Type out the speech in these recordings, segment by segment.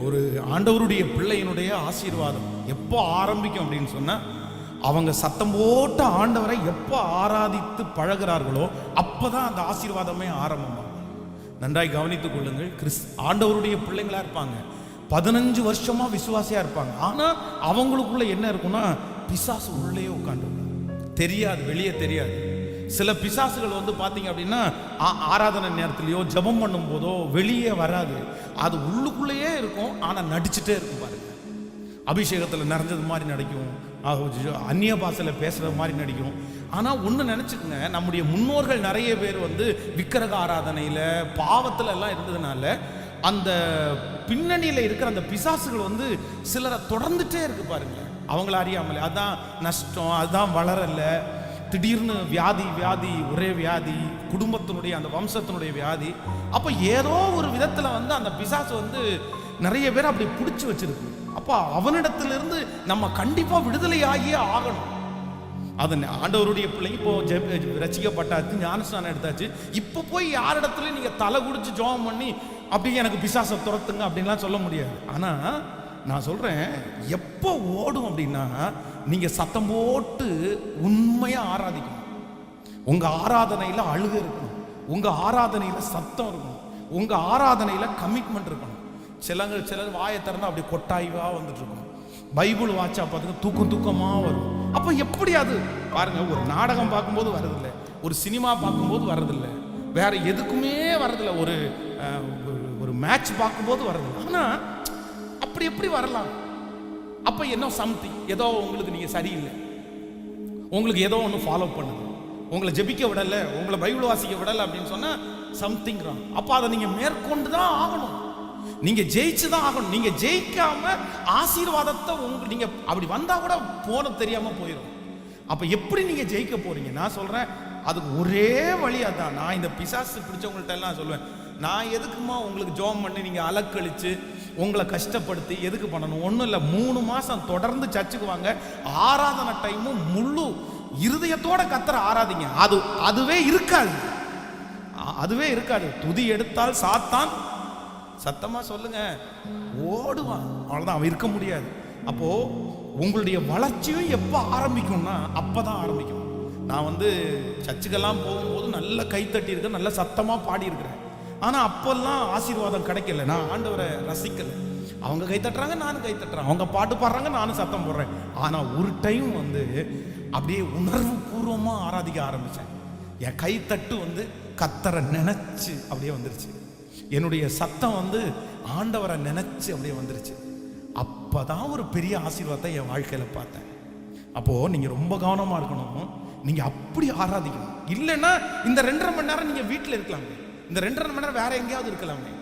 ஒரு ஆண்டவருடைய பிள்ளையினுடைய ஆசீர்வாதம் எப்போ ஆரம்பிக்கும் அப்படின்னு சொன்னா, அவங்க சத்தம் போட்ட ஆண்டவரை எப்போ ஆராதித்து பழகிறார்களோ அப்பதான் அந்த ஆசீர்வாதமே ஆரம்பமாகும். நன்றாய் கவனித்துக் கொள்ளுங்கள். ஆண்டவருடைய பிள்ளைங்களா இருப்பாங்க, 15 வருஷமா விசுவாசியா இருப்பாங்க. ஆனா அவங்களுக்குள்ள என்ன இருக்குன்னா, பிசாசு உள்ளே உட்காந்து தெரியாது, வெளியே தெரியாது. சில பிசாசுகள் வந்து பார்த்தீங்க அப்படின்னா ஆராதனை நேரத்திலையோ ஜெபம் பண்ணும் போதோ வெளியே வராது, அது உள்ளுக்குள்ளேயே இருக்கும். ஆனால் நடிச்சுட்டே இருக்கும் பாருங்க. அபிஷேகத்தில் நிறைஞ்சது மாதிரி நடிக்கும், அந்நிய பாஷையில் பேசுறது மாதிரி நடிக்கும். ஆனால் ஒன்று நினச்சிக்கோங்க, நம்முடைய முன்னோர்கள் நிறைய பேர் வந்து விக்கிரக ஆராதனையில் பாவத்தில் எல்லாம் இருந்ததுனால அந்த பின்னணியில் இருக்கிற அந்த பிசாசுகள் வந்து சிலரை தொடர்ந்துட்டே இருக்கு பாருங்க, அவங்கள அறியாமலே. அதுதான் நஷ்டம், அதுதான் வளரல. திடீர்னு வியாதி, ஒரே வியாதி, குடும்பத்தினுடைய அந்த வம்சத்தினுடைய வியாதி. அப்போ ஏதோ ஒரு விதத்தில் வந்து அந்த பிசாசு வந்து நிறைய பேர் அப்படி பிடிச்சி வச்சிருக்கு. அப்போ அவனிடத்திலிருந்து நம்ம கண்டிப்பாக விடுதலையாகியே ஆகணும். அது ஆண்டவருடைய பிள்ளைங்க இப்போ ரசிக்கப்பட்டாச்சு, ஞானஸ்நானம் எடுத்தாச்சு. இப்போ போய் யாரிடத்துலையும் நீங்கள் தலை குடிச்சு ஜெபம் பண்ணி அப்படியே எனக்கு பிசாசை துரத்துங்க அப்படின்லாம் சொல்ல முடியாது. ஆனால் நான் சொல்கிறேன், எப்போ ஓடும் அப்படின்னா, நீங்கள் சத்தம் போட்டு உண்மையாக ஆராதிக்கணும். உங்கள் ஆராதனையில் அழுகை இருக்கணும், உங்கள் ஆராதனையில் சத்தம் இருக்கணும், உங்கள் ஆராதனையில் கமிட்மெண்ட் இருக்கணும். சிலர் வாயை திறந்து அப்படி கொட்டாய்வாக வந்துட்டு இருக்கணும். பைபிள் வாட்சா பார்த்துக்க தூக்கமாக வரும். அப்போ எப்படி அது பாருங்க, ஒரு நாடகம் பார்க்கும்போது வரதில்லை, ஒரு சினிமா பார்க்கும்போது வரதில்லை, வேற எதுக்குமே வரதில்லை, ஒரு மேட்ச் பார்க்கும்போது வரதில்லை. ஆனால் அப்படி எப்படி வரலாம்? அப்ப என்ன சம்திங், ஏதோ உங்களுக்கு நீங்க சரியில்லை, உங்களுக்கு ஏதோ ஒன்று ஃபாலோ பண்ணுது, உங்களை ஜெபிக்க விடலை, உங்களை பைபிள் வாசிக்க விடலை அப்படின்னு சொன்னா சம்திங் ராங். அப்ப அதை நீங்க மேற்கொண்டு தான் ஆகணும், நீங்க ஜெயிச்சு தான் ஆகணும். நீங்க ஜெயிக்காம ஆசீர்வாதத்தை நீங்க அப்படி வந்தா கூட போன தெரியாம போயிடும். அப்ப எப்படி நீங்க ஜெயிக்க போறீங்க? நான் சொல்றேன், அதுக்கு ஒரே வழி அதான். நான் இந்த பிசாசு பிடிச்சவங்கள்ட்ட எல்லாம் சொல்லுவேன், நான் எதுக்குமா உங்களுக்கு ஜெபம் பண்ணி நீங்க அலக்கழிச்சு உங்களை கஷ்டப்படுத்தி எதுக்கு பண்ணணும்? ஒன்றும் இல்லை, 3 மாசம் தொடர்ந்து சர்ச்சுக்கு வாங்க, ஆராதனை டைமும் முழு இருதயத்தோட கத்தரை ஆராதிங்க. அதுவே இருக்காது. துதி எடுத்தால் சாத்தான், சத்தமா சொல்லுங்க, ஓடுவான். அவ்வளவுதான், அவன் இருக்க முடியாது. அப்போ உங்களுடைய வளர்ச்சியும் எப்போ ஆரம்பிக்கும்னா அப்பதான் ஆரம்பிக்கும். நான் வந்து சர்ச்சுக்கெல்லாம் போகும்போது நல்ல கைத்தட்டி இருக்கேன், நல்ல சத்தமா பாடி இருக்கிறேன். ஆனால் அப்பெல்லாம் ஆசீர்வாதம் கிடைக்கல, நான் ஆண்டவரை ரசிக்கல. அவங்க கை தட்டுறாங்க, நானும் கை தட்டுறேன், அவங்க பாட்டு பாடுறாங்க, நானும் சத்தம் போடுறேன். ஆனால் ஒரு டைம் வந்து அப்படியே உணர்வு பூர்வமாக ஆராதிக்க ஆரம்பித்தேன். என் கை தட்டு வந்து கத்தரை நினைச்சு அப்படியே வந்துருச்சு, என்னுடைய சத்தம் வந்து ஆண்டவரை நினைச்சு அப்படியே வந்துருச்சு. அப்போதான் ஒரு பெரிய ஆசீர்வாதத்தை என் வாழ்க்கையில் பார்த்தேன். அப்போது நீங்கள் ரொம்ப கவனமாக இருக்கணும், நீங்கள் அப்படி ஆராதிக்கணும். இல்லைன்னா இந்த 2.5 மணி நேரம் நீங்கள் வீட்டில் இருக்கலாங்க, இந்த 2.5 மணி நேரம் வேற எங்கேயாவது இருக்கலாமே.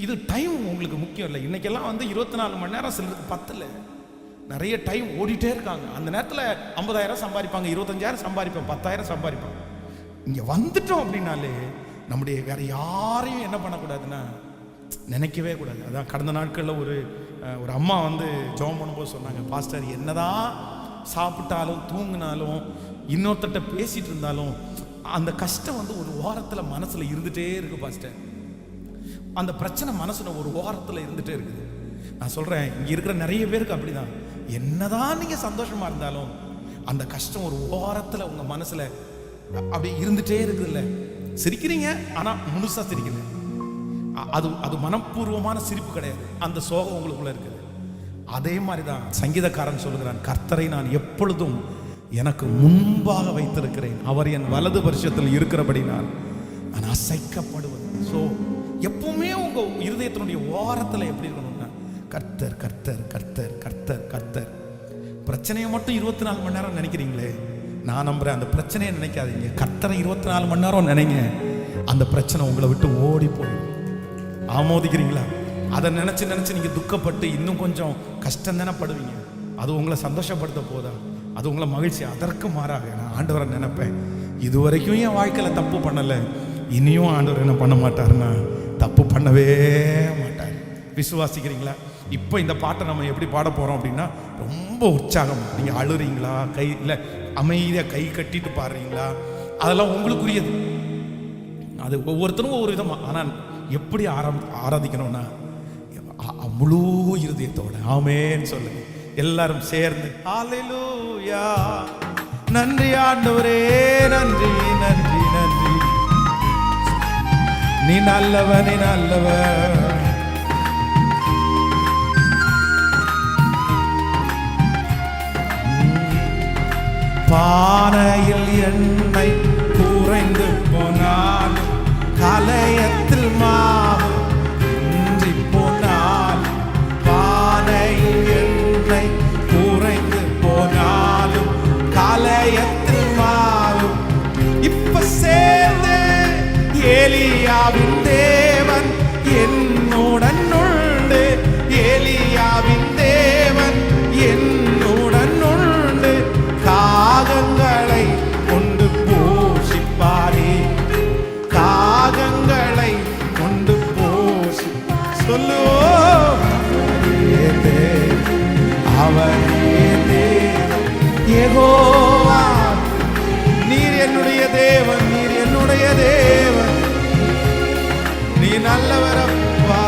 இது டைம் உங்களுக்கு முக்கியம் இல்லை. இன்னைக்கெல்லாம் வந்து 24 மணி நேரம் சிலருக்கு பத்தல, நிறைய டைம் ஓடிட்டே இருக்காங்க. அந்த நேரத்தில் 50,000 சம்பாதிப்பாங்க, 25,000 சம்பாதிப்பாங்க, 10,000 சம்பாதிப்பாங்க. இங்கே வந்துட்டோம் அப்படின்னாலே நம்முடைய வேற யாரையும் என்ன பண்ணக்கூடாதுன்னா நினைக்கவே கூடாது. அதான் கடந்த நாட்களில் ஒரு அம்மா வந்து ஜெபம் பண்ணும்போது சொன்னாங்க, பாஸ்டர் என்னதான் சாப்பிட்டாலும் தூங்கினாலும் இன்னொருத்தட்ட பேசிட்டு இருந்தாலும் அந்த கஷ்டம் வந்து ஒரு ஓரத்தில் மனசுல இருந்துட்டே இருக்கு பாஸ்டர். அந்த பிரச்சனை மனசுல ஒரு ஓரத்தில் இருந்துட்டே இருக்குது. நான் சொல்றேன், இங்க இருக்கிற நிறைய பேருக்கு அப்படிதான். என்னதான் நீங்க சந்தோஷமா இருந்தாலும் அந்த கஷ்டம் ஒரு ஓரத்தில் உங்க மனசுல அப்படி இருந்துட்டே இருக்குதுல்ல. சிரிக்கிறீங்க, ஆனா முழுசா சிரிக்கல. அது மனப்பூர்வமான சிரிப்பு கிடையாது, அந்த சோகம் உங்களுக்குள்ள இருக்குது. அதே மாதிரிதான் சங்கீதக்காரன் சொல்லுகிறான், கர்த்தரை நான் எப்பொழுதும் எனக்கு முன்பாக வைத்திருக்கிறேன், அவர் என் வலது பரிசத்தில் இருக்கிறபடி நான் அசைக்கப்படுவது. ஸோ எப்பவுமே உங்க இருதயத்தினுடைய ஓரத்தில் எப்படி இருக்கணும்னா கர்த்தர் கர்த்தர் கர்த்தர் கர்த்தர் கர்த்தர். பிரச்சனையை மட்டும் 24 மணி நேரம் நினைக்கிறீங்களே, நான் நம்புறேன் அந்த பிரச்சனையை நினைக்காதீங்க, கர்த்தரை 24 மணி நேரம் நினைங்க. அந்த பிரச்சனை உங்களை விட்டு ஓடி போயிடும். ஆமோதிக்கிறீங்களா? அதை நினைச்சு நீங்க துக்கப்பட்டு இன்னும் கொஞ்சம் கஷ்டம் தானே படுவீங்க. அது உங்களை சந்தோஷப்படுத்த போதா? அது உங்களை மகிழ்ச்சி. அதற்கு மாறாக நான் ஆண்டவரை நினைப்பேன், இதுவரைக்கும் என் வாழ்க்கையில் தப்பு பண்ணலை, இனியும் ஆண்டவர் என்ன பண்ண மாட்டாருன்னா தப்பு பண்ணவே மாட்டார். விசுவாசிக்கிறீங்களா? இப்போ இந்த பாட்டை நம்ம எப்படி பாட போகிறோம் அப்படின்னா, ரொம்ப உற்சாகம். நீங்கள் அழுறீங்களா, இல்லை அமைதியாக கை கட்டிட்டு பாடுறீங்களா, அதெல்லாம் உங்களுக்குரியது. அது ஒவ்வொருத்தரும் ஒவ்வொரு விதமாக. ஆனால் எப்படி ஆராதிக்கணும்னா முழு இருதயத்தோட ஆமென் சொல்லுங்க. எல்லாரும் சேர்ந்து ஹalleluya. நன்றி ஆண்டவரே, நன்றி நன்றி நன்றி. நீ நல்லவன், நீ நல்லவன். பானையில் எண்ணெய் குறைந்து போனால், கலயத்தில் மாவு இன்றி போனால், பானையில் எண்ணெய் குறைந்து போனாலும் கலயத்தில் மாவு இப்ப சேர்ந்து ஏலியாவின் தேவன் என்னுடன் உண்டு, ஏலியாவின் தேவன் என்னுடன் உண்டு. காகங்களை கொண்டு போஷிப்பாரே, காகங்களை கொண்டு போஷி சொல்லுவோம். அவரே தேவன் யெகோவா, நீர் என்னுடைய தேவன், நீர் என்னுடைய தேவன். நீ நல்லவர் அப்பா,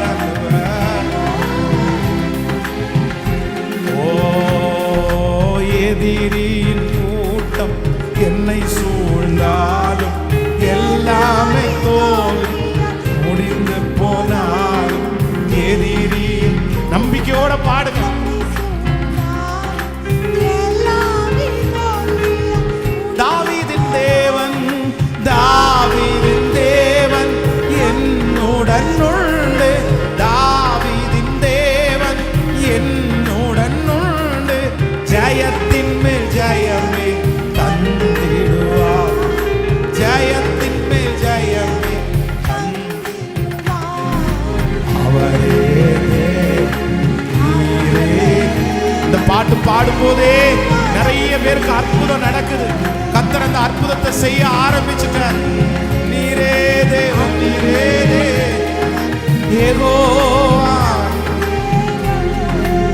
நல்லவர். ஓ எதிரியின் கூட்டம் என்னை சூழ்ந்தாலும், எல்லாமே தோல்வி முடிந்து போனாலும், எதிரியின் நம்பிக்கையோட பாடுங்க. தாவீதின் தேவன், தாவீதின் தேவன் என்னுடன் உண்டு, தாவீதின் தேவன் என்னுடன் உண்டு. ஜெயத்தின் மேல் ஜெயமே தந்திடுவார், ஜெயத்தின் மேல் ஜெயமே அவரே நீரே. இந்த பாட்டு பாடும்போதே நிறைய பேருக்கு அற்புதம் நடக்குது. கர்த்தர் அந்த அற்புதத்தை செய்ய ஆரம்பிச்சுட்டார். நீரே தேவன், நீரே யெகோவா.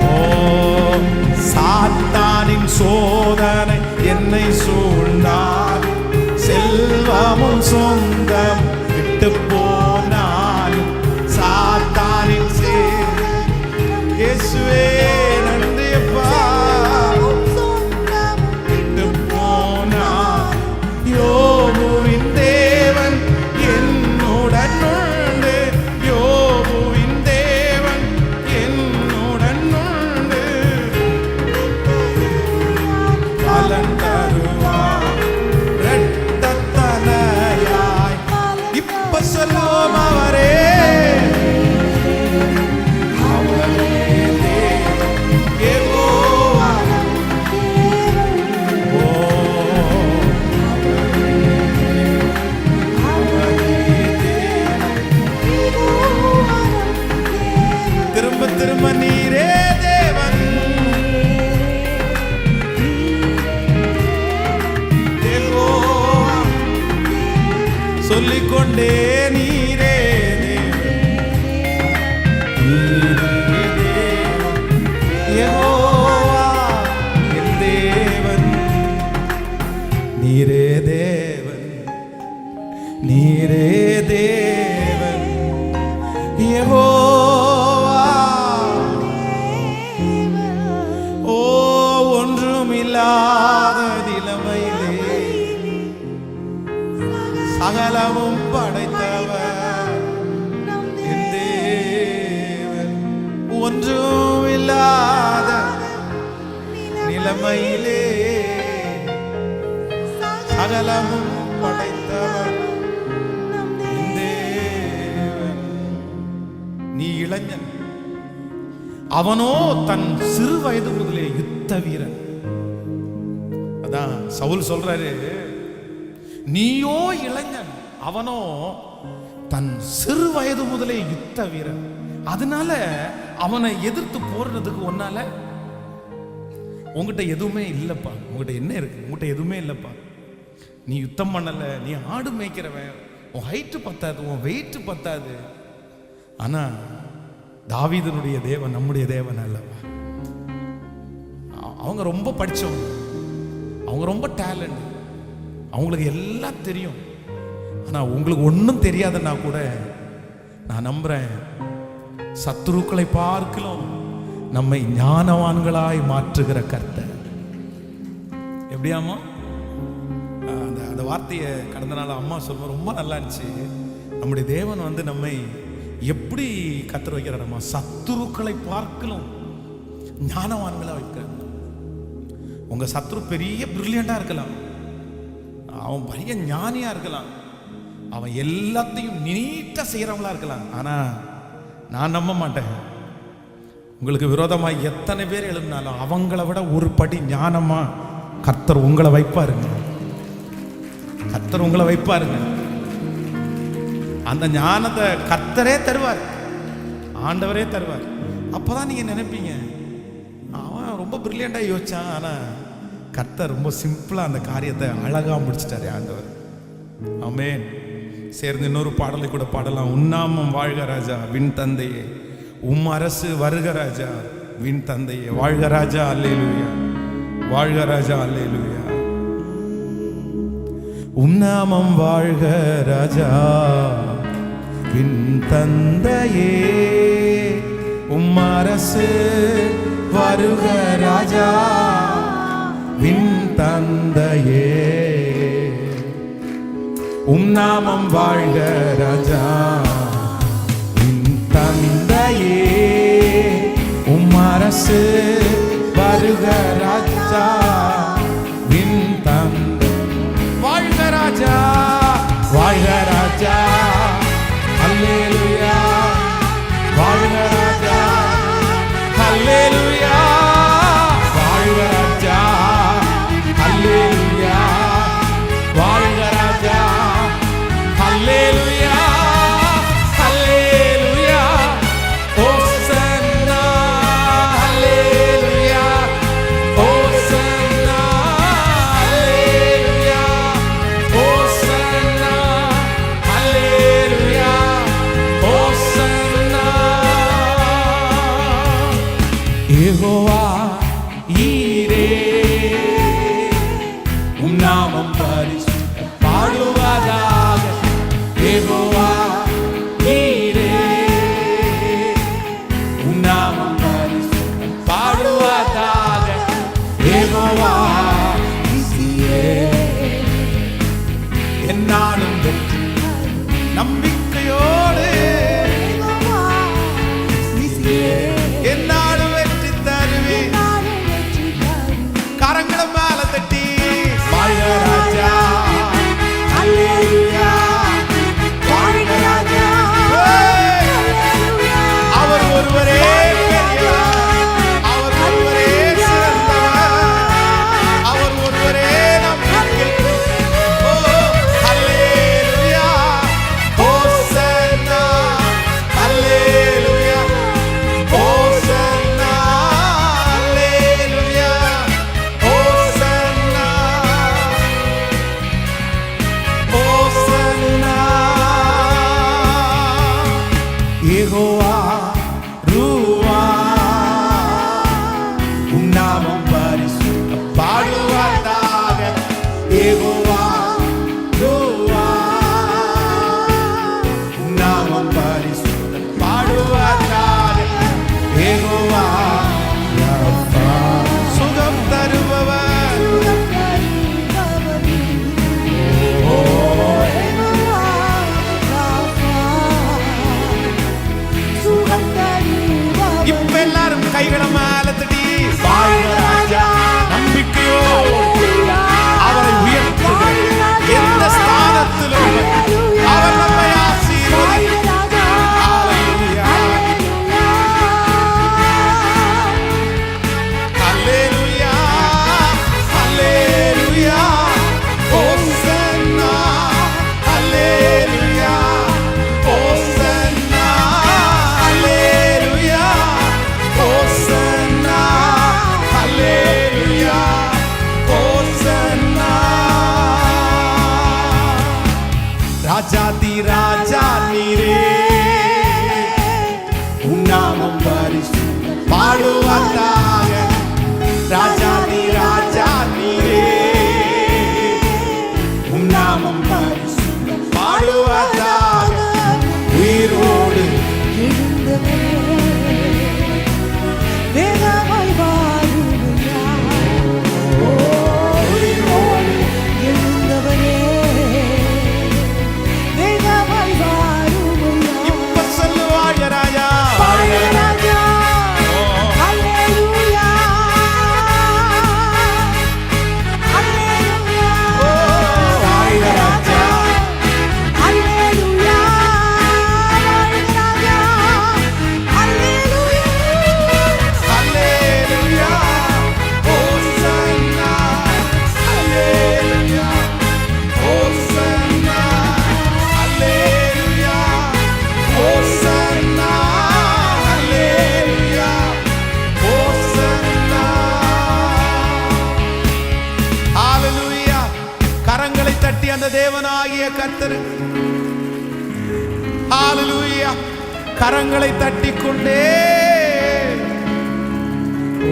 ஓ சாத்தானின் சோதனை என்னை சூழ்ந்தால், செல்வமும் சொந்தம் விட்டு போனாலும், சாத்தானின் இயேசுவே நன்றி அப்பா. விட்டு போனார் யோபுவின் தேவன் என்னுடன் உண்டு, யோபுவின் தேவன் என்னுடன் உண்டு. பலன் தருவார் இரட்டத்தலையாய். இப்ப சொல்லுவோம் அவரே, திரும்ப நீரே தேவன், சொல்லிக்கொண்டே நீரே யெகோவா என் தேவன். நீரே தேவன், நீரே தேவன் யெகோவா. ஓ ஒன்றுமில்லாத நிலைமையிலே சகலமும் படைத்தவர் என் தேவன். ஒன்றுமில்லாத நிலைமையிலே சகலமும் படைத்தவர் என் தேவன். நீ இளைஞன், அவனோ தன் சிறு வயது முதலே யுத்த வீரன். அதான் சவுல் சொல்றாரு, நீயோ இளைஞன், அவனோ தன் சிறு வயது முதலே யுத்த வீரன். அதனால அவனை எதிர்த்து போடுறதுக்கு ஒன்னால உங்ககிட்ட எதுவுமே இல்லப்பா. உங்ககிட்ட என்ன இருக்கு? உங்ககிட்ட எதுவுமே இல்லப்பா. நீ யுத்தம் பண்ணல, நீ ஆடு மேய்க்கிறவன், உன் ஹைட்டு பத்தாது, உன் வெயிட் பத்தாது. ஆனா தாவீதனுடைய தேவன் நம்முடைய தேவன் அல்லவா. அவங்க ரொம்ப படிச்சவங்க, அவங்க ரொம்ப டேலண்ட், அவங்களுக்கு எல்லாம் தெரியும். ஆனா உங்களுக்கு ஒன்றும் தெரியாதுன்னா கூட நான் நம்புறேன், சத்துருக்களை பார்க்கலாம் நம்மை ஞானவான்களாய் மாற்றுகிற கர்த்தர். எப்படியாமா அந்த வார்த்தையை கடந்த நாள் அம்மா சொல்ல ரொம்ப நல்லா இருந்துச்சு. நம்முடைய தேவன் வந்து நம்மை எப்படி கத்தர் வைக்கிறாரம்மா, சத்துருக்களை பார்க்கலாம் ஞானவான்களா வைக்கிறார். உங்க சத்துரு பெரிய பிரில்லியண்டா இருக்கலாம், அவன் பெரிய ஞானியா இருக்கலாம், அவன் எல்லாத்தையும் நீட்டா செய்யறவங்களா இருக்கலாம். ஆனா நான் நம்ப மாட்டேன், உங்களுக்கு விரோதமாக எத்தனை பேர் எழுதினாலும் அவங்கள விட ஒரு படி ஞானமா கர்த்தர் உங்களை வைப்பாருங்க. கர்த்தர் உங்களை வைப்பாருங்க. அந்த ஞானத்தை கர்த்தரே தருவார், ஆண்டவரே தருவார். அப்பதான் நீங்க நினைப்பீங்க அவன் ரொம்ப பிரில்லியண்டா யோசிச்சான், ஆனா கர்த்தர் ரொம்ப சிம்பிளா அந்த காரியத்தை அழகா முடிச்சிட்டாரு ஆண்டவர். ஆமென். சேர்ந்து இன்னொரு பாடலை கூட பாடலாம். உன்னாமம் வாழ்க ராஜா விண் தந்தையே, உம் அரசு வருக ராஜா விண் தந்தையே. வாழ்க ராஜா அல்லேலூயா, வாழ்க ராஜா அல்லேலூயா. உன்னாமம் வாழ்க ராஜா விண் தந்தையே, உம் அரசு வருக ராஜா விண் தந்தையே. உம் நாமம் வாழ்க ராஜா விண் தந்தையே, உம் அரசு வருக ராஜா விண் தந்தை. வாழ்க ராஜா, வாழ்க ராஜா அல்லேலூயா, வாழ்க ராஜா அல்லேலூயா, வாழ்க ராஜா அல்லேலூயா, வாழ்க ராஜா அல்லேலூயா, அல்லேலூயா, ஓசன்னா அல்லேலூயா, ஓசன்னா அல்லேலூயா, ஓசன்னா அல்லேலூயா, ஓசன்னா. யெகோவா ஈரே, உம் நாமம் பரிசுத்த பாடுவதாக. யெகோவா ஈரே, உம் நாமம் பரிசுத்த பாடுவதாக. யெகோவா நீயே, என்னாலும் வெற்றி நம்பிக்கையோடு என்னாலும் வெற்றி தருவே. கரங்களை மேல தட்டி வாழ்க ராஜா அல்லேலூயா, வாழ்க ராஜா. அவர் ஒருவரே பெரியவர், அவர் ஒருவரே சிறந்தவர், அவர் ஒருவரே நம்பிக்கை. ஓ அல்லேலூயா, ஹோசன்னா அல்லேலூயா, ஹோசன்னா அல்லேலூயா, ஹோசன்னா ஹோசன்னா. யெகோவா ரூவா, உம் நாமம் பரிசுத்த பாடுவதாக. யெகோவா ரூவா, உம் நாமம் பரிசுத்த பாடுவதாக. யெகோவா ரஃபா, சுகம் தருபவர். இப்ப எல்லாரும் கைகளை மேல தட்டி வாழ்க ராஜா நம்பிக்கையோடு அவரை உயர்த்துங்கள். எந்த ஸ்தானத்திலும் அவர் நம்மை ஆசீர்வதிக்கிறார். ஹல்லேலூயா, ஹல்லேலூயா, ஹல்லேலூயா, ஹோசன்னா ஹல்லேலூயா, ஹோசன்னா ஹல்லேலூயா, ஹோசன்னா ஹல்லேலூயா, ஹோசன்னா. ராஜாதி ராஜா நீரே, உம் நாமம் பரிசுத்த பாடுவதாக. ராஜாதி ராஜா நீரே, உம் நாமம் பரிசுத்த பாடுவதாக. உயிரோடு எழுந்தவரே கர்த்தருக்கு. ஹalleluya. கரங்களை தட்டிக்கொண்டே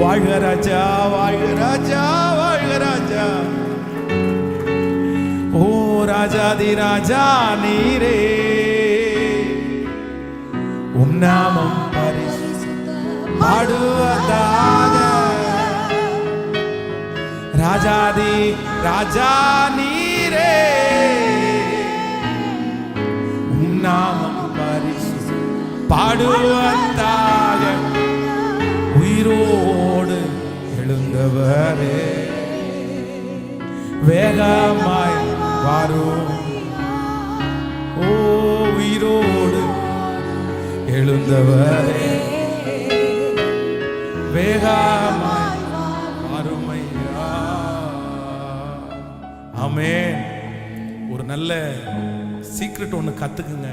வாழ்க ராஜா, வாழ்க ராஜா, வாழ்க ராஜா. ஓ ராஜாதி ராஜா நீரே, உம் நாமம் பாடுவதாக. ராஜாதி ராஜா நீரே, உம் நாமம் பாடுவதாக. உயிரோடு எழுந்தவரே, வேகமாய் வரும். ஓ உயிரோடு எழுந்தவரே, வேகமாய் வறுமையா. ஆமென். ஒரு நல்ல சீக்ரெட் ஒன்று கத்துக்குங்க.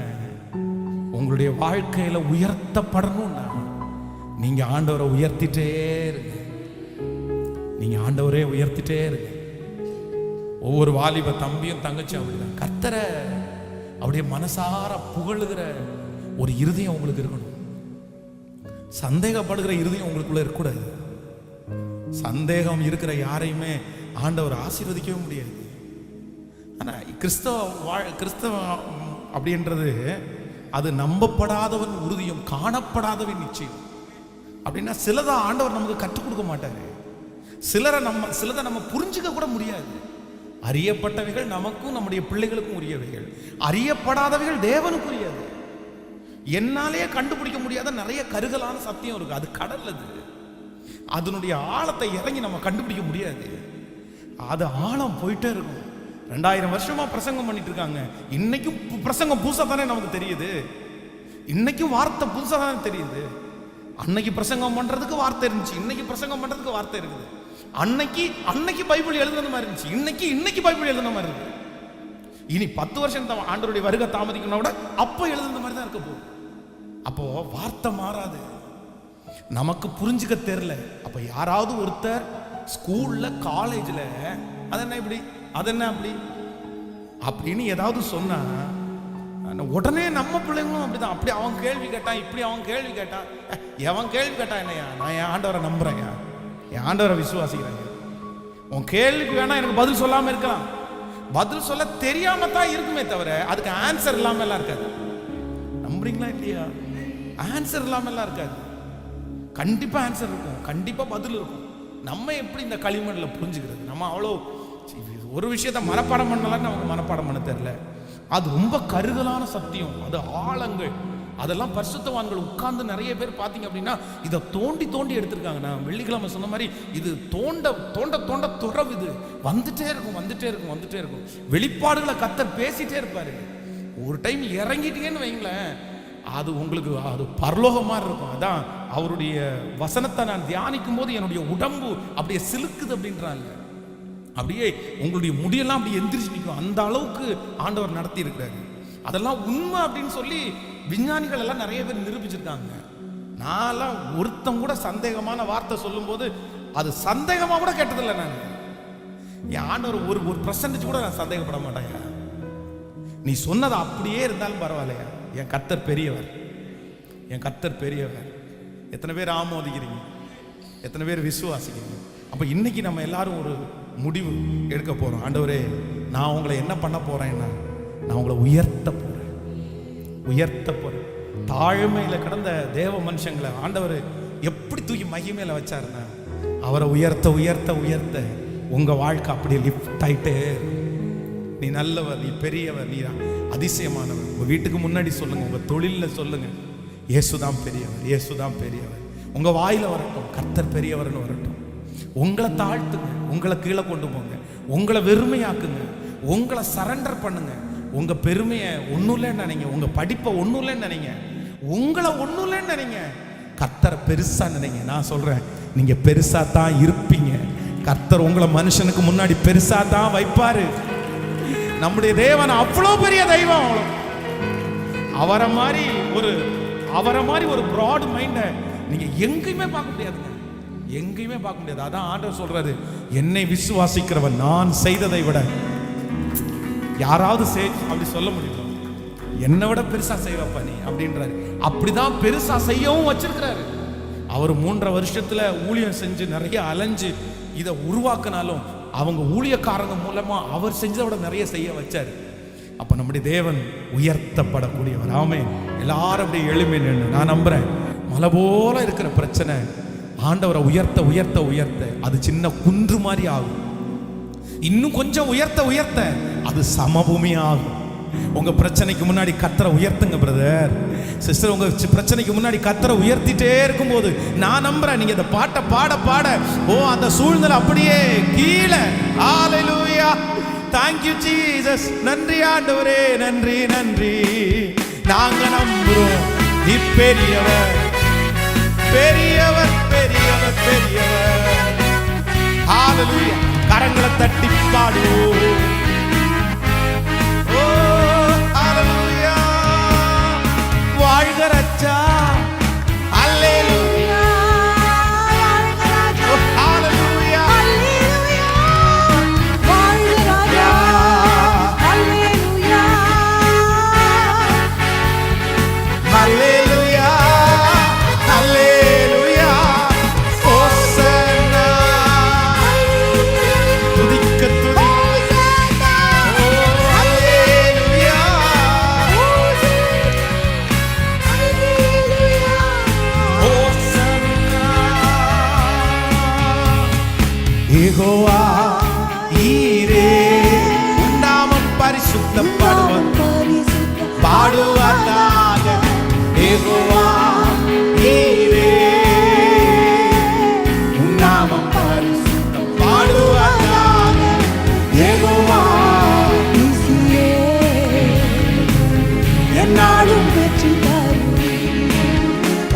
உங்களுடைய வாழ்க்கையில உயர்த்தப்படணும்னா நீங்க ஆண்டவரை உயர்த்திட்டே இருங்க. நீங்க ஆண்டவரே உயர்த்திட்டே இருங்க. ஒவ்வொரு வாலிப தம்பியும் தங்கச்சி அப்படிதான் கர்த்தரை அப்படியே மனசார புகழுகிற ஒரு இருதயம் உங்களுக்கு இருக்கணும். சந்தேகப்படுகிற இருதயம் உங்களுக்குள்ள இருக்கக்கூடாது. சந்தேகம் இருக்கிற யாரையுமே ஆண்டவர் ஆசீர்வதிக்கவே முடியாது. ஆனா கிறிஸ்தவ அப்படின்றது அது நம்பப்படாதவன் உறுதியும் காணப்படாதவன் நிச்சயம். அப்படின்னா சிலதை ஆண்டவர் நமக்கு கற்றுக் கொடுக்க மாட்டாரு. சிலதை நம்ம புரிஞ்சுக்க கூட முடியாது. அறியப்பட்டவைகள் நமக்கும் நம்முடைய பிள்ளைகளுக்கும் உரியவைகள், அறியப்படாதவைகள் தேவனுக்குரியது. என்னாலே கண்டுபிடிக்க முடியாத நிறைய கருகலான சத்தியம் இருக்கு. அது கடல். அதனுடைய ஆழத்தை இறங்கி நம்ம கண்டுபிடிக்க முடியாது. அது ஆழம் போயிட்டே இருக்கும். 2000 வருஷமா பிரசங்கம் பண்ணிட்டு இருக்காங்க. இன்னைக்கும் பிரசங்கம் புதுசா தானே நமக்கு தெரியுது. இன்னைக்கும் வார்த்தை புதுசா தானே தெரியுது. அன்னைக்கு பிரசங்கம் பண்றதுக்கு வார்த்தை இருந்துச்சு, இன்னைக்கு பிரசங்கம் பண்றதுக்கு வார்த்தை இருக்குது. அன்னைக்கு பைபிள் எழுதுன மாதிரி இருந்துச்சு, இன்னைக்கு பைபிள் எழுதுன மாதிரி இருக்கு. இனி 10 வருஷம் ஆண்டவருடைய வருகை தாமதிக்கணும் விட அப்போ எழுதுன மாதிரி தான் இருக்க போகுது. அப்போ வார்த்தை மாறாது. நமக்கு புரிஞ்சுக்க தெரியல. அப்ப யாராவது ஒருத்தர் ஸ்கூல்ல காலேஜ்ல அதென்ன இப்படி அதென்ன அப்படி அப்படின்னு ஏதாவது சொன்னா உடனே நம்ம பிள்ளைங்களும் அப்படிதான். அப்படி அவன் கேள்வி கேட்டான், இப்படி அவன் கேள்வி கேட்டான். எவன் கேள்வி கேட்டான் என்னையா? நான் என் ஆண்டவரை நம்புறேன், என் ஆண்டவரை விசுவாசிக்கிறேன். உன் கேள்விக்கு வேணா எனக்கு பதில் சொல்லாம இருக்கலாம். பதில் சொல்ல தெரியாம தான் இருக்குமே தவிர அதுக்கு ஆன்சர் இல்லாம எல்லாம் இருக்காது. நம்புறீங்களா இல்லையா? ஆன்சர் இல்லாம எல்லாம் இருக்காது. கண்டிப்பா ஆன்சர் இருக்கும், கண்டிப்பா பதில் இருக்கும். நம்ம எப்படி இந்த களிமண்ணில் புரிஞ்சுக்கிறது? நம்ம அவ்வளோ ஒரு விஷயத்த மனப்பாடம் பண்ணலான்னு நமக்கு மனப்பாடம் பண்ண தெரியல. அது ரொம்ப கருகலான சத்தியம், அது ஆழங்கள். அதெல்லாம் பரிசுத்தவான்கள் உட்கார்ந்து நிறைய பேர் பார்த்தீங்க அப்படின்னா இதை தோண்டி தோண்டி எடுத்திருக்காங்க. நான் வெள்ளிக்கிழமை சொன்ன மாதிரி இது தோண்ட தோண்ட தோண்ட துறவு. இது வந்துட்டே இருக்கும், வந்துட்டே இருக்கும், வந்துட்டே இருக்கும். வெளிப்பாடுகளை கர்த்தர் பேசிட்டே இருப்பாரு. ஒரு டைம் இறங்கிட்டீங்கன்னு வைங்களேன், அது உங்களுக்கு அது பரலோகம் மாதிரி இருக்கும். அதான் அவருடைய வசனத்தை நான் தியானிக்கும் போது என்னுடைய உடம்பு அப்படியே சிலுக்குது அப்படின்றாங்க. அப்படியே உங்களுடைய முடியெல்லாம் அப்படியே எந்திரிச்சு நிற்கும். அந்த அளவுக்கு ஆண்டவர் நடத்தி இருக்கிறாரு. அதெல்லாம் உண்மை அப்படின்னு சொல்லி விஞ்ஞானிகள் எல்லாம் நிறைய பேர் நிரூபிச்சிருக்காங்க. நான்லாம் ஒருத்தம் கூட சந்தேகமான வார்த்தை சொல்லும் போது அது சந்தேகமா கூட கேட்டதில்லை. நான் என் ஆண்டவர் ஒரு % கூட நான் சந்தேகப்பட மாட்டேன். நீ சொன்னது அப்படியே இருந்தாலும் பரவாயில்லையா, என் கர்த்தர் பெரியவர், என் கர்த்தர் பெரியவர். எத்தனை பேர் ஆமோதிக்கிறீங்க? எத்தனை பேர் விசுவாசிக்கிறீங்க? அப்ப இன்னைக்கு நம்ம எல்லாரும் ஒரு முடிவு எடுக்க போறோம். ஆண்டவரே, நான் உங்களை என்ன பண்ண போறேன்னா, நான் உங்களை உயர்த்த போறேன், உயர்த்த போறேன். தாழ்மையில கடந்த தேவ மனுஷங்களை ஆண்டவர் எப்படி தூக்கி மகிமையில வச்சாருன்னா, அவரை உயர்த்த உயர்த்த உயர்த்த உங்க வாழ்க்கை அப்படியே லிஃப்ட் ஆயிட்டே. நீ நல்லவர், நீ பெரியவர், நீ அதிசயமானவர். உங்க வீட்டுக்கு முன்னாடி சொல்லுங்க, உங்க தொழில சொல்லுங்க, இயேசுதான் பெரியவர், இயேசுதான் பெரியவர். உங்க வாயில வரட்டும், கர்த்தர் பெரியவர்னு வரட்டும். உங்களை தாழ்த்துங்க, உங்களை கீழே கொண்டு போங்க, உங்களை வெறுமையாக்குங்க, உங்களை சரண்டர் பண்ணுங்க. உங்க பெருமையை ஒன்றும் இல்லைன்னு நினைங்க, உங்க படிப்பை ஒன்றும் இல்லைன்னு நினைங்க, உங்களை ஒன்றும் இல்லைன்னு நினைங்க, கர்த்தரை பெருசா நினைங்க. நான் சொல்றேன், நீங்க பெருசா தான் இருப்பீங்க. கர்த்தர் உங்களை மனுஷனுக்கு முன்னாடி பெருசா தான் வைப்பாரு. நம்முடைய தேவன் அவ்வளோ பெரிய தெய்வம். அவரை மாதிரி ஒரு பிராட் மைண்டை நீங்க எங்கேயுமே பார்க்க முடியாதுங்க, எங்கேயுமே பார்க்க முடியாது. அதான் ஆண்டவர் சொல்றாரு, என்னை விசுவாசிக்கிறவன் நான் செய்ததை விட யாராவது அப்படி சொல்ல முடியுமா? என்னை விட பெருசா செய்வப்பா நீ அப்படின்றாரு. அப்படிதான் பெருசா செய்யவும் வச்சிருக்கிறாரு. அவர் 3.5 வருஷத்துல ஊழியம் செஞ்சு நிறைய அலைஞ்சு இதை உருவாக்குனாலும் அவங்க ஊழியக்காரங்க மூலமா அவர் செஞ்சதை விட நிறைய செய்ய வச்சாரு. அப்ப நம்முடைய தேவன் உயர்த்தப்படக்கூடியவர். ஆமென். எல்லாரும் அப்படியே எழும்பி நின்று, நான் நம்புறேன், மலை போல இருக்கிற பிரச்சனை ஆண்டவரை உயர்த்த உயர்த்த உயர்த்த அது சின்ன குன்று மாதிரி ஆகும். இன்னும் கொஞ்சம் உயர்த்த உயர்த்த அது சமபூமி ஆகும். உங்க பிரச்சனைக்கு முன்னாடி கர்த்தரை உயர்த்துங்க பிரதர் சிஸ்டர். உங்க பிரச்சனைக்கு முன்னாடி கர்த்தரை உயர்த்திட்டே இருக்கும்போது நான் நம்புறேன், நீங்க இந்த பாட்டை பாட பாட அந்த சூழ்நிலை அப்படியே கீழே. ஹalleluya, thank you Jesus. நன்றி ஆண்டவரே, நன்றி நன்றி. நாங்க நம்புறோம் நீ பெரியவர் பெரியவர் பெரியவர் பெரியவர். ஹalleluya, கரங்களை தட்டி பாடுவோம். வாழ்க ராஜா, அல்லேலூயா, வாழ்க ராஜா, ஹalleluya, அல்லேலூயா, வாழ்க ராஜா, அல்லேலூயா, அல்லேலூயா, அல்லேலூயா, ஹோசன்னா, துதிக்க துதிக்க, அல்லேலூயா, யெகோவா ஈரே, உன் நாமம் பரிசுத்தப்படுவது பாடுவதாக. யெகோவா ஈரே, உன் நாமம் பரிசுத்தப்படுவதாக. யெகோவா நீயே, என்னாலும் வெற்றி தரும்.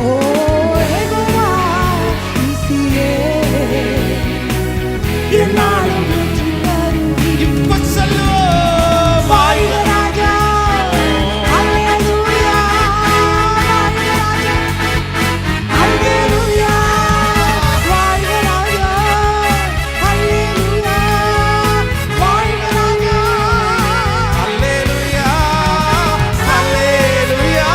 ஓ யெகோவா நீயே, என்னாலும் வெற்றி தரும். இப்ப சொல்லுவோம், வாழ்க ராஜா, அல்லேலூயா, வாழ்க ராஜா, அல்லேலூயா, வாழ்க ராஜா, அல்லேலூயா, வாழ்க ராஜா, அல்லேலூயா, அல்லேலூயா,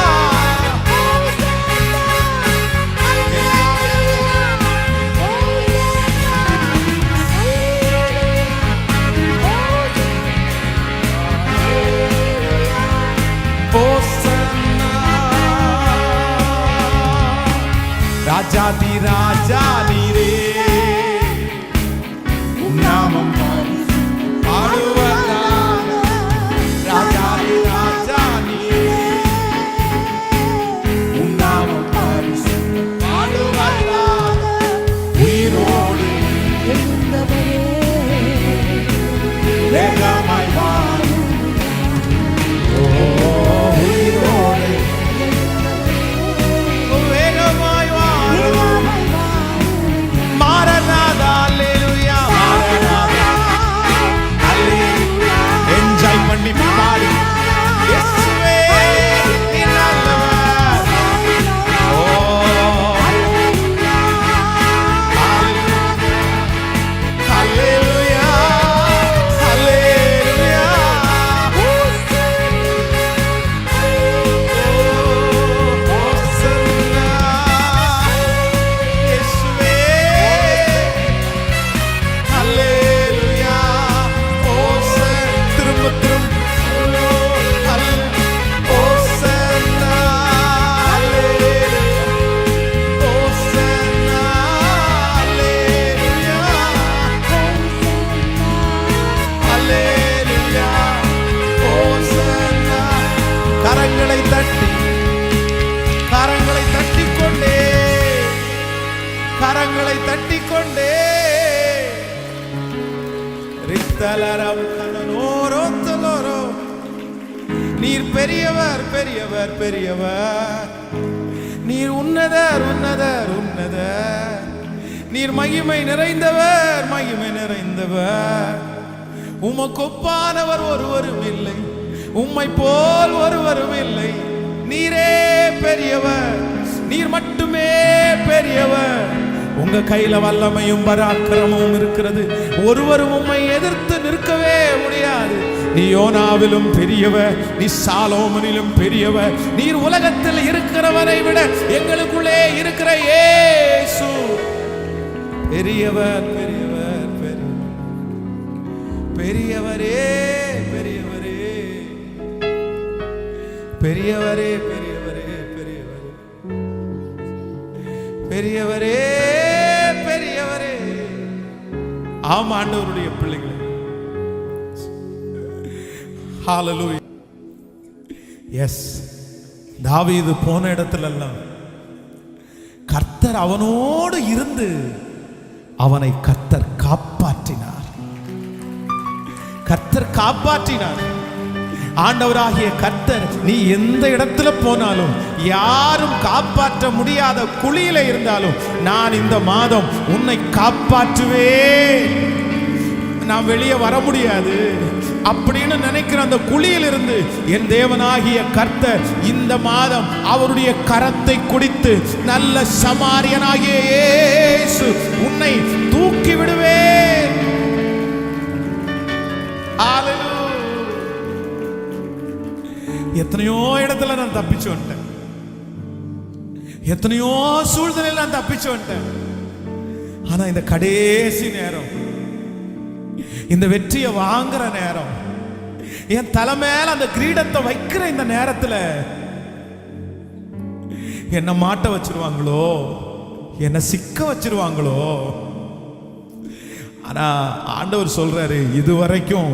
ராஜாதி ராஜா நீரே, உன் நாமம் பாடுவதாக. ராஜாதி ராஜா நீரே, உன் நாமம் பாடுவதாக. உயிரோடு எழுந்தவரே, வேகமாய் வாரும். உயிரோடு வேகமாய் வாரும். மாரநாதா, அல்லேலூயா, மாரநாதா, அல்லேலூயா. என்ஜாய் பண்ணி பாடு. இயேசுவே நீ நல்லவர். ஓ அல்லேலூயா, அல்லேலூயா, ஹோசன்னா. இயேசுவே அல்லேலூயா, ஹோசன்னா. திரும்ப திரும்ப ஹோசன்னா, அல்லேலூயா, ஹோசன்னா, அல்லேலூயா, அல்லேலூயா, ஹோசன்னா. கரங்களை தட்டி, கரங்களை தட்டிக்கொண்டே, கரங்களை தட்டிக்கொண்டே. ரித்தலரம் கனனோரோ தலோரோ. நீர் பெரியவர் பெரியவர் பெரியவர். நீர் உன்னதர் உன்னதர் உன்னதர். நீர் மகிமை நிறைந்தவர் மகிமை நிறைந்தவர். உமக்கு ஒப்பானவர் ஒருவரும் இல்லை, உம்மை போல் ஒருவரும் இல்லை. நீரே பெரியவர், நீர் மட்டுமே பெரியவர். உங்க கையில வல்லமையும் பராக்கிரமும் இருக்கிறது. ஒருவரும் உம்மை எதிர்த்து நிற்கவே முடியாது. நீ யோனாவிலும் பெரியவர், நீ சாலோமனிலும் பெரியவர், நீர் உலகத்தில் இருக்கிறவரை விட எங்களுக்குள்ளே இருக்கிற இயேசு பெரியவர், பெரியவர், பெரியவரே, பெரியவரே, பெரியவரே, பெரியவரே, பெரியவரே, பெரியவரே. ஆம் ஆண்டவருடைய பிள்ளைகளே, ஹalleluya. எஸ், தாவீது போன இடத்திலெல்லாம் கர்த்தர் அவனோடு இருந்து அவனை கர்த்தர் காப்பாற்றினார். கர்த்தர் காப்பாற்றினார். ஆண்டவராகிய கர்த்தர் நீ எந்த இடத்துல போனாலும், யாரும் காப்பாற்ற முடியாத குழியில இருந்தாலும், நான் இந்த மாதம் உன்னை காப்பாற்றுவேன். நான் வெளியே வர முடியாது அப்படின்னு நினைக்கிற அந்த குழியிலிருந்து என் தேவனாகிய கர்த்தர் இந்த மாதம் அவருடைய கரத்தை குடித்து நல்ல சமாரியனாகிய இயேசு உன்னை தூக்கி விடுவேன். எத்தனையோ இடத்துல நான் தப்பிச்சு வந்துட்டேன், எத்தனையோ சூழ்நிலையில் நான் தப்பிச்சு வந்துட்டேன். ஆனா இந்த கடைசி நேரம், இந்த வெற்றியை வாங்குற நேரம், என் தலை மேல அந்த கிரீடத்தை வைக்கிற இந்த நேரத்துல என்ன மாட்ட வச்சிருவாங்களோ, என்ன சிக்க வச்சிருவாங்களோ. ஆனா ஆண்டவர் சொல்றாரு, இதுவரைக்கும்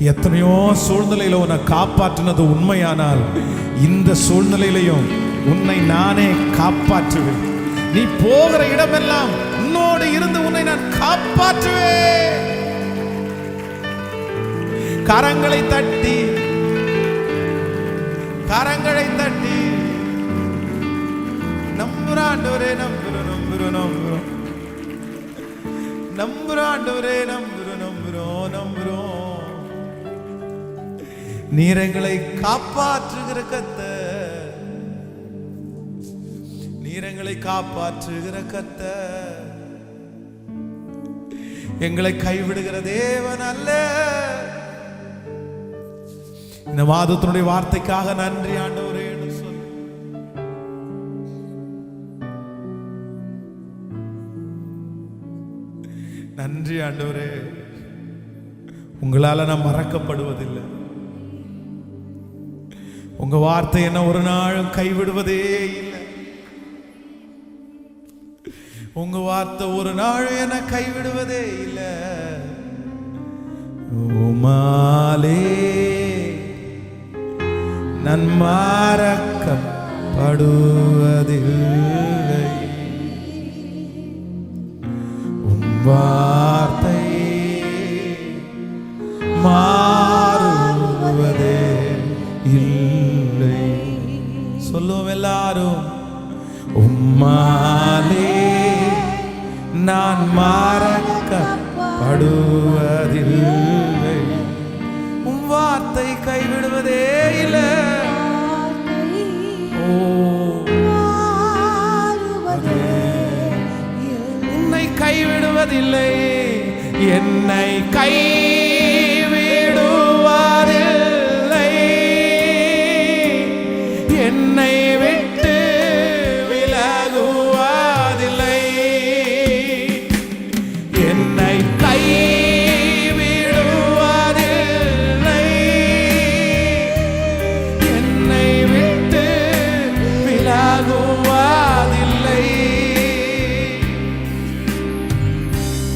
எத்தனையோ சூழ்நிலையில உன்னை காப்பாற்றினது உண்மையானால் இந்த சூழ்நிலையிலையும் உன்னை நானே காப்பாற்றுவேன். நீ போகிற இடமெல்லாம் உன்னோடு இருந்து உன்னை நான் காப்பாற்றுவேன். கரங்களை தட்டி, கரங்களை தட்டி நம்புறோம் ஆண்டவரே, நம்புறோம், நம்புறோம், நம்புறோம், நம்புறோம் ஆண்டவரே, நம்புறோம், நம்புறோம், நம்புறோம். நீர் எங்களை காப்பாற்றுகிற கர்த்தர், நீர் எங்களை காப்பாற்றுகிற கர்த்தர், எங்களை கைவிடுகிற தேவன் அல்ல. இந்த மாதத்தினுடைய வார்த்தைக்காக நன்றி ஆண்டவரே என்று சொல்லு. நன்றி ஆண்டவரே, உங்களால நான் மறக்கப்படுவதில்லை. உங்க வார்த்தை என்ன ஒரு நாளும் கைவிடுவதே இல்லை. உங்க வார்த்தை ஒரு நாளும் என்ன கைவிடுவதே இல்லை. உமாலே நான் மறக்கப்படுவதில்லை. உம் வார்த்தை மாறுவதே இல்லை. சொல்லுவோம் எல்லாரும், உம்மாலே நான் மறக்கப்படுவதில்லை. உம் வார்த்தை கைவிடுவதே இல்லை. உன்னை கைவிடுவதில்லை, என்னை கைவிடுவதில்லை, என்னை விட்டு விலகுவதில்லை, என்னை கைவிடுவதில்லை, என்னை விட்டு விலகுவதில்லை.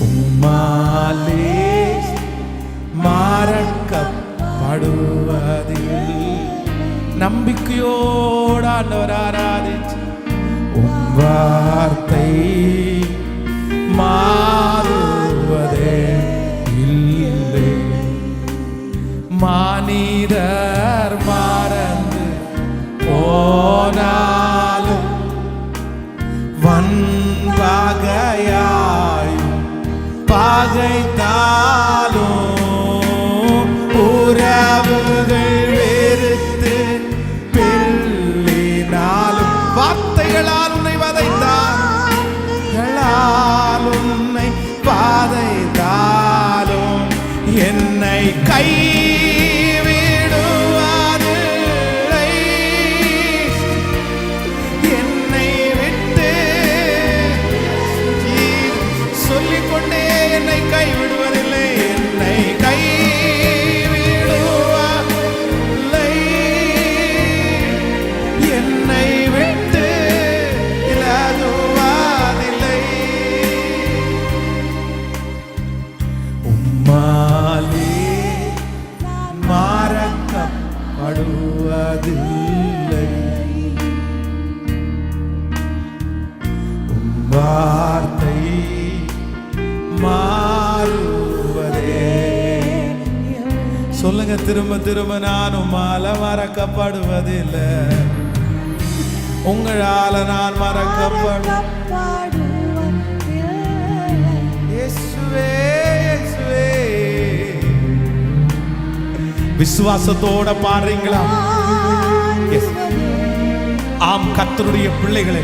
உம்மாலே மறக்கப்படுவதில்லை. நம்பிக்கையோடு ஆண்டவர் ஆராதிச்சு, உம் வார்த்தை மாறுவதே இல்லை. மனிதர் மறந்து போனாலும் வன்பகையாயும் பகைத்தாலும் உறவுகள் வெறுத்து பிள்ளினாலும் வார்த்தைகளால் உன்னை வதைத்தால், உன்னை வதைத்தாலும் என்னை கை திரும்ப திரும்ப நானும் மறக்கப்படுவதில்லை. உங்களால நான் மறக்கப்படுவேன். இயேசுவே இயேசுவே. விசுவாசத்தோட பாடுறீங்களா? ஆம், கர்த்தருடைய பிள்ளைகளை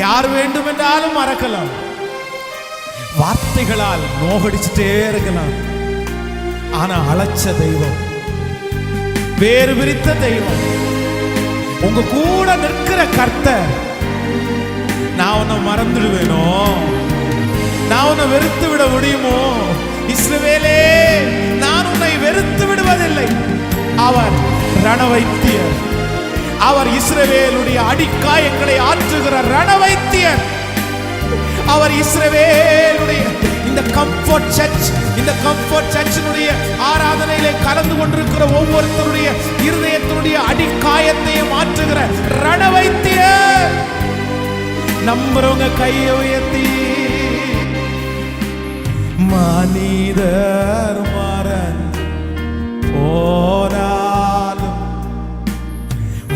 யார் வேண்டும் என்றாலும் மறக்கலாம், வார்த்தைகளால் நோகடிச்சுட்டே இருக்கலாம். ஆனா அழைச்ச தெய்வம், வேறு விரித்த தெய்வம், உங்க கூட நிற்கிற கர்த்தர், நான் உன்னை மறந்துடுவேனோ, நான் உன்னை வெறுத்து விட முடியுமோ? இஸ்ரவேலே, நான் உன்னை வெறுத்து விடுவதில்லை. அவர் ரணவைத்தியர், அவர் இஸ்ரவேலுடைய அடிக்காயங்களை ஆற்றுகிற ரணவைத்தியர். அவர் இஸ்ரவேலுடைய இந்த கம்ஃபர்ட் சர்ச், இந்த கம்ஃபர்ட் சர்ச்சினுடைய ஆராதனையிலே கலந்து கொண்டிருக்கிற ஒவ்வொருத்தருடைய இருதயத்தினுடைய அடிக்காயத்தையும் மாற்றுகிற ரணவைத்தியர். நம்புறவங்க கையை உயர்த்தி. மனிதர் மறந்து போனாலும்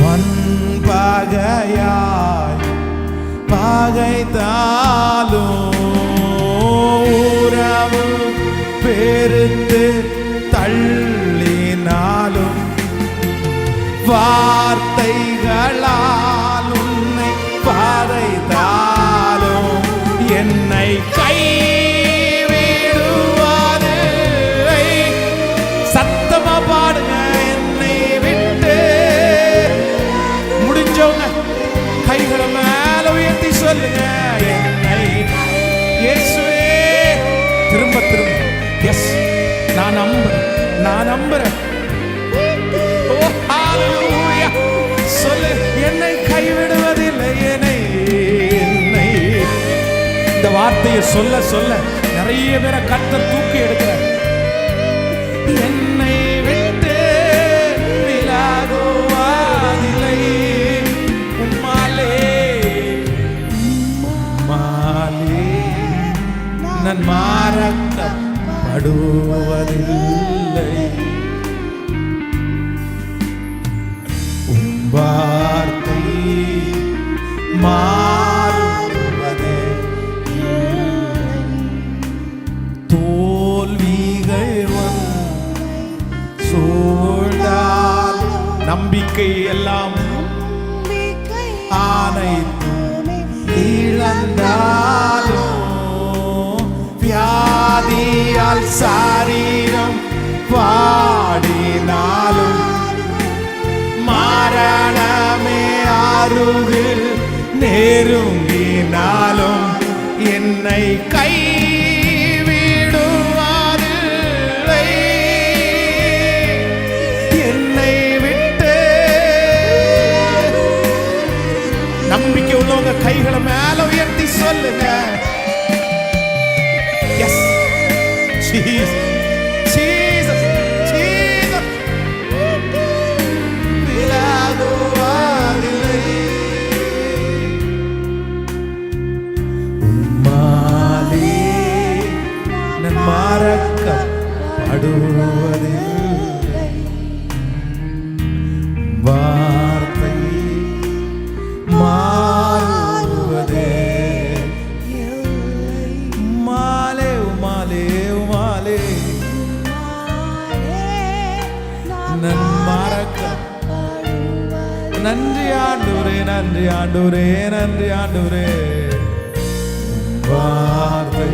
வன்பகையாய் பகைத்தாலும் உறவு பெருத்து தள்ளினாலும் வார்த்தைகளால் உன்னை பகைத்தாலும் என்னை கைவிடுவாதில்லை. சத்தமா பாடுங்க. என்னை விட்டு முடிஞ்சவங்க கைகளை மேல உயர்த்தி சொல்லுங்க. என்னை இயேசுவே. திரும்ப திரும்ப. எஸ், நான் நம்புறேன், நான் நம்புறேன். ஓ ஹalleluya. சொல்லு, என்னை கைவிடுவதில்லை. என்னை இந்த வார்த்தையை சொல்ல சொல்ல நிறைய பேரை கர்த்தர் தூக்கி எடுக்கிறார். என்னை விட்டு விலகுவதில்லை. நான் மறக்கப்படுவதில்லை. உம் வார்த்தை மாறுவதே தோல்விகள் சூழ்ந்தால் நம்பிக்கை எல்லாம் அனைத்தும் இழந்தாலும் வியாதியால் சாரீரம் பாடினாலும் மரணமே அருகில் நெருங்கினாலும் என்னை கைவிடுவதில்லை. என்னை விட்டு. நம்பிக்கை உள்ளவங்க கைகளை மேல உயர்த்தி சொல்லுங்க. Yes, Jesus, Jesus, Jesus. விலகுவதில்லை. உம்மாலே நான் மறக்கப்படுவதில்லை. வார்த்தை மாறுவதே நன்றி ஆண்டவரே, நன்றி ஆண்டவரே, நன்றி ஆண்டவரே. வார்த்தை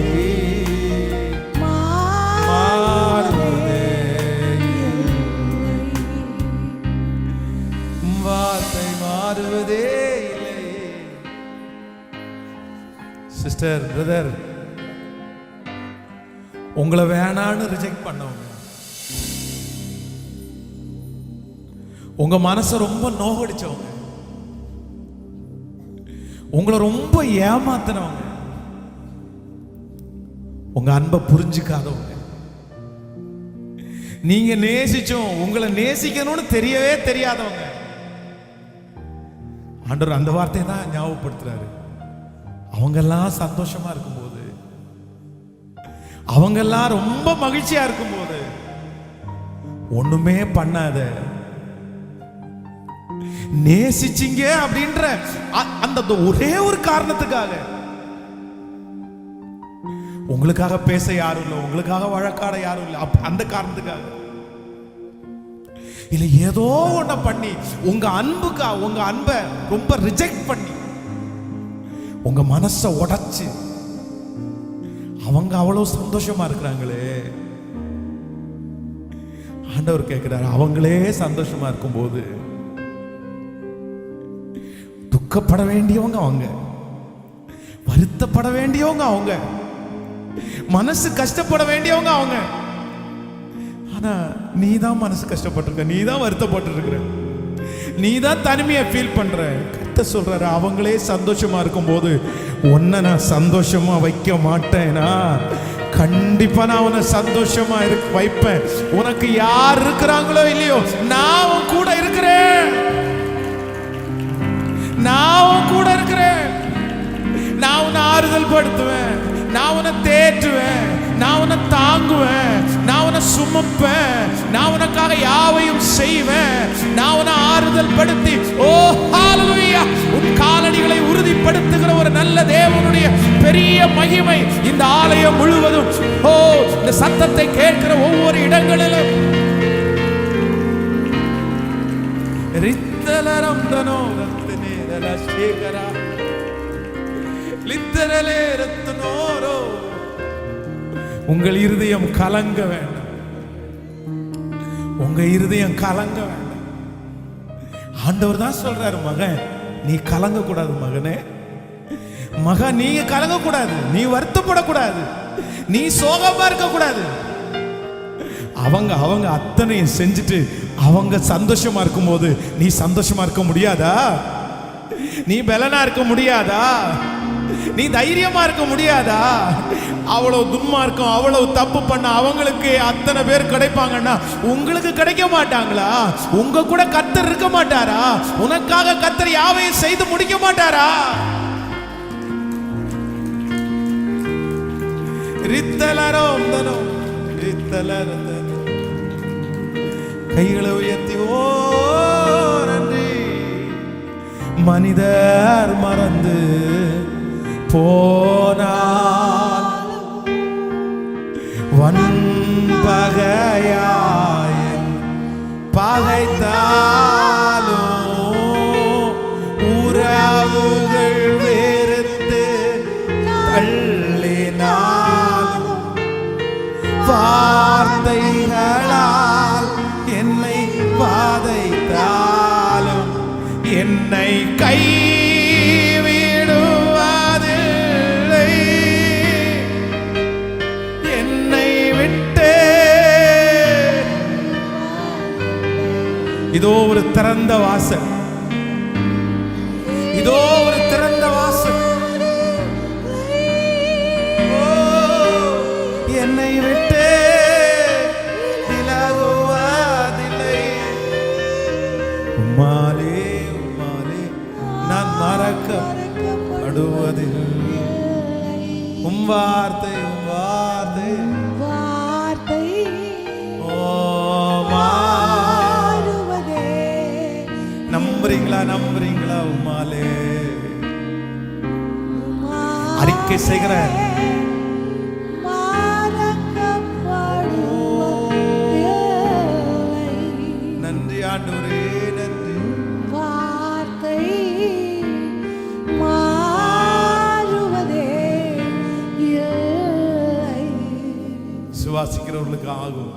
மாறுவதே, வார்த்தை மாறுவதே இல்லை. சிஸ்டர், பிரதர், உங்களை வேணான்னு ரிஜெக்ட் பண்ணவங்க, உங்க மனசை ரொம்ப நோகடிச்சவங்க, உங்களை ரொம்ப ஏமாத்தினவங்க, உங்க அன்பை புரிஞ்சுக்காதவங்க, நீங்க நேசிச்சோம் உங்களை நேசிக்கணும்னு தெரியவே தெரியாதவங்க, ஆண்டவர் அந்த வார்த்தையை தான் ஞாபகப்படுத்துறாரு. அவங்கெல்லாம் சந்தோஷமா இருக்கும்போது, அவங்கெல்லாம் ரொம்ப மகிழ்ச்சியா இருக்கும்போது ஒண்ணுமே பண்ணாத. நேசிச்சிங்க அப்படின்ற அந்த ஒரே ஒரு காரணத்துக்காக, உங்களுக்காக பேச யாரும் இல்லை, உங்களுக்காக வழக்காட யாரும் இல்லை, அந்த காரணத்துக்காக இல்ல, ஏதோ ஒண்ண பண்ணி உங்க அன்பை ரொம்ப ரிஜெக்ட் பண்ணி உங்க மனசை உடைச்சு அவங்க அவ்வளவு சந்தோஷமா இருக்கிறாங்களே. ஆண்டவர் கேட்கிறாரு, அவங்களே சந்தோஷமா இருக்கும்போது துக்கப்பட வேண்டியவங்க அவங்க, வருத்தப்பட வேண்டியவங்க அவங்க, மனசு கஷ்டப்பட வேண்டியவங்க அவங்க. ஆனா நீ தான் மனசு கஷ்டப்பட்டிருக்க, நீ தான் வருத்தப்பட்டு இருக்கிற, நீ தான் தனிமையை ஃபீல் பண்ற. கர்த்தர் சொல்றாரு, அவங்களே சந்தோஷமா இருக்கும்போது உன்னை நான் சந்தோஷமா வைக்க மாட்டேனா? கண்டிப்பா நான் உன்னை சந்தோஷமா வைப்பேன். உனக்கு யார் இருக்கிறாங்களோ இல்லையோ, நான் உன் கூட இருக்கிறேன், நான் உன் கூட இருக்கிறேன். நான் உன்னை ஆறுதல் படுத்துவேன், நான் உன்னை தேற்றுவேன், நான் உன்னை தாங்குவேன், நான் உன்னை சுமப்பேன், நான் உனக்காக யாவையும் செய்வேன், நான் உன்னை ஆறுதல் படுத்தி, ஓ ஹalleluya, உன் காலடிகளை உறுதிப்படுத்துகிற ஒரு நல்ல தேவனுடைய பெரிய மகிமை இந்த ஆலயம் முழுவதும், ஓ இந்த சத்தத்தை கேட்கிற ஒவ்வொரு இடங்களிலும் ரித்தலரம் தனோ ரத்னே ரலசேகரா லித்தரலே ரத்னோரோ. உங்கள் இருதயம் கலங்க வேண்டாம், உங்க இருதயம் கலங்க வேண்டாம். ஆண்டவர் தான் சொல்றாரு, மகன் நீ கலங்க கூடாது, மகனே மகன் நீங்க கலங்க கூடாது, நீ வருத்தப்படக்கூடாது, நீ சோகமா இருக்க கூடாது. அவங்க அத்தனையும் செஞ்சுட்டு அவங்க சந்தோஷமா இருக்கும்போது நீ சந்தோஷமா இருக்க முடியாதா? நீ பலனா இருக்க முடியாதா? நீ தைரியமா இருக்க முடியாதா? அவ்வளவு துன்மார்க்கம், அவ்வளவு தப்பு பண்ண அவங்களுக்கு அத்தனை பேர் கிடைப்பாங்கன்னா உங்களுக்கு கிடைக்க மாட்டாங்களா? உங்க கூட கர்த்தர் இருக்க மாட்டாரா? உனக்காக கர்த்தர் யாவையும் செய்து முடிக்க மாட்டாரா? கைகளை உயர்த்தி, ஓ நன்றி. மனிதர் மறந்து போனால் வன்பகையாய் பகைத்தாலும் உறவுகள் வெறுத்து தள்ளினாலும் வார்த்தைகளால் என்னை வாதைத்தாலும் என்னை கைவிடுவதில்லை, என்னை விட்டு. இதோ ஒரு திறந்த வாசல், இதோ ஒரு திறந்த வாசல். என்னை விட்டு விலகுவதில்லை. உம்மாலே நான் மறக்கப்படுவதில்லை. உம் வார்த்தை ஓ மாறுவதே. நம்புறீங்களா? உம்மாலே அறிக்கை செய்கிற நன்றி ஆண்டவரே, நன்றி. வார்த்தை மாறுவதே இல்லை. சுவாசிக்கிறவர்களுக்கு ஆகும்,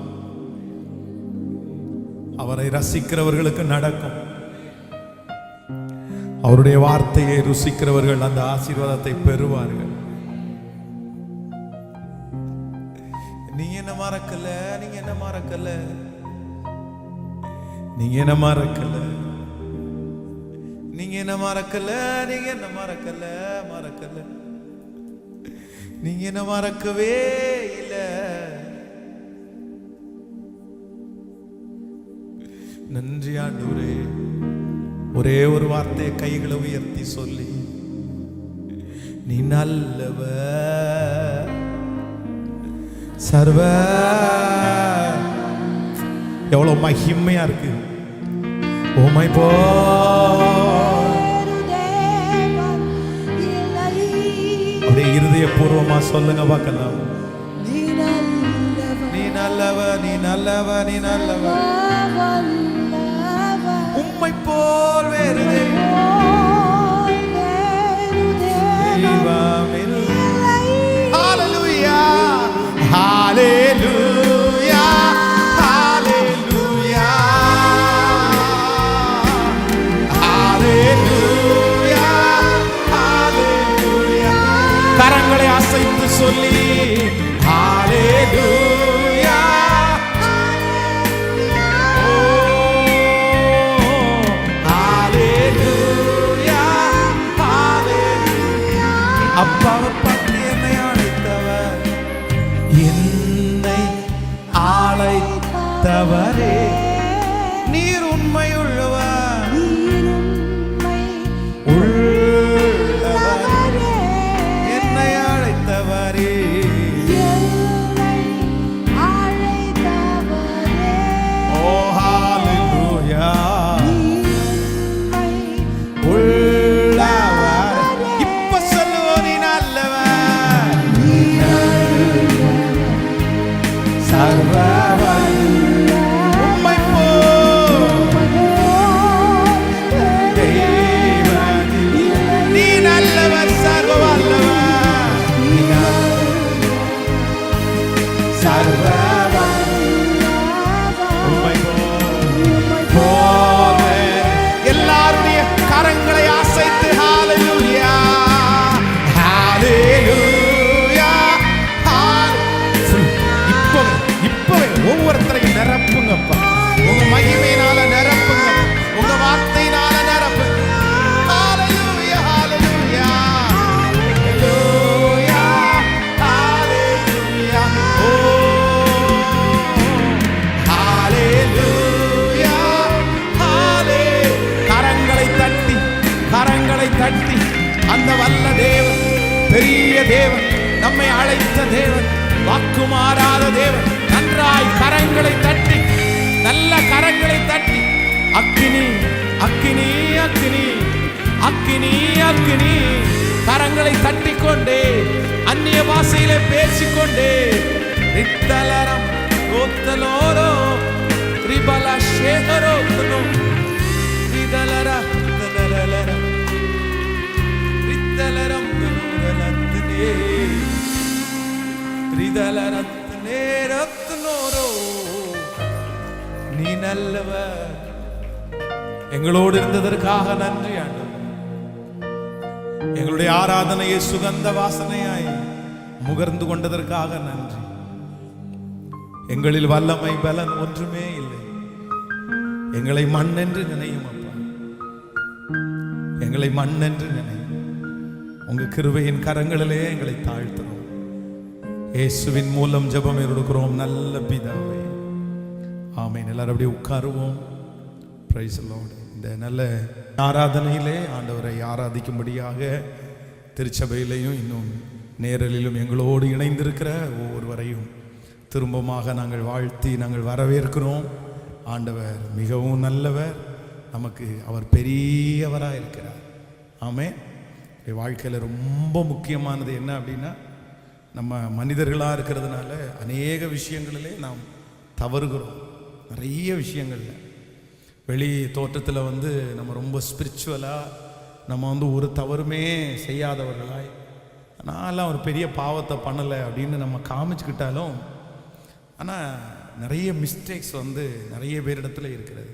அவரை ரசிக்கிறவர்களுக்கு நடக்கும். அவருடைய வார்த்தையை ருசிக்கிறவர்கள் அந்த ஆசீர்வாதத்தை பெறுவார்கள். நீங்க என்ன மறக்கல, நீங்க என்ன மறக்கல, நீங்க என்ன மறக்கல, நீங்க என்ன மறக்கல, நீங்க என்ன மறக்கல, நீங்க என்ன மறக்கவே இல்லை. நன்றி ஆண்டவரே. ஒரே ஒரு வார்த்தையை கைகளை உயர்த்தி சொல்லி, நீ நல்லவர், சர்வ எவ்வளவு மகிமையா இருக்கு. உம்மை போ அப்படியே இருதயபூர்வமா சொல்லுங்க பார்க்கலாம். நீ நல்லவ, நீ நல்லவ, நீ நல்லவ. உம்மை போல் வேறு தெய்வம் இல்லை. ஹalleluya, ஹalleluya, ஹalleluya, ஹalleluya, ஹalleluya. கரங்களை அசைத்து சொல்லி ஹalleluya, ஹalleluya, ஹalleluya. அப்பாவை பற்றி என்னை அழைத்தவர், என்னை அழைத்தவரே நீர் உண்மை உள்ளவர், உள்ளவரே என்னை அழைத்தவரே. ஓ ஹalleluya, உள்ளவர். இப்ப சொல்லுவோம், நீ நல்லவர், சர்வ உம்மை போல் தெய்வம் இல்லை. நீ நல்லவர், சர்வ வல்லவர், நீ சர்வ உம்மை போல. எல்லாருடைய கரங்களை அசைத்து ஹalleluya, ஹalleluya, இப்பவே ஒவ்வொருத்தரையும் நிரப்புங்கப்பா. உங்க மகிமையினால நிரப்புங்க, உங்க வார்த்தையினால நிரப்புங்க. ஹalleluya, ஹalleluya, ஹalleluya, ஹalleluya. ஓ ஹalleluya, ஹalleluya. கரங்களை தட்டி, கரங்களை தட்டி அந்த வல்ல தேவன், பெரிய தேவன், நம்மை அழைத்த தேவன், வாக்கு மாறாத தேவன். நன்றாய் கரங்களை தட்டி, நல்ல கரங்களை தட்டி, அக்கினி அக்கினி அக்கினி அக்கினி அக்கினி கரங்களை தட்டிக்கொண்டே அந்நிய பாஷையிலே பேசிக்கொண்டே ரித்தலரம் ஓத்தலோரோ ரிபல ஷேகரோ ரிதலர தலலர ரித்தலரம் நூரலத்னே ரிதலரத்னே ரத்னோரோ. நீ நல்லவர். எங்களோடு இருந்ததற்காக நன்றி ஆண்டவரே. எங்களுடைய ஆராதனையை சுகந்த வாசனையாய் முகர்ந்து கொண்டதற்காக நன்றி. எங்களில் வல்லமை பலன் ஒன்றுமே இல்லை. எங்களை மண் என்று நினையும் அப்பா, எங்களை மண் என்று நினையும். உங்க கிருபையின் கரங்களிலே எங்களை தாழ்த்துறோம். இயேசுவின் மூலம் ஜெபம் எடுக்கிறோம் நல்ல பிதாவே, ஆமென். எல்லாரும் அப்படியே உட்காருவோம். Praise the Lord. இந்த நல்ல ஆராதனையிலே ஆண்டவரை ஆராதிக்கும்படியாக திருச்சபையிலையும் இன்னும் நேரலிலும் எங்களோடு இணைந்திருக்கிற ஒவ்வொருவரையும் திரும்பமாக நாங்கள் வாழ்த்தி நாங்கள் வரவேற்கிறோம். ஆண்டவர் மிகவும் நல்லவர், நமக்கு அவர் பெரியவராக இருக்கிறார். ஆமென். வாழ்க்கையில் ரொம்ப முக்கியமானது என்ன அப்படின்னா, நம்ம மனிதர்களாக இருக்கிறதுனால அநேக விஷயங்களிலே நாம் தவறுகிறோம். நிறைய விஷயங்கள்ல வெளி தோற்றத்தில் நம்ம ரொம்ப ஸ்பிரிச்சுவலாக நம்ம ஒரு தவறுமே செய்யாதவர்களாய், நான்லாம் ஒரு பெரிய பாவத்தை பண்ணலை அப்படின்னு நம்ம காமிச்சுக்கிட்டாலும், ஆனால் நிறைய மிஸ்டேக்ஸ் நிறைய பேரிடத்துல இருக்கிறது.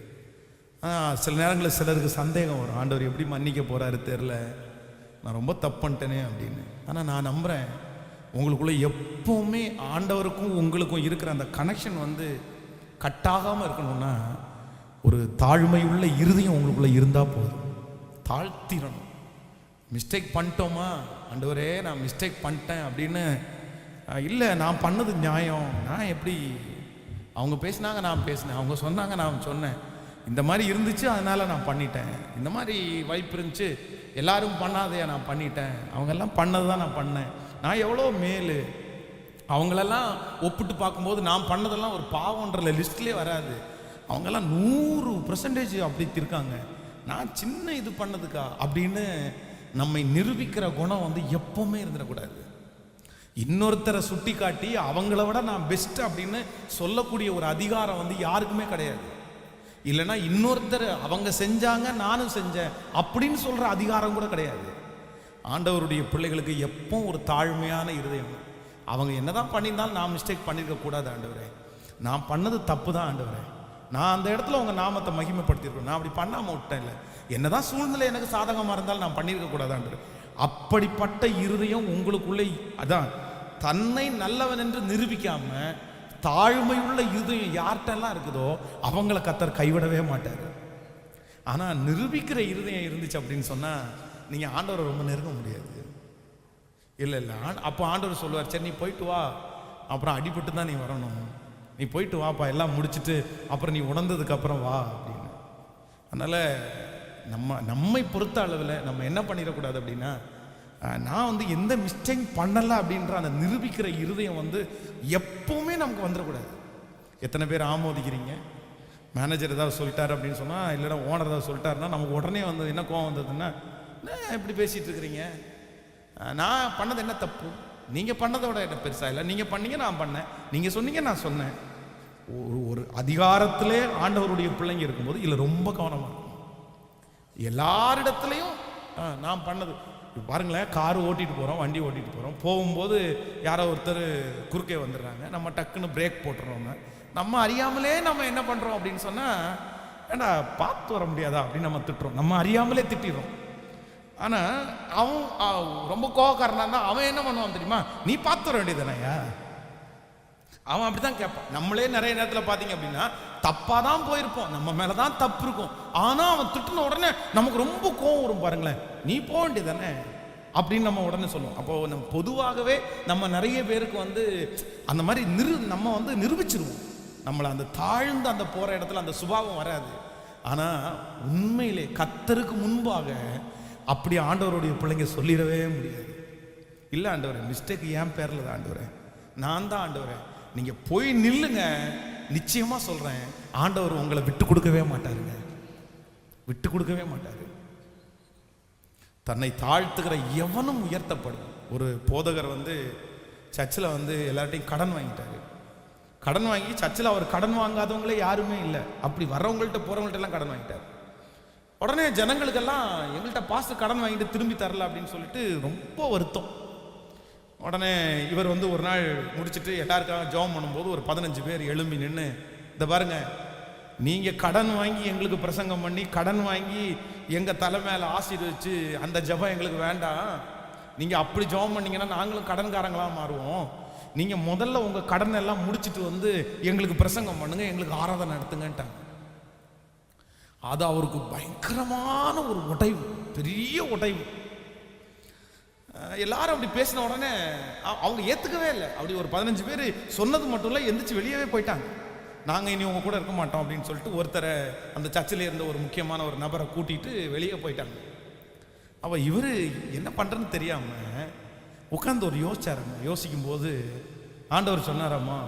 ஆனால் சில நேரங்களில் சிலருக்கு சந்தேகம் வரும், ஆண்டவர் எப்படி மன்னிக்க போகிறாரு தெரில, நான் ரொம்ப தப்பு பண்ணிட்டேனே அப்படின்னு. ஆனால் நான் நம்புகிறேன், உங்களுக்குள்ளே எப்போவுமே ஆண்டவருக்கும் உங்களுக்கும் இருக்கிற அந்த கனெக்ஷன் கட்டாகாமல் இருக்கணும்னா ஒரு தாழ்மையுள்ள இருதயம் உங்களுக்குள்ளே இருந்தால் போதும். தாழ்த்திடணும். மிஸ்டேக் பண்ணிட்டோமா, ஆண்டவரே நான் மிஸ்டேக் பண்ணிட்டேன் அப்படின்னு இல்லை, நான் பண்ணது நியாயம், நான் எப்படி, அவங்க பேசினாங்க நான் பேசினேன், அவங்க சொன்னாங்க நான் சொன்னேன், இந்த மாதிரி இருந்துச்சு அதனால் நான் பண்ணிட்டேன், இந்த மாதிரி வாய்ப்பு இருந்துச்சு எல்லாரும் பண்ணாதையா நான் பண்ணிட்டேன், அவங்கெல்லாம் பண்ணது தான் நான் பண்ணேன், நான் எவ்வளோ மேலு, அவங்களெல்லாம் ஒப்பிட்டு பார்க்கும்போது நான் பண்ணதெல்லாம் ஒரு பாவன்ற லிஸ்ட்லேயே வராது. அவங்கெல்லாம் 100% அப்படி இருக்காங்க. நான் சின்ன இது பண்ணதுக்கா அப்படின்னு நம்மை நிரூபிக்கிற குணம் வந்து எப்பவுமே இருந்துடக்கூடாது. இன்னொருத்தரை சுட்டி காட்டி அவங்கள விட நான் பெஸ்ட் அப்படின்னு சொல்லக்கூடிய ஒரு அதிகாரம் வந்து யாருக்குமே கிடையாது. இல்லைன்னா இன்னொருத்தர் அவங்க செஞ்சாங்க நானும் செஞ்சேன் அப்படின்னு சொல்ற அதிகாரம் கூட கிடையாது. ஆண்டவருடைய பிள்ளைகளுக்கு எப்போ ஒரு தாழ்மையான இருதயம். அவங்க என்னதான் பண்ணியிருந்தாலும் நான் மிஸ்டேக் பண்ணியிருக்க கூடாது ஆண்டவரே, நான் பண்ணது தப்பு தான் ஆண்டவரே, நான் அந்த இடத்துல உங்க நாமத்தை மகிமைப்படுத்தியிருக்கேன், நான் அப்படி பண்ணாம விட்டேன், இல்லை என்னதான் சூழ்நிலை எனக்கு சாதகமாக இருந்தாலும் நான் பண்ணியிருக்க கூடாது ஆண்டவரே. அப்படிப்பட்ட இருதயம் உங்களுக்குள்ளே, அதான் தன்னை நல்லவன் என்று நிரூபிக்காம தாழ்மையுள்ள இருதயம் யார்கிட்டெல்லாம் இருக்குதோ அவங்கள கர்த்தர் கைவிடவே மாட்டார். ஆனால் நிரூபிக்கிற இருதயம் இருந்துச்சு அப்படின்னு சொன்னால் நீங்கள் ஆண்டவரை ரொம்ப நெருங்க முடியாது. இல்லை இல்லை, அப்போ ஆண்டவர் சொல்லுவார், சரி நீ போயிட்டு வா, அப்புறம் அடிபட்டு தான் நீ வரணும், நீ போயிட்டு வாப்பா, எல்லாம் முடிச்சுட்டு அப்புறம் நீ உணர்ந்ததுக்கு அப்புறம் வா அப்படின்னு. அதனால் நம்மை பொறுத்த அளவில் நம்ம என்ன பண்ணிடக்கூடாது அப்படின்னா, நான் வந்து எந்த மிஸ்டேக் பண்ணலை அப்படின்ற அந்த நிரூபிக்கிற இருதயம் வந்து எப்பவுமே நமக்கு வந்துடக்கூடாது. எத்தனை பேர் ஆமோதிக்கிறீங்க? மேனேஜர் ஏதாவது சொல்லிட்டார் அப்படின்னு சொன்னால், இல்லைன்னா ஓனர் ஏதாவது சொல்லிட்டாருன்னா நமக்கு உடனே வந்து என்ன கோவம் வந்ததுன்னா, இப்படி பேசிகிட்டு இருக்கிறீங்க, நான் பண்ணது என்ன தப்பு, நீங்கள் பண்ணதோட என்ன பெருசா இல்லை, நீங்கள் பண்ணீங்க நான் பண்ணேன், நீங்கள் சொன்னீங்க நான் சொன்னேன். ஒரு அதிகாரத்திலே ஆண்டவருடைய பிள்ளைங்க இருக்கும்போது இல்லை ரொம்ப கவனமாக இருக்கும். எல்லாரிடத்துலையும் நான் பண்ணது பாருங்களேன், கார் ஓட்டிட்டு போகிறோம், வண்டி ஓட்டிட்டு போகிறோம், போகும்போது யாரோ ஒருத்தர் குறுக்கே வந்துடுறாங்க, நம்ம டக்குன்னு பிரேக் போட்டுறோம். நம்ம அறியாமலே நம்ம என்ன பண்ணுறோம் அப்படின்னு சொன்னால், ஏன்னா பார்த்து வர முடியாதா அப்படின்னு நம்ம திட்டுறோம், நம்ம அறியாமலே திட்டிடுறோம். ஆனால் அவன் ரொம்ப கோவக்காரனா இருந்தால் அவன் என்ன பண்ணுவான் தெரியுமா, நீ பார்த்து வர வேண்டியதுதானயா, அவன் அப்படி தான் கேட்பான். நம்மளே நிறைய நேரத்தில் பார்த்தீங்க அப்படின்னா தப்பாக தான் போயிருப்போம், நம்ம மேலே தான் தப்பு இருக்கும், ஆனால் அவன் திட்டுன உடனே நமக்கு ரொம்ப கோவம் வரும் பாருங்களேன், நீ போக வேண்டியதானே அப்படின்னு நம்ம உடனே சொல்லுவோம். அப்போது நம்ம பொதுவாகவே நம்ம நிறைய பேருக்கு வந்து அந்த மாதிரி நம்ம வந்து நிரூபிச்சிருவோம், நம்மளை அந்த தாழ்ந்து அந்த போகிற இடத்துல அந்த சுபாவம் வராது. ஆனால் உண்மையிலே கர்த்தருக்கு முன்பாக அப்படி ஆண்டவருடைய பிள்ளைங்க சொல்லிடவே முடியாது. இல்லை ஆண்டவரே, மிஸ்டேக் என் பேரில் தான் ஆண்டவரே, நான் தான் ஆண்டவரே, நீங்கள் போய் நில்லுங்க, நிச்சயமாக சொல்கிறேன் ஆண்டவர் உங்களை விட்டு கொடுக்கவே மாட்டாருங்க, விட்டு கொடுக்கவே மாட்டார். தன்னை தாழ்த்துக்கிற எவனும் உயர்த்தப்படும். ஒரு போதகர் வந்து சர்ச்சில் வந்து எல்லார்ட்டையும் கடன் வாங்கிட்டாரு. கடன் வாங்கி சர்ச்சில் அவர் கடன் வாங்காதவங்களே யாருமே இல்லை, அப்படி வர்றவங்கள்ட்ட போகிறவங்கள்ட்ட எல்லாம் கடன் வாங்கிட்டார். உடனே ஜனங்களுக்கெல்லாம் எங்கள்கிட்ட பாஸ்டர் கடன் வாங்கிட்டு திரும்பி தரல அப்படின்னு சொல்லிட்டு ரொம்ப வருத்தம். உடனே இவர் வந்து ஒரு நாள் முடிச்சுட்டு எல்லாருக்காக ஜெபம் பண்ணும்போது ஒரு 15 பேர் எழும்பி நின்று, இந்த பாருங்க, நீங்கள் கடன் வாங்கி எங்களுக்கு பிரசங்கம் பண்ணி கடன் வாங்கி எங்கள் தலை மேலே ஆசீர்வதிச்சு அந்த ஜெபம் எங்களுக்கு வேண்டாம், நீங்கள் அப்படி ஜெபம் பண்ணீங்கன்னா நாங்களும் கடன்காரங்களாக மாறுவோம், நீங்கள் முதல்ல உங்கள் கடன் எல்லாம் முடிச்சுட்டு வந்து எங்களுக்கு பிரசங்கம் பண்ணுங்க, எங்களுக்கு ஆராதனை நடத்துங்கன்ட்டாங்க. அது அவருக்கு பயங்கரமான ஒரு உடைவு, பெரிய உடைவு. எல்லாரும் அப்படி பேசின உடனே அவங்க ஏற்றுக்கவே இல்லை. அப்படி ஒரு 15 பேர் சொன்னது மட்டும் இல்லை, எந்திரிச்சு வெளியவே போயிட்டாங்க. நாங்கள் இனி உங்க கூட இருக்க மாட்டோம் அப்படின்னு சொல்லிட்டு ஒருத்தரை, அந்த சர்ச்சில் இருந்த ஒரு முக்கியமான ஒரு நபரை கூட்டிகிட்டு வெளியே போயிட்டாங்க. அவள் இவர் என்ன பண்ணுறன்னு தெரியாமல் உட்காந்து ஒரு யோசிச்சாருங்க. யோசிக்கும் போது ஆண்டவர் சொன்னாராம்மா,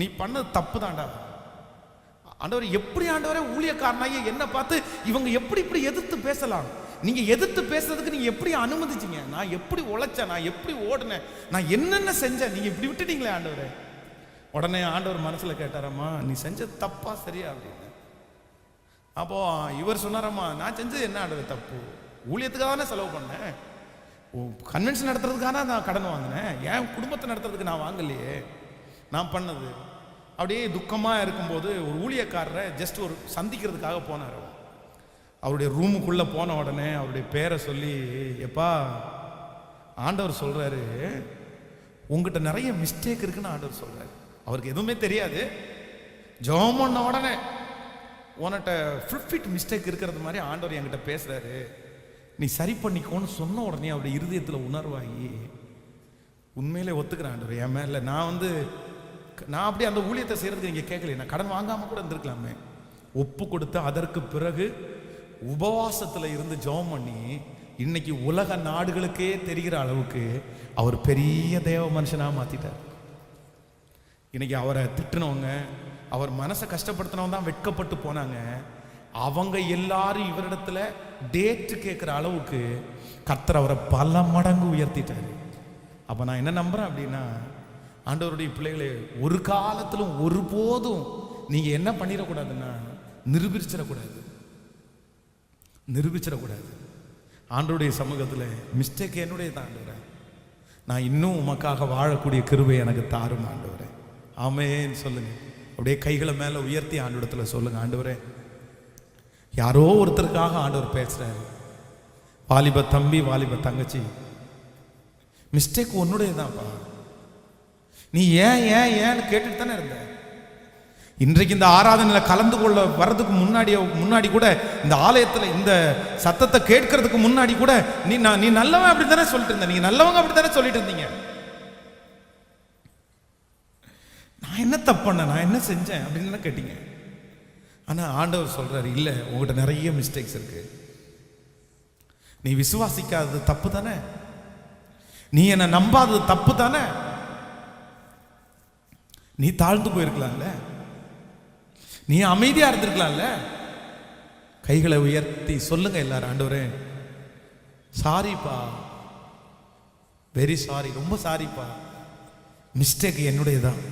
நீ பண்ணது தப்பு தான்டா ஆண்டவர். எப்படி ஆண்டவரே, ஊழியக்காரனாகி என்ன பார்த்து இவங்க எப்படி இப்படி எதிர்த்து பேசலாம், நீங்கள் எதிர்த்து பேசுறதுக்கு நீங்கள் எப்படி அனுமதிச்சிங்க, நான் எப்படி உழைச்சேன், நான் எப்படி ஓடினேன், நான் என்னென்ன செஞ்சேன், நீங்கள் இப்படி விட்டுட்டீங்களே ஆண்டவரே. உடனே ஆண்டவர் மனசில் கேட்டாரம்மா, நீ செஞ்சது தப்பா சரியா அப்படின்னு. அப்போ இவர் சொன்னாரம்மா, நான் செஞ்சது என்ன ஆண்டவர் தப்பு, ஊழியத்துக்காக தானே செலவு பண்ணேன், கன்வென்ஷன் நடத்துறதுக்காக நான் கடன் வாங்கினேன், என் குடும்பத்தை நடத்துறதுக்கு நான் வாங்கலையே, நான் பண்ணது. அப்படியே துக்கமாக இருக்கும்போது ஒரு ஊழியக்காரரை ஜஸ்ட் ஒரு சந்திக்கிறதுக்காக போனார். அவருடைய ரூமுக்குள்ளே போன உடனே அவருடைய பேரை சொல்லி, எப்பா ஆண்டவர் சொல்கிறாரு உங்ககிட்ட நிறைய மிஸ்டேக் இருக்குன்னு ஆண்டவர் சொல்கிறாரு. அவருக்கு எதுவுமே தெரியாது, ஜெபம் பண்ண உடனே உன்கிட்ட ஃபுல்ஃபிட் மிஸ்டேக் இருக்கிறது மாதிரி ஆண்டவர் என்கிட்ட பேசுகிறாரு, நீ சரி பண்ணிக்கோன்னு சொன்ன உடனே அவருடைய இருதயத்தில் உணர்வாகி உண்மையிலே ஒத்துக்கிறேன் ஆண்டவர் என் மேலே, நான் அப்படியே அந்த ஊழியத்தை செய்கிறதுக்கு நீங்கள் கேட்கல, நான் கடன் வாங்காமல் கூட இருந்திருக்கலாமே. ஒப்பு கொடுத்து அதற்கு பிறகு உபவாசத்தில் இருந்து ஜெபம் பண்ணி இன்னைக்கு உலக நாடுகளுக்கே தெரிகிற அளவுக்கு அவர் பெரிய தேவ மனுஷனாக மாற்றிட்டார். இன்னைக்கு அவரை திட்டினவங்க, அவர் மனசை கஷ்டப்படுத்தினவங்க தான் வெட்கப்பட்டு போனாங்க. அவங்க எல்லாரும் இவரிடத்துல டேட்டு கேட்குற அளவுக்கு கர்த்தர் அவரை பல மடங்கு உயர்த்திட்டாரு. அப்போ நான் என்ன நம்புறேன் அப்படின்னா, ஆண்டவருடைய பிள்ளைகளே, ஒரு காலத்திலும் ஒருபோதும் நீங்க என்ன பண்ணிடக்கூடாதுன்னா நிரூபிச்சிடக்கூடாது. ஆண்டவருடைய சமூகத்தில் மிஸ்டேக் என்னுடைய தான் ஆண்டவரே, நான் இன்னும் உமக்காக வாழக்கூடிய கிருபை எனக்கு தாரும் ஆண்டவரே. ஆமென் சொல்லுங்க. அப்படியே கைகளை மேலே உயர்த்தி ஆண்டவரத்துல சொல்லுங்க, ஆண்டவரே யாரோ ஒருத்தருக்காக ஆண்டவர் பேசுறாரு. வாலிப தம்பி, வாலிப தங்கச்சி, மிஸ்டேக் உன்னுடைய தான்ப்பா. நீ ஏன்னு கேட்டுட்டு தானே இருந்த. இன்றைக்கு இந்த ஆராதனையில் கலந்து கொள்ள வர்றதுக்கு முன்னாடி கூட, இந்த ஆலயத்தில் இந்த சத்தத்தை கேட்கறதுக்கு முன்னாடி கூட நீ நல்லவன் அப்படி தானே சொல்லிட்டு இருந்த. நீங்க நல்லவங்க அப்படி தானே சொல்லிட்டு இருந்தீங்க. நான் என்ன தப்பு பண்ண, நான் என்ன செஞ்சேன் அப்படின்னு தானே கேட்டீங்க. ஆனா ஆண்டவர் சொல்றாரு, இல்ல, உங்ககிட்ட நிறைய மிஸ்டேக்ஸ் இருக்கு. நீ விசுவாசிக்காதது தப்பு தானே, நீ என்ன நம்பாதது தப்பு தானே, நீ தாழ்ந்து போயிருக்கலாம்ல, நீ அமைதியா இருந்திருக்கலாம்ல. கைகளை உயர்த்தி சொல்லுங்க எல்லாரும், ஆண்டவரே சாரிப்பா, வெரி சாரி, ரொம்ப சாரிப்பா, மிஸ்டேக் என்னுடையதான்.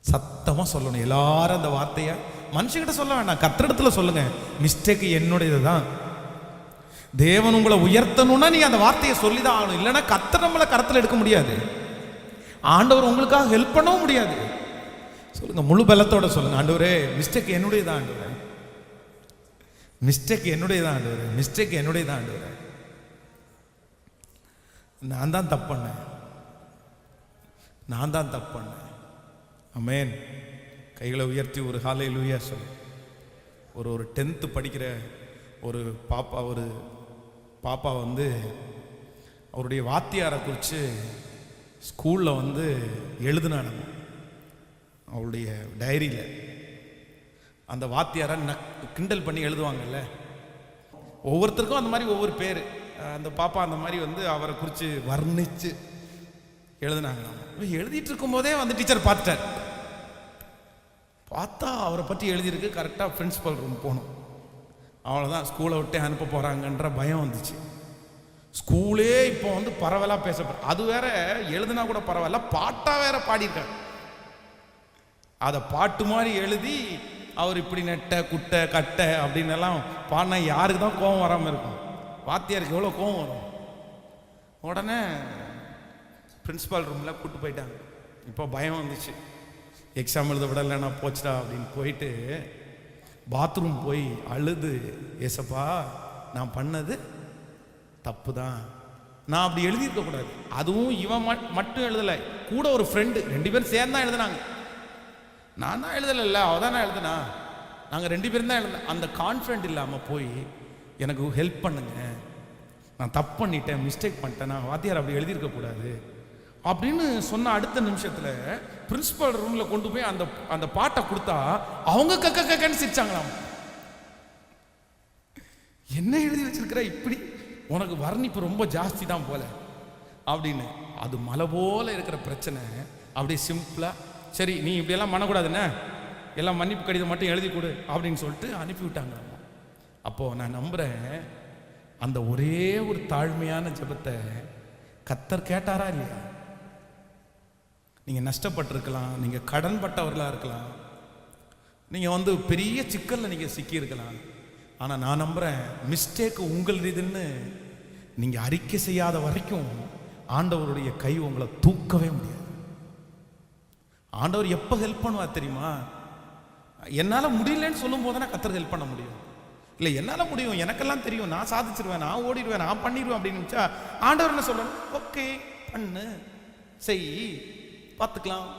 சத்தமா சொல்லணும் எல்லாரும் அந்த வார்த்தைய. மனுஷங்கிட்ட சொல்ல வேண்டாம், கர்த்தரிடத்துல சொல்லுங்க, மிஸ்டேக் என்னுடையதுதான். தேவன் உங்களை உயர்த்தணும்னா நீங்க அந்த வார்த்தையை சொல்லிதான் ஆகணும். இல்லைன்னா கர்த்தர் நம்மளை கரத்தில் எடுக்க முடியாது, ஆண்டவர் உங்களுக்காக ஹெல்ப் பண்ணவும் முடியாது. சொல்லுங்க, முழு பலத்தோட சொல்லுங்க, ஆண்டவரே மிஸ்டேக் என்னுடையதான் ஆண்டவரே, மிஸ்டேக் என்னுடையதான் ஆண்டவரே, மிஸ்டேக் என்னுடையதான் ஆண்டவரே, நான் தான் தப்பு பண்ணேன், நான் தான் தப்பு பண்ணேன். ஆமென். கைகளை உயர்த்தி ஒரு ஹல்லேலூயா சொல்லு. ஒரு 10th படிக்கிற ஒரு பாப்பா வந்து அவருடைய வாத்தியாரை குறித்து ஸ்கூலில் வந்து எழுதுனாங்க அவருடைய டைரியில். அந்த வாத்தியாரை கிண்டல் பண்ணி எழுதுவாங்கல்ல, ஒவ்வொருத்தருக்கும் அந்த மாதிரி ஒவ்வொரு பேர். அந்த பாப்பா அந்த மாதிரி வந்து அவரை குறித்து வர்ணித்து எழுதுனாங்க. எழுதிட்டு இருக்கும் போதே வந்து டீச்சர் பார்த்துட்டார். பார்த்தா அவரை பற்றி எழுதியிருக்கு. கரெக்டாக பிரின்சிபல் ரூம் போகணும். அவ்வளோதான், ஸ்கூலை விட்டு அனுப்ப போகிறாங்கன்ற பயம் வந்துச்சு. ஸ்கூலே இப்போ வந்து பரவலாக பேசப்படும். அது வேற எழுதுனா கூட பரவாயில்ல, பாட்டாக வேற பாடியிருக்காங்க. அதை பாட்டு மாதிரி எழுதி அவர் இப்படி நெட்டை குட்டை கட்டை அப்படின்னு எல்லாம் பாடினா யாருக்கு தான் கோபம் வராமல் இருக்கும்? வாத்தியாருக்கு எவ்வளோ கோபம் வரும். உடனே பிரின்சிபால் ரூமில் கூப்பிட்டு போயிட்டாங்க. இப்போ பயம் வந்துச்சு, எக்ஸாம் எழுத விடலைன்னா போச்சுடா அப்படின்னு போயிட்டு பாத்ரூம் போய் அழுது, ஏசப்பா நான் பண்ணது தப்பு தான், நான் அப்படி எழுதியிருக்க கூடாது. அதுவும் இவன் மட்டும் எழுதலை, கூட ஒரு ஃப்ரெண்டு, 2 பேரும் சேர்ந்து தான் எழுதுனாங்க. நான் தான் எழுதலைல்ல, அவள் தான் எழுதுனா, நாங்கள் 2 பேரும் தான் எழுதுனேன். அந்த கான்ஃபிடென்ட் இல்லாமல் போய் எனக்கு ஹெல்ப் பண்ணுங்க, நான் தப்பு பண்ணிட்டேன், மிஸ்டேக் பண்ணிட்டேன், நான் வாத்தியார் அப்படி எழுதியிருக்க கூடாது அப்படின்னு சொன்ன அடுத்த நிமிஷத்துல பிரின்சிபல் ரூம்ல கொண்டு போய் அந்த பாட்டை கொடுத்தா அவங்க கக்கன்னு சிரிச்சாங்களாம். என்ன எழுதி வச்சிருக்கிற, இப்படி உனக்கு வர்ணிப்பு ரொம்ப ஜாஸ்தி தான் போல அப்படின்னு. அது மலை போல இருக்கிற பிரச்சனை அப்படியே சிம்பிளா, சரி நீ இப்படியெல்லாம் பண்ணக்கூடாதுன்னு எல்லாம் மன்னிப்பு கடிதம் மட்டும் எழுதி கொடு அப்படின்னு சொல்லிட்டு அனுப்பி விட்டாங்க. அப்போ நான் நம்புறேன், அந்த ஒரே ஒரு தாழ்மையான ஜெபத்தை கர்த்தர் கேட்டாரா இல்லையா? நீங்க நஷ்டப்பட்டிருக்கலாம், நீங்க கடன் பட்டவர்களா இருக்கலாம், நீங்க வந்து பெரிய சிக்கல்ல நீங்க சிக்கி இருக்கலாம். ஆனா நான் நம்புறேன், மிஸ்டேக் உங்களுதுன்னு நீங்க அறிக்கை செய்யாத வரைக்கும் ஆண்டவருடைய கை உங்களை தூக்கவே முடியாது. ஆண்டவர் எப்ப ஹெல்ப் பண்ணுவார் தெரியுமா? என்னால முடியலன்னு சொல்லும் போதுனா கர்த்தர் ஹெல்ப் பண்ண முடியும். இல்லை என்னால் முடியும், எனக்கெல்லாம் தெரியும், நான் சாதிச்சிருவேன், நான் ஓடிடுவேன், நான் பண்ணிடுவேன் அப்படின்னு ஆண்டவர் என்ன சொல்லணும்? ஓகே பண்ணு, செய், பார்த்துக்கலாம்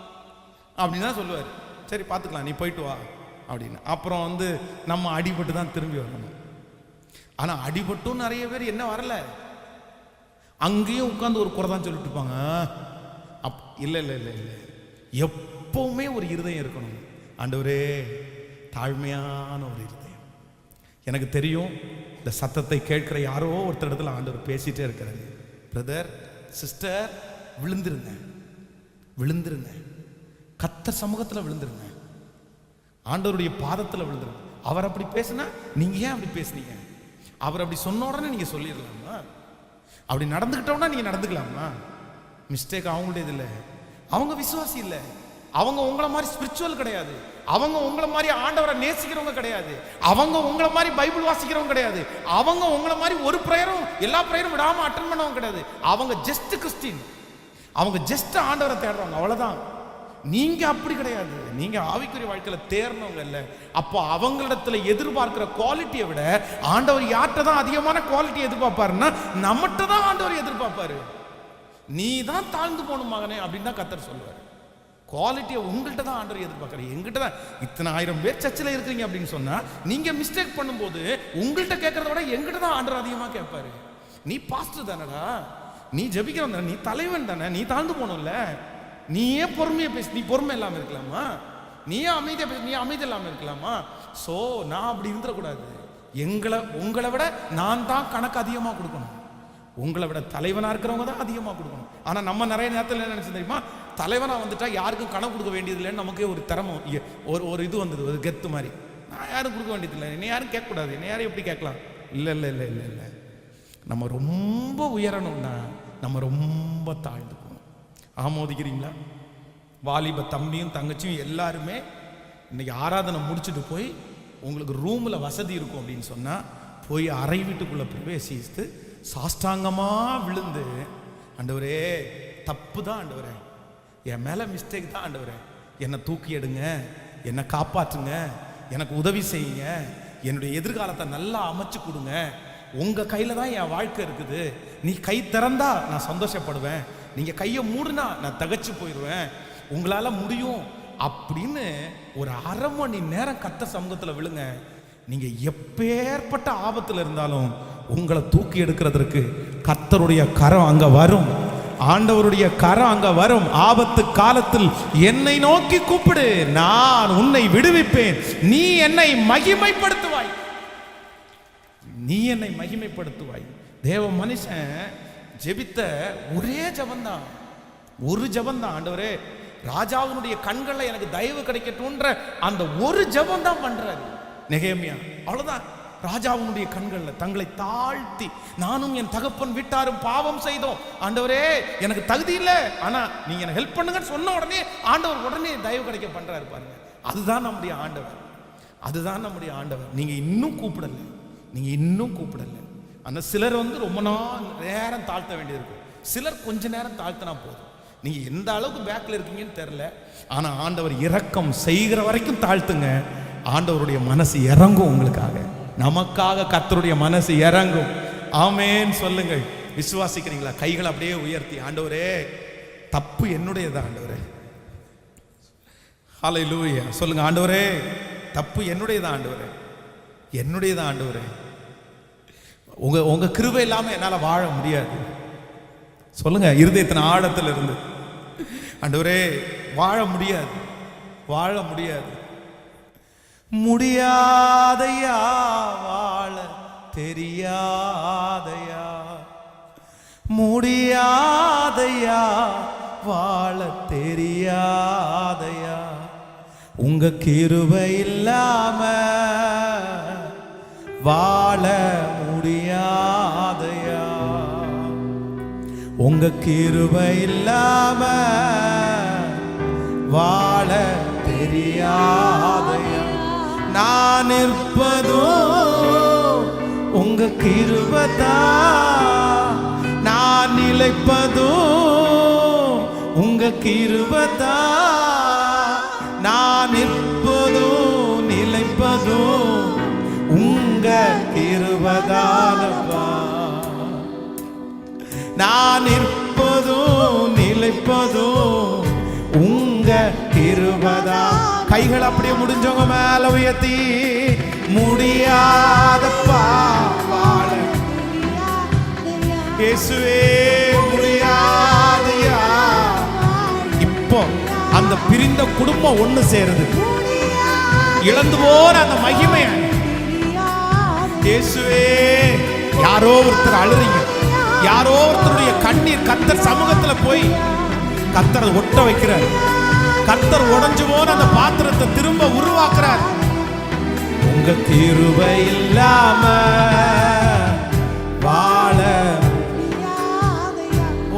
அப்படின்னு தான் சொல்லுவார். சரி பார்த்துக்கலாம், நீ போயிட்டு வா அப்படின்னு. அப்புறம் வந்து நம்ம அடிபட்டு தான் திரும்பி வரணும். ஆனால் அடிபட்டும் நிறைய பேர் என்ன வரல, அங்கேயும் உட்காந்து ஒரு குறை தான் சொல்லிட்டு இருப்பாங்க. இல்லை இல்லை இல்லை இல்லை, எப்பவுமே ஒரு இருதயம் இருக்கணும். ஆண்டவரே தாழ்மையான ஒரு இருதயம். எனக்கு தெரியும் இந்த சத்தத்தை கேட்கிற யாரோ ஒருத்தர் இடத்துல ஆண்டவர் பேசிட்டே இருக்கிறாரு. பிரதர் சிஸ்டர், விழுந்துருங்க விழுந்துருங்க, கர்த்தர் சமூகத்துல விழுந்துருங்க, ஆண்டவருடைய பாதத்துல விழுந்துருங்க. அவர் அப்படி பேசினா நீங்க ஏன் அப்படி பேசுனீங்க? அவர் அப்படி சொன்ன உடனே நீங்க சொல்லிடலாமா? அப்படி நடந்துக்கிட்டோம்னா நீங்க நடந்துக்கலாமா? மிஸ்டேக் அவங்களுடையது இல்லை. அவங்க விசுவாசி இல்லை, அவங்க உங்களை மாதிரி ஸ்பிரிச்சுவல் கிடையாது, அவங்க உங்களை மாதிரி ஆண்டவரை நேசிக்கிறவங்க கிடையாது, அவங்க உங்களை மாதிரி பைபிள் வாசிக்கிறவங்க கிடையாது, அவங்க உங்களை மாதிரி ஒரு பிரேயரும் எல்லா பிரேயரும் விடாம அட்டெண்ட் பண்ணவங்க கிடையாது. அவங்க ஜஸ்ட் கிறிஸ்டின், அவங்க ஜஸ்ட் ஆண்டவரை தேடுறவங்க, அவ்வளவுதான். நீங்க அப்படி கிடையாது, நீங்க ஆவிக்குரிய வாழ்க்கையில தேர்னவங்க இல்லை. அப்போ அவங்களிடத்துல எதிர்பார்க்கிற குவாலிட்டியை விட ஆண்டவர் யார்கிட்ட தான் அதிகமான குவாலிட்டி எதிர்பார்ப்பாருன்னா நம்மகிட்ட தான் ஆண்டவர் எதிர்பார்ப்பாரு. நீ தான் தாழ்ந்து போகணும் மகனே அப்படின்னு தான் கர்த்தர் சொல்லுவார். குவாலிட்டியை உங்கள்கிட்ட தான் ஆண்டவர் எதிர்பார்க்குறாரு. எங்கிட்ட தான் இத்தனை 1000 பேர் சர்ச்சில் இருக்கிறீங்க அப்படின்னு சொன்னா நீங்க மிஸ்டேக் பண்ணும்போது உங்கள்கிட்ட கேட்கறத விட எங்கிட்ட தான் ஆண்டவர் அதிகமாக கேட்பாரு. நீ பாஸ்டர் தானடா, நீ ஜெபிக்கிறவன் தானே, நீ தலைவன் தானே, நீ தாழ்ந்து போகணும்ல, நீ ஏன் பொறுமையை பேசு, நீ பொறுமை இல்லாமல் இருக்கலாமா? நீ ஏன் அமைதியாக பேசு, நீ அமைதி இல்லாமல் இருக்கலாமா? ஸோ நான் அப்படி இருந்துடக்கூடாது. உங்களை விட நான் தான் கணக்கு அதிகமாக கொடுக்கணும், உங்களை விட தலைவனாக இருக்கிறவங்க தான் அதிகமாக கொடுக்கணும். ஆனால் நம்ம நிறைய நேரத்தில் என்ன நினச்சி தெரியுமா, தலைவனாக வந்துட்டா யாருக்கும் கணக்கு கொடுக்க வேண்டியது இல்லைன்னு நமக்கே ஒரு திறமை, ஒரு இது வந்தது, ஒரு கெத்து மாதிரி. நான் யாரும் கொடுக்க வேண்டியதில்லை, என்னை யாரும் கேட்கக்கூடாது, என்னை யாரும் எப்படி கேட்கலாம்? இல்லை இல்லை இல்லை இல்லை இல்லை, நம்ம ரொம்ப உயரணும்னா நம்ம ரொம்ப தாழ்ந்து போகணும். ஆமோதிக்கிறீங்களா? வாலிப தம்பியும் தங்கச்சியும் எல்லாருமே இன்னைக்கு ஆராதனை முடிச்சுட்டு போய் உங்களுக்கு ரூமில் வசதி இருக்கும் அப்படின்னு சொன்னால் போய் அறை வீட்டுக்குள்ளே பிரவேசித்து சாஷ்டாங்கமா விழுந்து, ஆண்டவரே தப்பு தான் ஆண்டவரே, என் மேல மிஸ்டேக் தான் ஆண்டவரே, என்னை தூக்கி எடுங்க, என்னை காப்பாற்றுங்க, எனக்கு உதவி செய்யுங்க, என்னுடைய எதிர்காலத்தை நல்லா அமைச்சு கொடுங்க, உங்க கையில தான் என் வாழ்க்கை இருக்குது, நீ கை திறந்தா நான் சந்தோஷப்படுவேன், நீங்க கையை மூடுனா நான் தகச்சு போயிடுவேன், உங்களால முடியும் அப்படின்னு ஒரு அரை மணி நேரம் கர்த்தர் சமூகத்துல விழுங்க. நீங்க எப்பேற்பட்ட ஆபத்துல இருந்தாலும் உங்களை தூக்கி எடுக்கிறதுக்கு கர்த்தருடைய கரம் அங்க வரும், ஆண்டவருடைய கரம் அங்க வரும். ஆபத்து காலத்தில் என்னை நோக்கி கூப்பிடு, நான் உன்னை விடுவிப்பேன், நீ என்னை மகிமைப்படுத்துவாய், நீ என்னை மகிமைப்படுத்துவாய். தேவ மனுஷன் ஜெபித்த ஒரே ஜபந்தான், ஒரு ஜபந்தான். ஆண்டவரே ராஜாவினுடைய கண்களில் எனக்கு தயவு கிடைக்கட்டும்ன்ற அந்த ஒரு ஜபம் தான் பண்றாரு நெகேமியா. அவ்வளவுதான். ராஜாவினுடைய கண்களில் தங்களை தாழ்த்தி, நானும் என் தகப்பன் வீட்டாரும் பாவம் செய்தோம், ஆண்டவரே எனக்கு தகுதி இல்லை, ஆனா நீங்க எனக்கு ஹெல்ப் பண்ணுங்கன்னு சொன்ன உடனே ஆண்டவர் உடனே தயவு கிடைக்க பண்றாரு பாருங்க. அதுதான் நம்முடைய ஆண்டவர், அதுதான் நம்முடைய ஆண்டவர். நீங்க இன்னும் கூப்பிடல, நீங்க இன்னும் கூப்பிடல. ஆனா சிலர் ரொம்ப நேரம் தாழ்த்த வேண்டியது, சிலர் கொஞ்ச நேரம் தாழ்த்தினா போதும். நீங்க எந்த அளவுக்கு பேக்ல இருக்கீங்கன்னு தெரியல, ஆனா ஆண்டவர் இரக்கம் செய்கிற வரைக்கும் தாழ்த்துங்க, ஆண்டவருடைய மனசு இறங்கும் உங்களுக்காக, நமக்காக கர்த்தருடைய மனசு இறங்கும். ஆமென் சொல்லுங்கள். விசுவாசிக்கிறீங்களா? கைகளை அப்படியே உயர்த்தி, ஆண்டவரே தப்பு என்னுடையதா ஆண்டவரே, ஹல்லேலூயா சொல்லுங்க. ஆண்டவரே தப்பு என்னுடையதா ஆண்டவரே, என்னுடையதா ஆண்டவரே, உங்க கிருபை இல்லாம என்னால வாழ முடியாது. சொல்லுங்க இருதயத்தின் ஆழத்தில் இருந்து, ஆண்டவரே வாழ முடியாது, வாழ முடியாது, முடியாதையா, வாழ தெரியாதையா, முடியாதையா, வாழ தெரியாதையா, உங்க கிருபை இல்லாம வாழ முடியாதையா, உங்க கிருபை இல்லாம வாழ தெரியாதையா, நான் இருப்பதும் உங்க கிருபைதான், நான் நிலைப்பதும் உங்க கிருபைதான், நான் இருப்பதும் நிலைப்பதும் உங்க கிருபைதானப்பா, நான் இருப்பதும் நிலைப்பதும் உங்க கிருபைதான். கைகள் அப்படியே முடிஞ்சவங்க மேல உயர்த்தி, முடியாதப்பா வாழ இயேசுவே முடியாதையா. இப்போ அந்த பிரிந்த குடும்பம் ஒண்ணு சேருது, இழந்து போற அந்த மகிமை. இயேசுவே யாரோ ஒருத்தர் அழுறீங்க, யாரோ ஒருத்தருடைய கண்ணீர் கர்த்தர் சமூகத்துல போய் கர்த்தரை ஒட்ட வைக்கிறார், கர்த்தர் உடைஞ்சு போன அந்த பாத்திரத்தை திரும்ப உருவாக்குறார். உங்க கிருபை இல்லாம வாழ,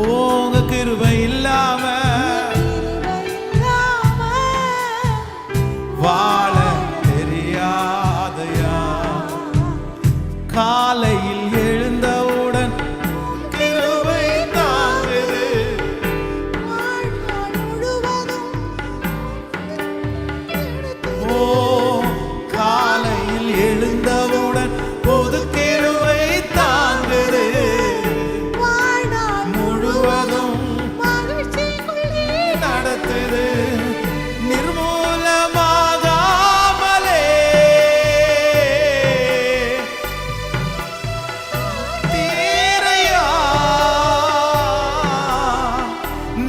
உங்க கிருபை இல்லாம வாழ தெரியாதையா. காலையில் எழுந்தவுடன் கிருபை தாங்குது. ஓ, காலையில் எழுந்தவுடன் பொது கிருபை தாங்குது. முழுவதும் நடத்துது. நிர்மூலமாகாமலே தீரையா,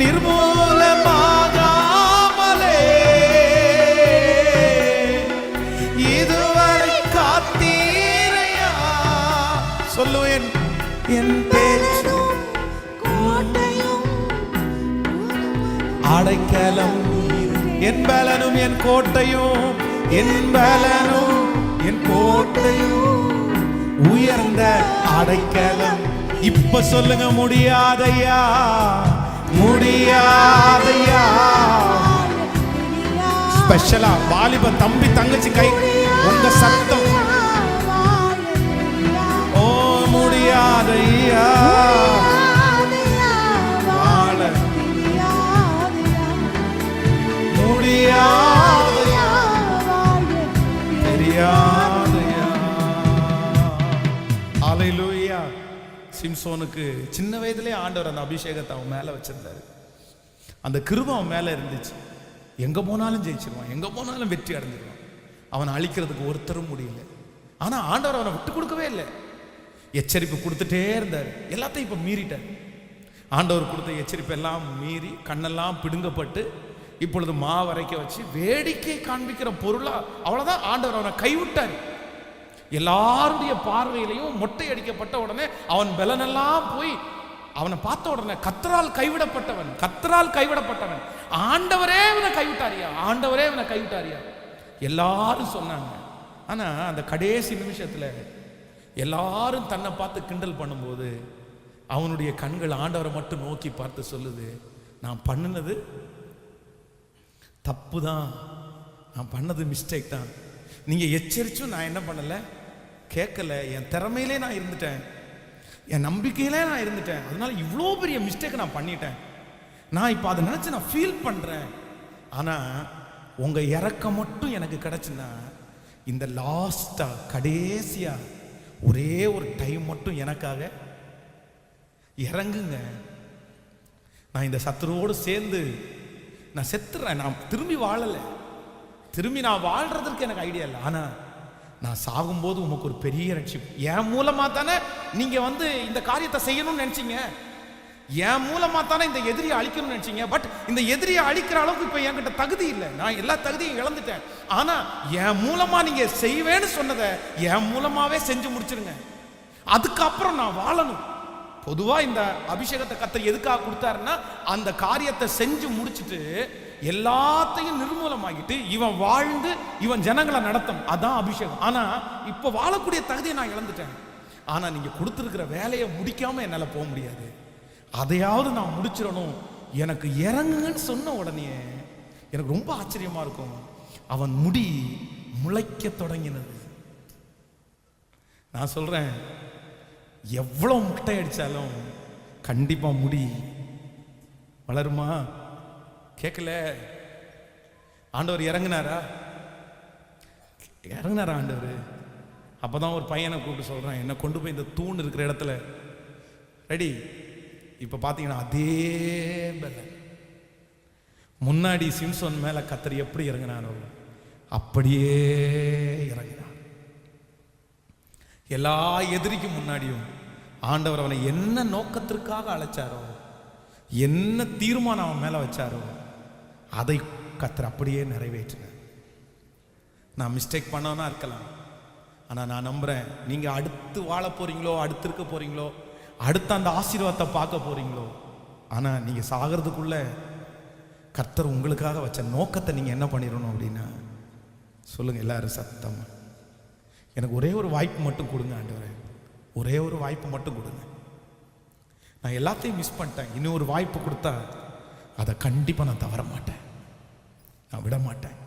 நிர்மூலமாகாமலே இதுவரை காத்தீரையா. சொல்லுவேன் என் பேச்சு அடைக்கலம், என் பலனும் என் கோட்டையும், என் பலனும் என் கோட்டையும், உயர்ந்த அடைக்கலம். இப்ப சொல்லுங்க, முடியாதையா, முடியாதையா. ஸ்பெஷலா வாலிப தம்பி தங்கச்சி கை, உங்க சத்தம். ஓ, முடியாதையா வாழ முடியாதையா தெரியாதையா. ஹல்லேலூயா. சிம்சோனுக்கு சின்ன வயதிலே ஆண்டவர் அந்த அபிஷேகத்தை அவன் மேல வச்சிருந்தாரு. அந்த கிருபை அவன் மேல இருந்துச்சு. எங்க போனாலும் ஜெயிச்சிருவான், எங்க போனாலும் வெற்றி அடைஞ்சிருவான். அவனை அழிக்கிறதுக்கு ஒருத்தரும் முடியல. ஆனா ஆண்டவர் அவனை விட்டு கொடுக்கவே இல்லை. எச்சரிப்பு கொடுத்துட்டே இருந்தார். எல்லாத்தையும் இப்ப மீறிட்டார். ஆண்டவர் கொடுத்த எச்சரிப்பு எல்லாம் மீறி கண்ணெல்லாம் பிடுங்கப்பட்டு இப்பொழுது மாவரைக்க வச்சு வேடிக்கை காண்பிக்கிற பொருளா அவ்வளவுதான். ஆண்டவர் அவனை கைவிட்டார். எல்லாருடைய பார்வையிலையும் மொட்டை அடிக்கப்பட்ட உடனே அவன் பலனெல்லாம் போய் அவனை பார்த்த உடனே கர்த்தரால் கைவிடப்பட்டவன், கர்த்தரால் கைவிடப்பட்டவன். ஆண்டவரே இவனை கைவிட்டாரியா, ஆண்டவரே இவனை கைவிட்டாரியா எல்லாரும் சொன்னாங்க. ஆனா அந்த கடைசி நிமிஷத்துல எல்லாரும் தன்னை பார்த்து கிண்டல் பண்ணும்போது அவனுடைய கண்கள் ஆண்டவரை மட்டும் நோக்கி பார்த்து சொல்லுது, நான் பண்ணினது தப்பு தான், நான் பண்ணது மிஸ்டேக் தான். நீங்க எச்சரிச்சும் நான் என்ன பண்ணல, கேட்கல. என் திறமையிலே நான் இருந்துட்டேன், என் நம்பிக்கையிலே நான் இருந்துட்டேன். அதனால இவ்வளோ பெரிய மிஸ்டேக் நான் பண்ணிட்டேன். நான் இப்போ அதை நினைச்சு நான் ஃபீல் பண்றேன். ஆனா உங்க இறக்கம் மட்டும் எனக்கு கிடைச்சுன்னா, இந்த லாஸ்டா கடைசியா ஒரே ஒரு டைம் மட்டும் எனக்காக இறங்குங்க. நான் இந்த சத்துருவோடு சேர்ந்து நான் செத்துறேன். நான் திரும்பி வாழலை, திரும்பி நான் வாழ்றதுக்கு எனக்கு ஐடியா இல்லை. ஆனா நான் சாகும்போது உமக்கு ஒரு பெரிய ரட்சிப்பு. என் மூலமா தானே நீங்க இந்த காரியத்தை செய்யணும்னு நினைச்சீங்க, என் மூலமா தானே இந்த எதிரியை அழிக்கணும்னு நினைச்சீங்க. பட் இந்த எதிரியை அழிக்கிற அளவுக்கு இப்ப என்கிட்ட தகுதி இல்லை, நான் எல்லா தகுதியும் இழந்துட்டேன். ஆனா என் மூலமா நீங்க செய்வேன்னு சொன்னதை என் மூலமாவே செஞ்சு முடிச்சிருங்க, அதுக்கப்புறம் நான் வாழணும். பொதுவா இந்த அபிஷேகத்தை கர்த்தர் எதுக்காக கொடுத்தாருன்னா, அந்த காரியத்தை செஞ்சு முடிச்சுட்டு எல்லாத்தையும் நிர்மூலமாகிட்டு இவன் வாழ்ந்து இவன் ஜனங்களை நடத்தும், அதான் அபிஷேகம். ஆனா இப்ப வாழக்கூடிய தகுதியை நான் இழந்துட்டேன். ஆனா நீங்க கொடுத்திருக்கிற வேலையை முடிக்காம என்னால போக முடியாது, அதையாவது நான் முடிச்சிடணும், எனக்கு இறங்குன்னு சொன்ன உடனே எனக்கு ரொம்ப ஆச்சரியமா இருக்கும். அவன் முடி முளைக்க தொடங்கினது. நான் சொல்றேன், எவ்வளவு முட்டை அடிச்சாலும் கண்டிப்பா முடி வளருமா? கேட்கல. ஆண்டவர் இறங்குனாரா? இறங்குனாரா ஆண்டவர்? அப்பதான் ஒரு பையனை கூப்பிட்டு சொல்றான், என்ன கொண்டு போய் இந்த தூண் இருக்கிற இடத்துல ரெடி. இப்ப பாத்தீங்கன்னா அதே பலன் முன்னாடி சிம்சோன் மேல கர்த்தர் எப்படி இறங்கினாரோ அப்படியே இறங்கினார். எல்லா எதிரிக்கும் முன்னாடியும் ஆண்டவர் அவனை என்ன நோக்கத்திற்காக அழைச்சாரோ, என்ன தீர்மானம் அவன் மேல வச்சாரோ, அதை கர்த்தர் அப்படியே நிறைவேற்றினார். நான் மிஸ்டேக் பண்ணவனா இருக்கலாம், ஆனா நான் நம்புறேன் நீங்க அடுத்து வாழ போறீங்களோ, அடுத்து இருக்க போறீங்களோ, அடுத்த அந்த ஆசீர்வாதத்தை பார்க்க போறீங்களோ, ஆனா நீங்க சாகிறதுக்குள்ள கர்த்தர் உங்களுக்காக வச்ச நோக்கத்தை நீங்க என்ன பண்ணிடணும் அப்படின்னா சொல்லுங்க எல்லாரும் சத்தமா, எனக்கு ஒரே ஒரு வாய்ப்பு மட்டும் கொடுங்க ஆண்டவரே, ஒரே ஒரு வாய்ப்பு மட்டும் கொடுங்க. நான் எல்லாத்தையும் மிஸ் பண்ணிட்டேன், இன்னும் ஒரு வாய்ப்பு கொடுத்தா அதை கண்டிப்பாக நான் தவற மாட்டேன், நான் விட மாட்டேன்.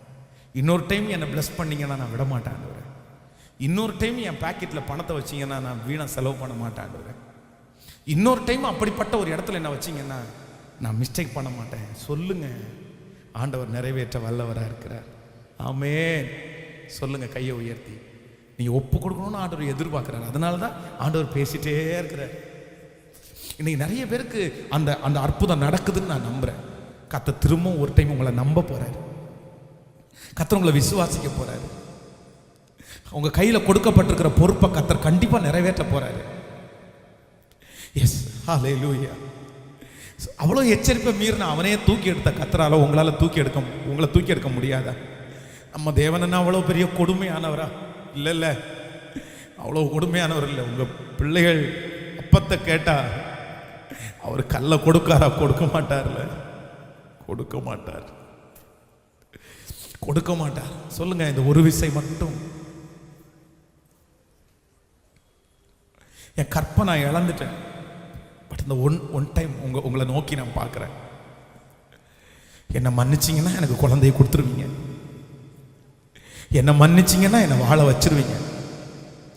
இன்னொரு டைம் என்னை பிளஸ் பண்ணீங்கன்னா நான் விட மாட்டேன் ஆண்டவரே. இன்னொரு டைம் என் பாக்கெட்டில் பணத்தை வச்சிங்கன்னா நான் வீணாக செலவு பண்ண மாட்டேன் ஆண்டவரே. இன்னொரு டைம் அப்படிப்பட்ட ஒரு இடத்துல என்ன வச்சிங்கன்னா நான் மிஸ்டேக் பண்ண மாட்டேன். சொல்லுங்க, ஆண்டவர் நிறைவேற்ற வல்லவராக இருக்கிறார். ஆமென். சொல்லுங்க கையை உயர்த்தி. நீ ஒப்பு கொடுக்கணும்னு ஆண்டவர் எதிர்பார்க்கிறார். அதனால தான் ஆண்டவர் பேசிட்டே இருக்கிறார். இன்னைக்கு நிறைய பேருக்கு அந்த அந்த அற்புதம் நடக்குதுன்னு நான் நம்புறேன். கர்த்தர் திரும்பவும் ஒரு டைம் உங்களை நம்ப போறாரு, கர்த்தர் உங்களை விசுவாசிக்க போறாரு. உங்க கையில கொடுக்கப்பட்டிருக்கிற பொறுப்பை கர்த்தர் கண்டிப்பா நிறைவேற்ற போறாரு. எஸ், ஹல்லேலூயா. அவ்வளோ எச்சரிப்பை மீறின அவனே தூக்கி எடுத்த கர்த்தரால உங்களை தூக்கி எடுக்க முடியாதா? நம்ம தேவன் அவ்வளோ பெரிய கொடுமையானவரா? இல்லை இல்லை, அவ்வளோ கொடுமையானவர் இல்லை. உங்க பிள்ளைகள் அப்பத்தை கேட்டா அவர் கல்லை கொடுக்காரா? கொடுக்க மாட்டார்ல, கொடுக்க மாட்டார், கொடுக்க மாட்டார். சொல்லுங்க, இந்த ஒரு விசை மட்டும். என் கற்பனை நான் இழந்துட்டேன், பட் இந்த ஒன் டைம் உங்களை நோக்கி நான் பார்க்குறேன். என்னை மன்னிச்சிங்கன்னா எனக்கு குழந்தைய கொடுத்துருவீங்க, என்னை மன்னிச்சிங்கன்னா என்னை வாழ வச்சிருவீங்க.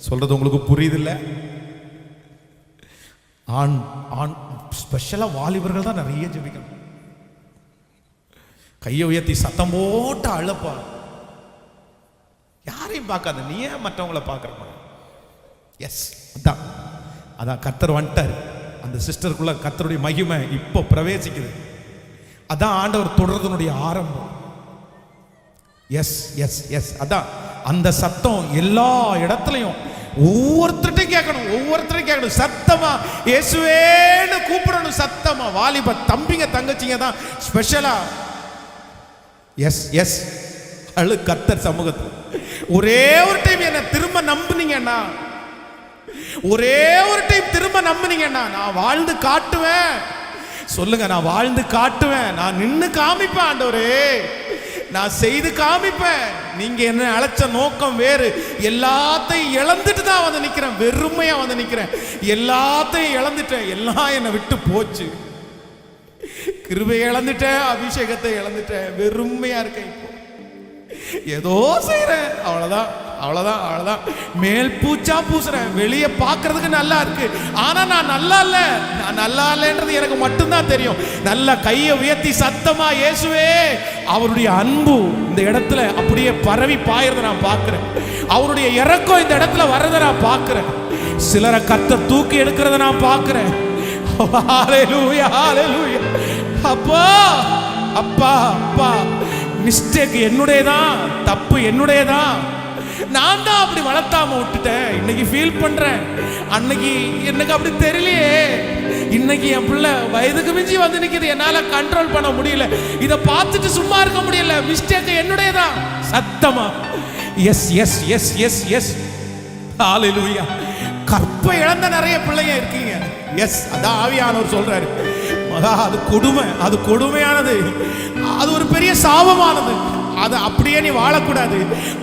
சொல்றது உங்களுக்கு புரியுதில்ல? ஆண் ஆண் ஸ்பெஷலாக வாலிபர்கள் தான் நிறைய ஜெபிக்கணும். கையை உயர்த்தி சத்தம் போட்டு அழப்பா. யாரையும் பார்க்காத, நீ ஏன் மற்றவங்களை பார்க்குற? எஸ், அதான் அதான் கர்த்தர் வந்துட்டார். அந்த சிஸ்டருக்குள்ள கர்த்தருடைய மகிமை இப்போ பிரவேசிக்குது. அதான் ஆண்டவர் தொடர்றதுனுடைய ஆரம்பம். எஸ் எஸ் எஸ், அதான் அந்த சத்தம் எல்லா இடத்துலையும் ஒவ்வொருத்தரையும் கேட்கணும். சத்தமா இயேசுவேன்னு கூப்பிடணும், சத்தமா. வாலிப தம்பிங்க தங்கச்சிங்க தான் ஸ்பெஷலா. எஸ் எஸ், அழு கர்த்தர் சமூகத்தில். ஒரே ஒரு டைம் என்ன திரும்ப நம்புனீங்கன்னா, ஒரே ஒரு டைம் திரும்ப நம்புனீங்கன்னா நான் வாழ்ந்து காட்டுவேன். சொல்லுங்க, நான் வாழ்ந்து காட்டுவேன், நான் நின்னு காமிப்பேன் ஆண்டவரே, நான் செய்து காமிப்பேன். நீங்க என்ன அழைச்ச நோக்கம் வேறு. எல்லாத்தையும் இழந்துட்டு தான் வந்து நிக்கிறேன், வெறுமையா வந்து நிக்கிறேன். எல்லாத்தையும் இழந்துட்டேன், எல்லாம் என்னை விட்டு போச்சு. கிருபையை இழந்துட்டேன், அபிஷேகத்தை இழந்துட்டேன், வெறுமையா இருக்கேன். இப்போ ஏதோ செய்யறேன், அவ்வளவுதான் அவ்வளவுதான் அவ்வளவுதான். மேல் பூச்சா பூசுறேன், வெளியே பார்க்கறதுக்கு நல்லா இருக்கு, ஆனா நான் நல்லா இல்ல. நான் நல்லா இல்லைன்றது எனக்கு மட்டும்தான் தெரியும். நல்ல கையை உயர்த்தி சத்தமா இயேசுவே. அவருடைய அன்பு இந்த இடத்துல அப்படியே பரவி பாயறத நான் பார்க்கிறேன். அவருடைய இரக்கம் இந்த இடத்துல வர்றதை நான் பார்க்கிறேன். சிலரை கர்த்தர் தூக்கி எடுக்கிறத நான் பார்க்கிறேன். ஹல்லேலூயா ஹல்லேலூயா. அப்பா அப்பா அப்பா, மிஸ்டேக் என்னுடையதான், தப்பு என்னுடையதான். நான் தான் அப்படி வளர்த்தாம விட்டுட்டேன். இன்னைக்கு ஃபீல் பண்றேன், அன்னைக்கு எனக்கு அப்படி தெரியலையே. இன்னைக்கு என் பிள்ளை வயதுக்கு மிஞ்சி வந்து நிக்குது, என்னால கண்ட்ரோல் பண்ண முடியல. இதை பார்த்துட்டு சும்மா இருக்க முடியல. மிஸ்டேக் என்னுடையதான், சத்தமா. Yes yes yes yes yes, hallelujah. கற்பை இழந்த நிறைய பிள்ளைங்க இருக்கீங்க. எஸ், அதான் ஆவியானவர் சொல்றாரு. மகா, அது கொடுமை, அது கொடுமையானது, அது ஒரு பெரிய சாபமானது. அது அப்படியே நீ வாழக்கூடாது.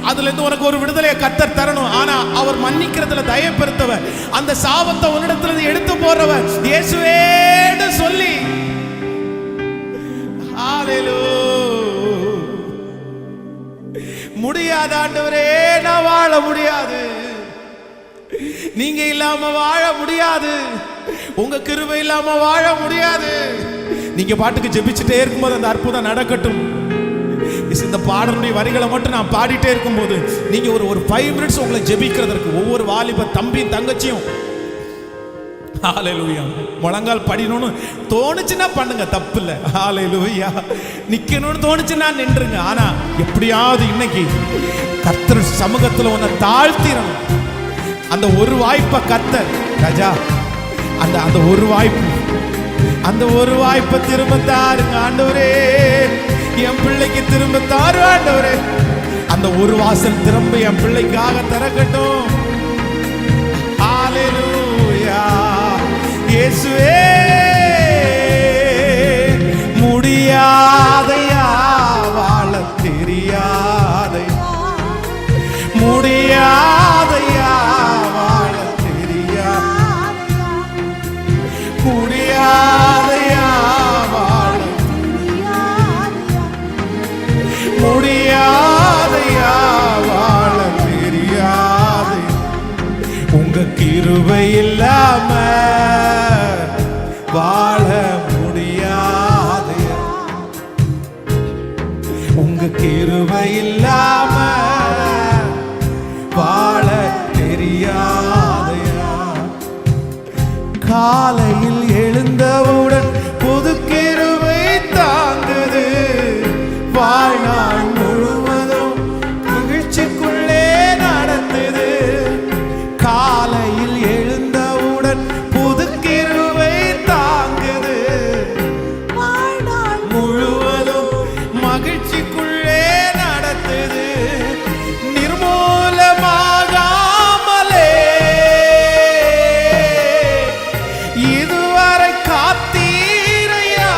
அதுல இருந்து உனக்கு ஒரு விடுதலையை கர்த்தர் தரணும். ஆனா அவர் மன்னிக்கிறதுல தயவு பெருத்தவர். அந்த சாபத்தை உன்னிடத்துல எடுத்து போறவர் இயேசுவேன்னு சொல்லி. ஹல்லேலூயா. முடியாது ஆண்டவரே, நான் வாழ முடியாது, நீங்க இல்லாம வாழ முடியாது, உங்க கிருபை இல்லாம வாழ முடியாது. நீங்க பாட்டுக்கு ஜெபிச்சுட்டே இருக்கும்போது அந்த அற்புதம் நடக்கட்டும். இந்த பாடலுடைய வரிகளை மட்டும் நான் பாடிட்டே இருக்கும்போது நீங்க ஒரு 5 மினிட்ஸ் உங்களை ஜெபிக்கிறதற்கு ஒவ்வொரு வாலிப தம்பியும் தங்கச்சியும் ஹல்லேலூயா முழங்கால் படிக்கணும்னு தோணுச்சுன்னா பண்ணுங்க, தப்பு இல்லை. ஹல்லேலூயா. நிக்கணும்னு தோணுச்சுன்னா நின்றுங்க. ஆனா எப்படியாவது இன்னைக்கு கர்த்தர் சமூகத்துல உன்னை தாழ்த்திடணும். அந்த ஒரு வாய்ப்பை கர்த்தர் ராஜா, அந்த ஒரு வாய்ப்பு, அந்த ஒரு வாய்ப்பை திரும்ப தாருங்க ஆண்டவரே. என் பிள்ளைக்கு திரும்ப தாரு ஆண்டவரே. அந்த ஒரு வாசல் திரும்ப என் பிள்ளைக்காக திறக்கட்டும். ஹல்லேலூயா. இயேசுவே, முடியாத கிருபை இல்லாம வாழ முடியாது. உங்க கிருபை இல்லாம வாழ தெரியாதையா. காலையில் எழுந்தவுடன் புது கிருபை தாங்குது, வாழ்நாள் முழுவதும் மகிழ்ச்சிக்குள்ளே நடத்துது. காலையில் எழுந்தவுடன் புது கிருபை தாங்குது, வாழ்நாள் முழுவதும் மகிழ்ச்சிக்குள்ளே நடத்துது. நிர்மூலமாகாமலே இதுவரை காத்தீரையா.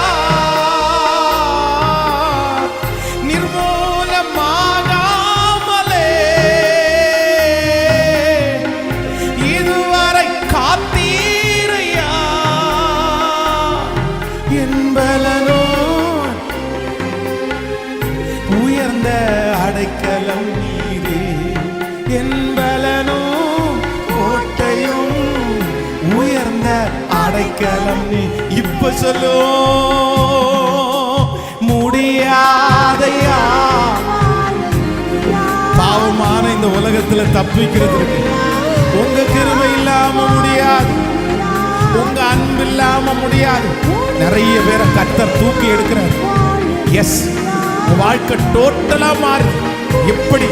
நிர்மூலமாகாமலே இதுவரை காத்தீரையா. என்பலனோ உயர்ந்த அடைக்கலம் நீரே, என்பலனோ கோட்டையும் உயர்ந்த அடைக்கலம் நீ. இப்ப சொல்லோ முடியாதையா. பாவமான இந்த உலகத்துல தப்பிக்கிறதுக்கு உங்க கிருபை இல்லாம முடியாது, உங்க அன்பு இல்லாம முடியாது. நிறைய பேரை கர்த்தர் தூக்கி எடுக்கிறார். எஸ், வாழ்க்கை டோட்டலா மாறி. எப்படி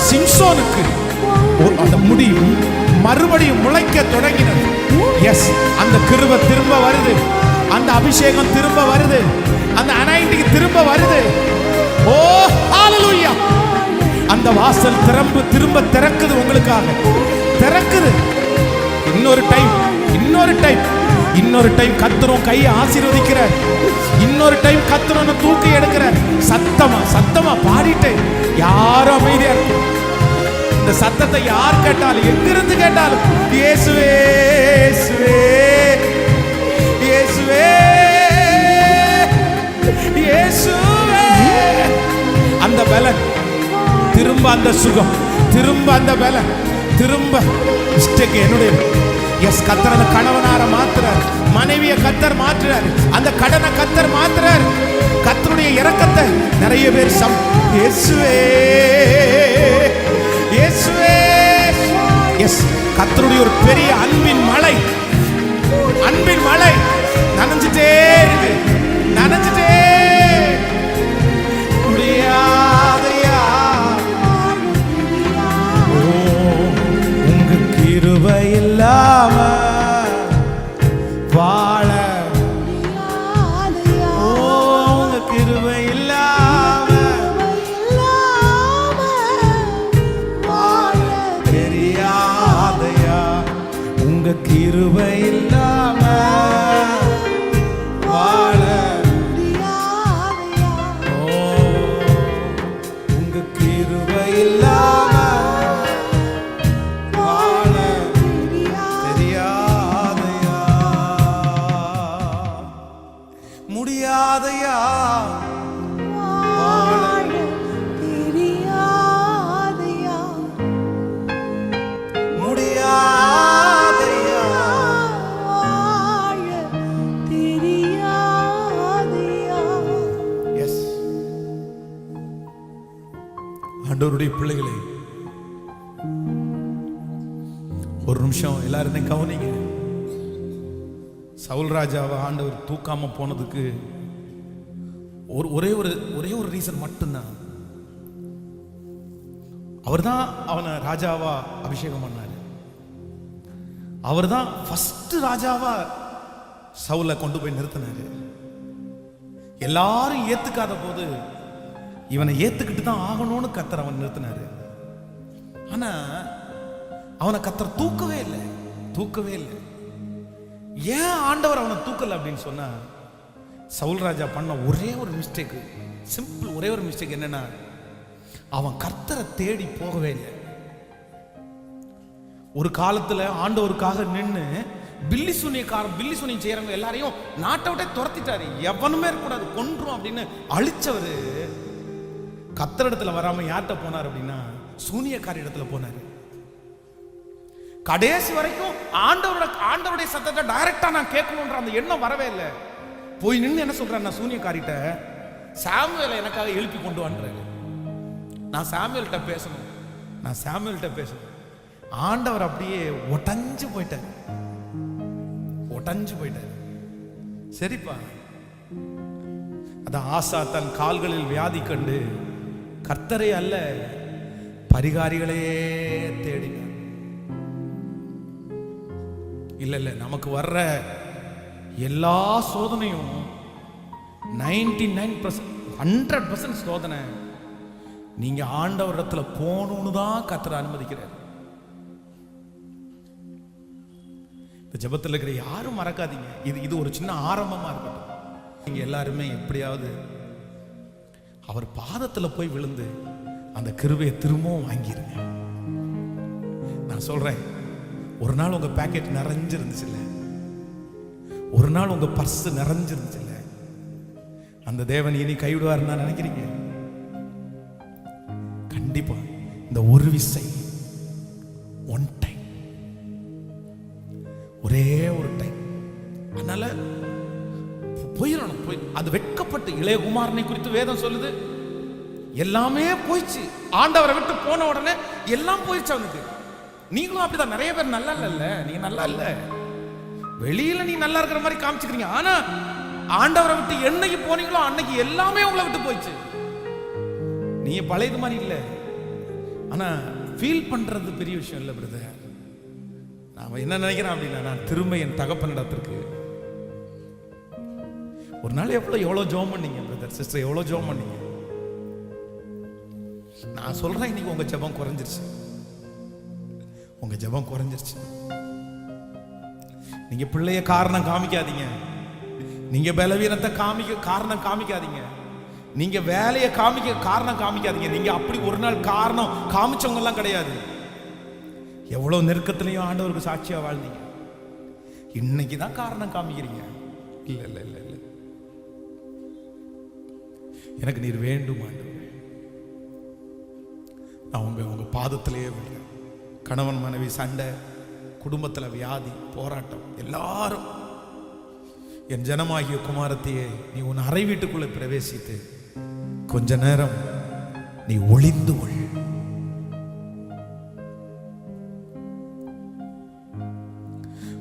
சிம்சோனுக்கு அந்த முடி மறுபடியும் முளைக்க தொடங்கினது. எஸ், அந்த கிருபை திரும்ப வருது, அந்த அபிஷேகம் திரும்ப வருது, அந்த அனாயிண்டிங் திரும்ப வருது. ஓ ஹalleluya. அந்த வாசல் திரும்ப திறக்குது, உங்களுக்காக திறக்குது. இன்னொரு டைம் கர்த்தரும் கையை ஆசீர்வதிக்கிறார். இன்னொரு டைம் கர்த்தரும் தூக்கி எடுக்கிறார். சத்தமா பாடிட்டு யாரும் அமைதியா இருக்கும். இந்த சத்தத்தை யார் கேட்டாலும், எங்கிருந்து கேட்டாலும் இயேசுவே இயேசுவே இயேசுவே இயேசுவே. அந்த பலன் திரும்ப, அந்த சுகம் திரும்ப, அந்த பலன் திரும்ப. மிஸ்டேக் என்னுடைய. எஸ், கர்த்தர் அந்த கணவனார மாத்துறார், மனைவியை கர்த்தர் மாற்றுறார், அந்த கடனை கர்த்தர் மாற்றுறார். கர்த்தருடைய இரக்கத்தை நிறைய பேர் இயேசுவே இயேசுவே. எஸ், கர்த்தருடைய ஒரு பெரிய அன்பின் மழை நனைஞ்சிட்டே இருக்கு, நனைஞ்சிட்டே. முடியாதையா. உங்க கிருபை இல்லாம வாழ, உங்க கிருபை இல்லாம வாழ தெரியாதையா. உங்க கிருபை இல்லாம வாழ. ஓ, உங்க கிருபை இல்லாம வாழ தெரியாதையா. முடியாதையா. வாழ தெரியாதையா. முடியாதையா. வாழ தெரியாதையா. எஸ், ஆண்டவருடைய பிள்ளைகளே, ஒரு நிமிஷம் எல்லாருமே கவனிங்க. சவுல் ராஜாவை ஆண்டவர் தூக்காம போனதுக்கு ஒரே ஒரு ரீசன் மட்டும்தான். அவர்தான் அவனை ராஜாவா அபிஷேகம் பண்ணாரு. அவர்தான் ஃபர்ஸ்ட் ராஜாவா சவுலை கொண்டு போய் நிறுத்தினாரு. எல்லாரும் ஏத்துக்காத போது இவனை ஏத்துக்கிட்டு தான் ஆகணும்னு கர்த்தர் அவன் நிறுத்தினாரு. ஆனா அவனை கர்த்தர் தூக்கவே இல்லை. ஏன் ஆண்டவர் அவனை தூக்கல அப்படின்னு சொன்னா, சவுல் ராஜா பண்ண ஒரே ஒரு மிஸ்டேக், சிம்பிள் ஒரே ஒரு மிஸ்டேக் என்னன்னா, அவன் கர்த்தரை தேடி போகவே இல்லை. ஒரு காலத்துல ஆண்டவருக்காக நின்று பில்லி சூனியம் செய்யறவங்க எல்லாரையும் நாட்டை விட்டே துரத்திட்டாரு. எவனுமே இருக்கக்கூடாது, கொன்றும் அப்படின்னு அழிச்சவரு கர்த்தர் இடத்துல வராம யார்கிட்ட போனார் அப்படின்னா, சூனியக்காரி இடத்துல போனாரு. கடைசி வரைக்கும் ஆண்டவருடைய சத்தத்தை டைரக்டா நான் கேட்கணும்ன்ற அந்த எண்ணம் வரவே இல்லை. போய் நின்று என்ன சொல்றேன், நான் சூனியக்காரிட்ட சாமுவேலை எனக்காக எழுப்பி கொண்டு வந்துறேன். நான் சாமுவேல்கிட்ட பேசணும். ஆண்டவர் அப்படியே ஒட்டஞ்சு போயிட்டார். சரிப்பா. அதான் ஆசா தன் கால்களில் வியாதி கண்டு கர்த்தரை அல்ல பரிகாரிகளே தேடினார். இல்ல நமக்கு வர்ற எல்லா சோதனையும் 99% 100% சோதனை நீங்க ஆண்டவரிடத்துல போகணும்னு தான் கர்த்தர் அனுமதிக்கிறார். இந்த ஜெபத்தில் இருக்கிற யாரும் மறக்காதீங்க. இது ஒரு சின்ன ஆரம்பமா இருக்கட்டும். நீங்க எல்லாருமே எப்படியாவது அவர் பாதத்துல போய் விழுந்து அந்த கிருபையை திரும்பவும் வாங்கிருங்க. நான் சொல்றேன், ஒரு நாள் உங்க பாக்கெட் நிறைஞ்சிருந்துச்சுல்ல, ஒரு நாள் உங்க பர்ஸ் நிறைஞ்சிருந்துச்சுல்ல, அந்த தேவன் இனி கைவிடுவாருன்னு நினைக்கிறீங்க? கண்டிப்பா. இந்த ஒரு விசை, ஒன் டைம், ஒரே ஒரு டைம். அதனால போயிடணும். அது வெட்கப்பட்டு இளையகுமாரனை குறித்து வேதம் சொல்லுது, எல்லாமே போயிடுச்சு. ஆண்டவரை விட்டு போன உடனே எல்லாம் போயிடுச்சு அவனுக்கு. நீங்களும் அப்படிதான். நிறைய பேர் நல்லா இல்ல, நீங்க நல்லா இல்ல, வெளியில நீ நல்லா இருக்கிற மாதிரி காமிச்சுக்கிறீங்க. ஆனா ஆண்டவரை விட்டு என்னைக்கு போனீங்களோ அன்னைக்கு எல்லாமே உங்களை விட்டு போயிடுச்சு. நீங்க பழையது மாதிரி இல்ல. ஆனா ஃபீல் பண்றது பெரிய விஷயம் இல்ல பிரதர். நான் என்ன நினைக்கிறேன் அப்படின்னா, நான் திரும்ப என் தகப்பனிடத்திற்கு ஒரு நாள் எவ்வளவு ஜெபம் பண்ணீங்க பிரதர் சிஸ்டர், எவ்வளவு ஜெபம் பண்ணீங்க. நான் சொல்றேன், இன்னைக்கு உங்க ஜெபம் குறைஞ்சிருச்சு. நீங்க பிள்ளைய காரணம் காமிக்காதீங்க, நீங்க பலவீனத்தை காரணம் காமிக்காதீங்க, நீங்க வேலையை காரணம் காமிக்காதீங்க. நீங்க அப்படி ஒரு நாள் காரணம் காமிச்சவங்க எல்லாம் கிடையாது. எவ்வளவு நெருக்கத்திலையும் ஆண்டவருக்கு சாட்சியா வாழ்ந்தீங்க. இன்னைக்கு தான் காரணம் காமிக்கிறீங்க. இல்ல இல்ல இல்ல இல்ல, எனக்கு நீர் வேண்டும் ஆண்டவரே. நான் உங்க பாதத்திலேயே விடுறேன். கணவன் மனைவி சண்டை, குடும்பத்தில் வியாதி, போராட்டம், எல்லாரும் என் ஜனமாகிய குமாரத்தையே, நீ உன் அறை வீட்டுக்குள்ளே பிரவேசித்து கொஞ்ச நேரம் நீ ஒளிந்து கொள்.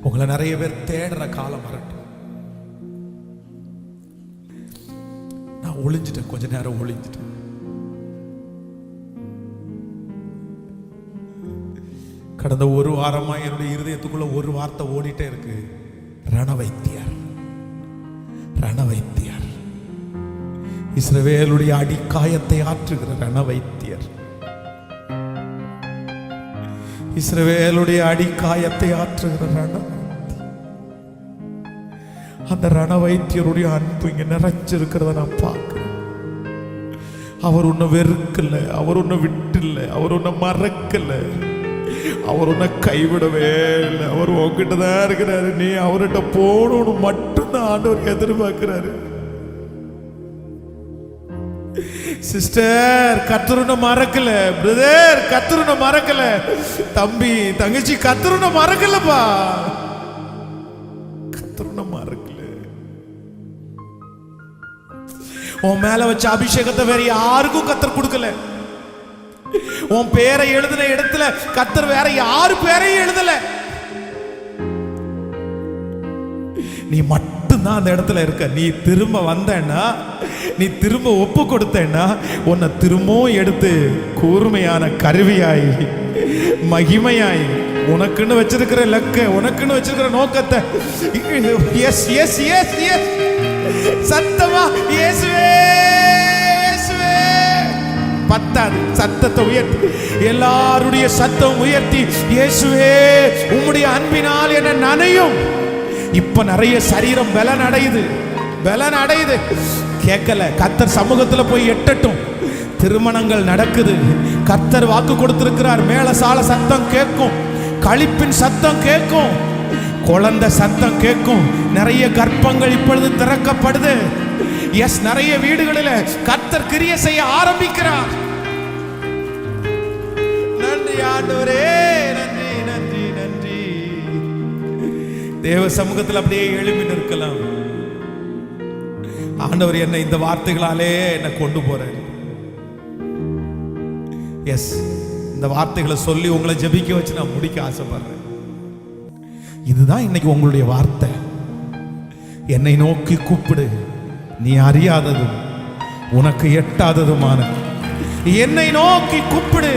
உங்களை நிறைய பேர் தேடுற காலம் வரட்டும். நான் ஒளிஞ்சிட்டேன், கொஞ்ச நேரம் ஒளிஞ்சிட்டேன். கடந்த ஒரு வாரமா என்னுடைய இருதயத்துக்குள்ள ஒரு வார்த்தை ஓடிட்டே இருக்கு, ரணவைத்தியர். ரணவைத்தியர், இஸ்ரவேலுடைய அடிக்காயத்தை ஆற்றுகிற ரணவைத்தியர். இஸ்ரவேலுடைய அடிக்காயத்தை ஆற்றுகிற ரணவைத்தியர். அந்த ரணவைத்தியருடைய அன்பு இங்க நிறைஞ்சிருக்கிறத நான் பார்க்கிறேன். அவர் உன்னை வெறுக்கல, அவர் உன்னை விட்டுல, அவர் உன்னை மறக்கல, அவர் உன்னை கைவிடவே இல்லை. அவர் உங்ககிட்ட தான் இருக்கிறாரு. நீ அவர்கிட்ட போகணும்னு மட்டும்தான் ஆண்டவர் எதிர்பார்க்கிறாரு. சிஸ்டர், கர்த்தர் உன்னை மறக்கல. பிரதர், கர்த்தர் உன்னை மறக்கல. தம்பி, தங்கச்சி, கர்த்தர் உன்னை மறக்கலப்பா. கர்த்தர் உன்னை மறக்கல. உன் மேல வச்ச அபிஷேகத்தை வேற யாருக்கும் கர்த்தர் கொடுக்கல. உன் பேரை எழுதின இடத்துல கர்த்தர் வேற யாரு பேரையும் எழுதல. நீ மட்டும்தான் அந்த இடத்துல இருக்க. நீ திரும்ப வந்தேன்னா, நீ திரும்ப ஒப்பு கொடுத்தேன்னா, உன்னை திரும்பவும் எடுத்து கூர்மையான கருவியாய், மகிமையாய், உனக்குன்னு வச்சிருக்கிற லக்க, உனக்குன்னு வச்சிருக்கிற நோக்கத்தை, எஸ் எஸ் எஸ் எஸ் சத்தமா இயேசுவே இயேசுவே. பத்தாது, சத்தத்தை உயர்த்தி, எல்லாருடைய சத்தம் உயர்த்தி, இயேசுவே உம்முடைய அன்பினால் என்ன நனையும். இப்ப நிறைய சரீரம் பலன் அடையுது. கேட்கல, கர்த்தர் சமூகத்துல போய் எட்டட்டும். திருமணங்கள் நடக்குது. கர்த்தர் வாக்கு கொடுத்திருக்கிறார். மேளசால சத்தம் கேட்கும், களிப்பின் சத்தம் கேட்கும், குழந்தை சத்தம் கேட்கும். நிறைய கர்ப்பங்கள் இப்பொழுது திறக்கப்படுது. எஸ், நிறைய வீடுகளில் கர்த்தர் கிரியை செய்ய ஆரம்பிக்கிறார். நன்றி ஆண்டவரே, நன்றி நன்றி நன்றி. தேவ சமூகத்தில் அப்படியே எழுப்பி நிற்கலாம். ஆண்டவர் என்னை இந்த வார்த்தைகளாலே என்னை கொண்டு போறார். எஸ், இந்த வார்த்தைகளை சொல்லி உங்களை ஜெபிக்க வச்சு நான் முடிக்க ஆசைப்படுறேன். இதுதான் இன்னைக்கு உங்களுடைய வார்த்தை. என்னை நோக்கி கூப்பிடு, நீ அறியாததும் உனக்கு எட்டாததுமான. என்னை நோக்கி கூப்பிடு,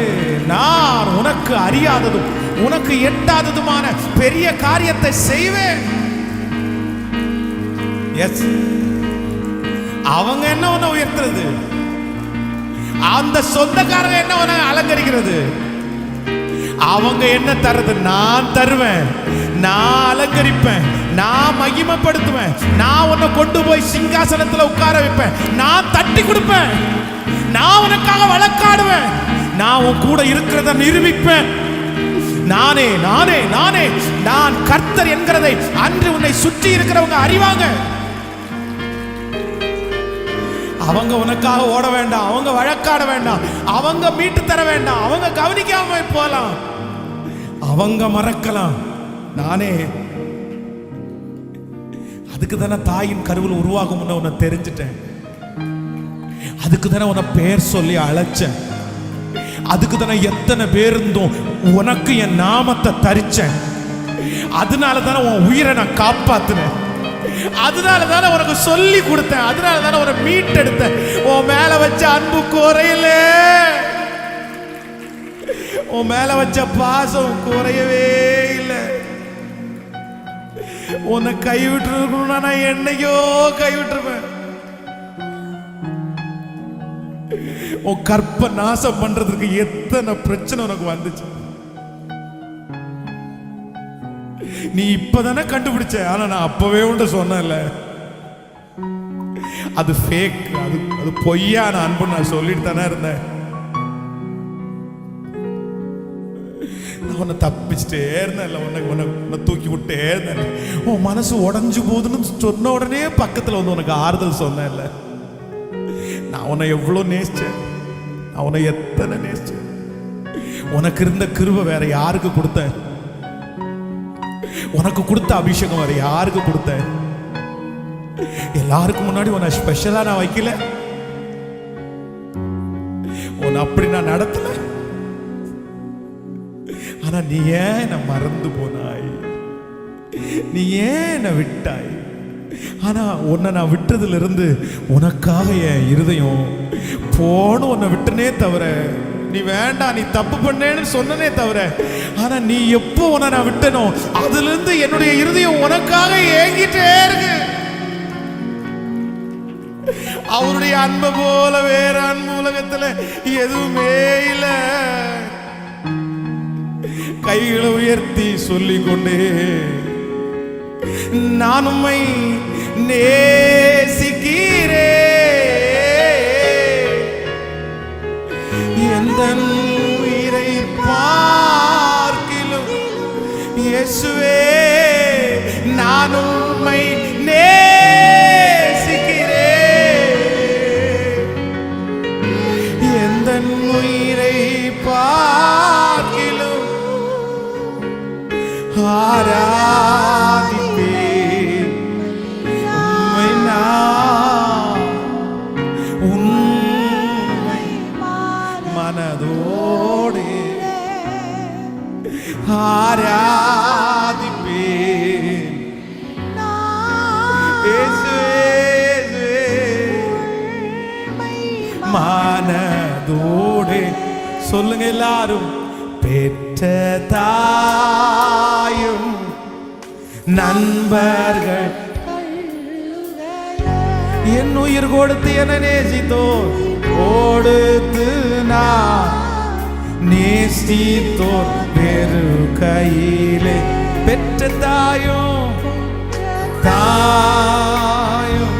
நான் உனக்கு அறியாததும் உனக்கு எட்டாததுமான பெரிய காரியத்தை செய்வேன். எஸ், அவங்க என்ன உன்னை உயர்த்துறது, அந்த சொந்தக்காரங்க என்ன உன்னை அலங்கரிக்கிறது, அவங்க என்ன தர்றது, நான் தருவேன், நான் அலங்கரிப்பேன், நான் மகிமைப்படுத்துவேன், நான் உன்னை கொண்டு போய் சிங்காசனத்துல உட்கார வைப்பேன், நான் தட்டி கொடுப்பேன், நான் உனக்காக வழக்காடுவேன், நான் உன் கூட இருக்கிறத நிரூபிப்பேன். நானே நானே நானே நான் கர்த்தர் என்கிறதை அன்று உன்னை சுற்றி இருக்கிறவங்க அறிவாங்க. அவங்க உனக்காக ஓட வேண்டாம், அவங்க வழக்காட வேண்டாம், அவங்க மீட்டு தர வேண்டாம், அவங்க கவனிக்காம போகலாம், அவங்க மறக்கலாம். நானே அதுக்கு தானே தாயின் கருவில் உருவாகும் உன்னை தெரிஞ்சிட்டேன். அதுக்கு தானே உன்னை பேர் சொல்லி அழைச்சேன். அதுக்கு தானே எத்தனை பேர் இருந்தும் உனக்கு என் நாமத்தை தரிச்சேன். அதனால தானே உன் உயிரை நான் காப்பாத்தினேன். அதனால தானே உனக்கு சொல்லி கொடுத்தேன். அதனால தானே உன்னை மீட்டெடுத்தேன். உன் மேல வச்ச அன்பு குறையல, உன் மேல வச்ச பாசம் குறையவே இல்லை. உன்னை கைவிட்டு இருக்கணும்னா நான் என்னையோ கைவிட்டுருவேன். உன் கற்ப நாசம் பண்றதுக்கு எத்தனை பிரச்சனை உனக்கு வந்துச்சு, நீ இப்பதானே கண்டுபிடிச்ச. ஆனா நான் அப்பவே உண்ட சொன்னேன்ல, அது ஃபேக், அது பொய்யான அன்பு நான் சொல்லிட்டு தானே இருந்தேன். உன்னை தப்பிச்சுட்டே இருந்தேன், உன்னை தூக்கி விட்டே இருந்தேன். உன் மனசு உடஞ்சு போகுதுன்னு சொன்ன உடனே பக்கத்துல வந்து உனக்கு ஆறுதல் சொன்னேன்ல. நான் உன்னை எவ்வளவு நேசிச்சேன், நான் உன்னை எத்தனை நேசிச்சேன். உனக்கு இருந்த கிருபை வேற யாருக்கு கொடுத்தேன்? உனக்கு கொடுத்த அபிஷேகம் வேற யாருக்கு கொடுத்தேன்? எல்லாருக்கும் முன்னாடி உன்னை ஸ்பெஷலா நான் வைக்கல, உன்னை அப்படி நான் நடத்தல. ஆனா நீ ஏன் என்னை மறந்து போனாய், நீ ஏன் என்னை விட்டாய்? ஆனா உன்னை நான் விட்டதுல இருந்து உனக்காக என் இருதயம் போன உன்னை விட்டனே தவிர, நீ வேண்டாம் நீ தப்பு பண்ணேன்னு சொன்னனே தவிர, ஆனா நீ எப்போ உன்னை நான் விட்டனோ அதுல இருந்து என்னுடைய இருதயம் உனக்காக ஏங்கிட்டே இருக்கு. அவருடைய அன்பை போல வேற அன்பு உலகத்துல எதுவுமே இல்ல. கைகளை உயர்த்தி சொல்லிக் கொண்டே, நான் உம்மை நேசிக்கிறேன், எந்த உயிரை பார்க்கிலும் இயேசுவே நான் உம்மை நேசிக்கிறேன், எந்த உயிரை பார்க்கிலும் ஆராதிப்பேன் உம்மை நான் உம்மை மனதோடு ஆராதிப்பேன் இயேசுவே மனதோடு. சொல்லுங்க எல்லாரும். பெற்ற தாயும் நண்பர்கள் என் உயிர் கொடுத்து என நேசித்தோர், கொடுத்து நான் நேசித்தோர் பெரு கையிலே. பெற்ற தாயும் தாயும்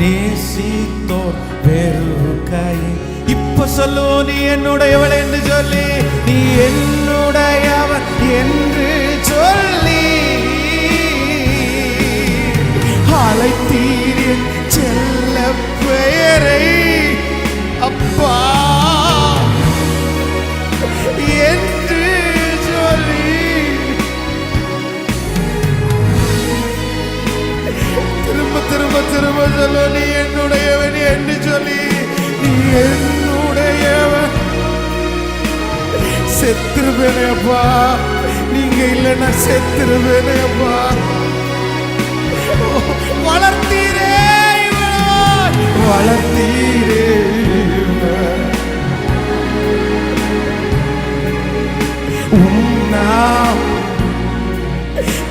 நேசித்தோர் பெருகை. இப்ப சொல்லு, நீ என்னுடையவள் என்று சொல்லி, நீ என்னுடையவன் என்று சொல்லி அழைத்தீர் செல்ல பெயரை அப்பா என்று சொல்லி திரும்ப திரும்ப திரும்ப சொல்ல, நீ என்னுடையவன் என்று சொல்லி, நீ என்னுடையவன். செத்துருவேனே அப்பா, நீங்க இல்லைன்னா செத்துருவேனே அப்பா. வளர்த்தீரே வளர்த்தீரே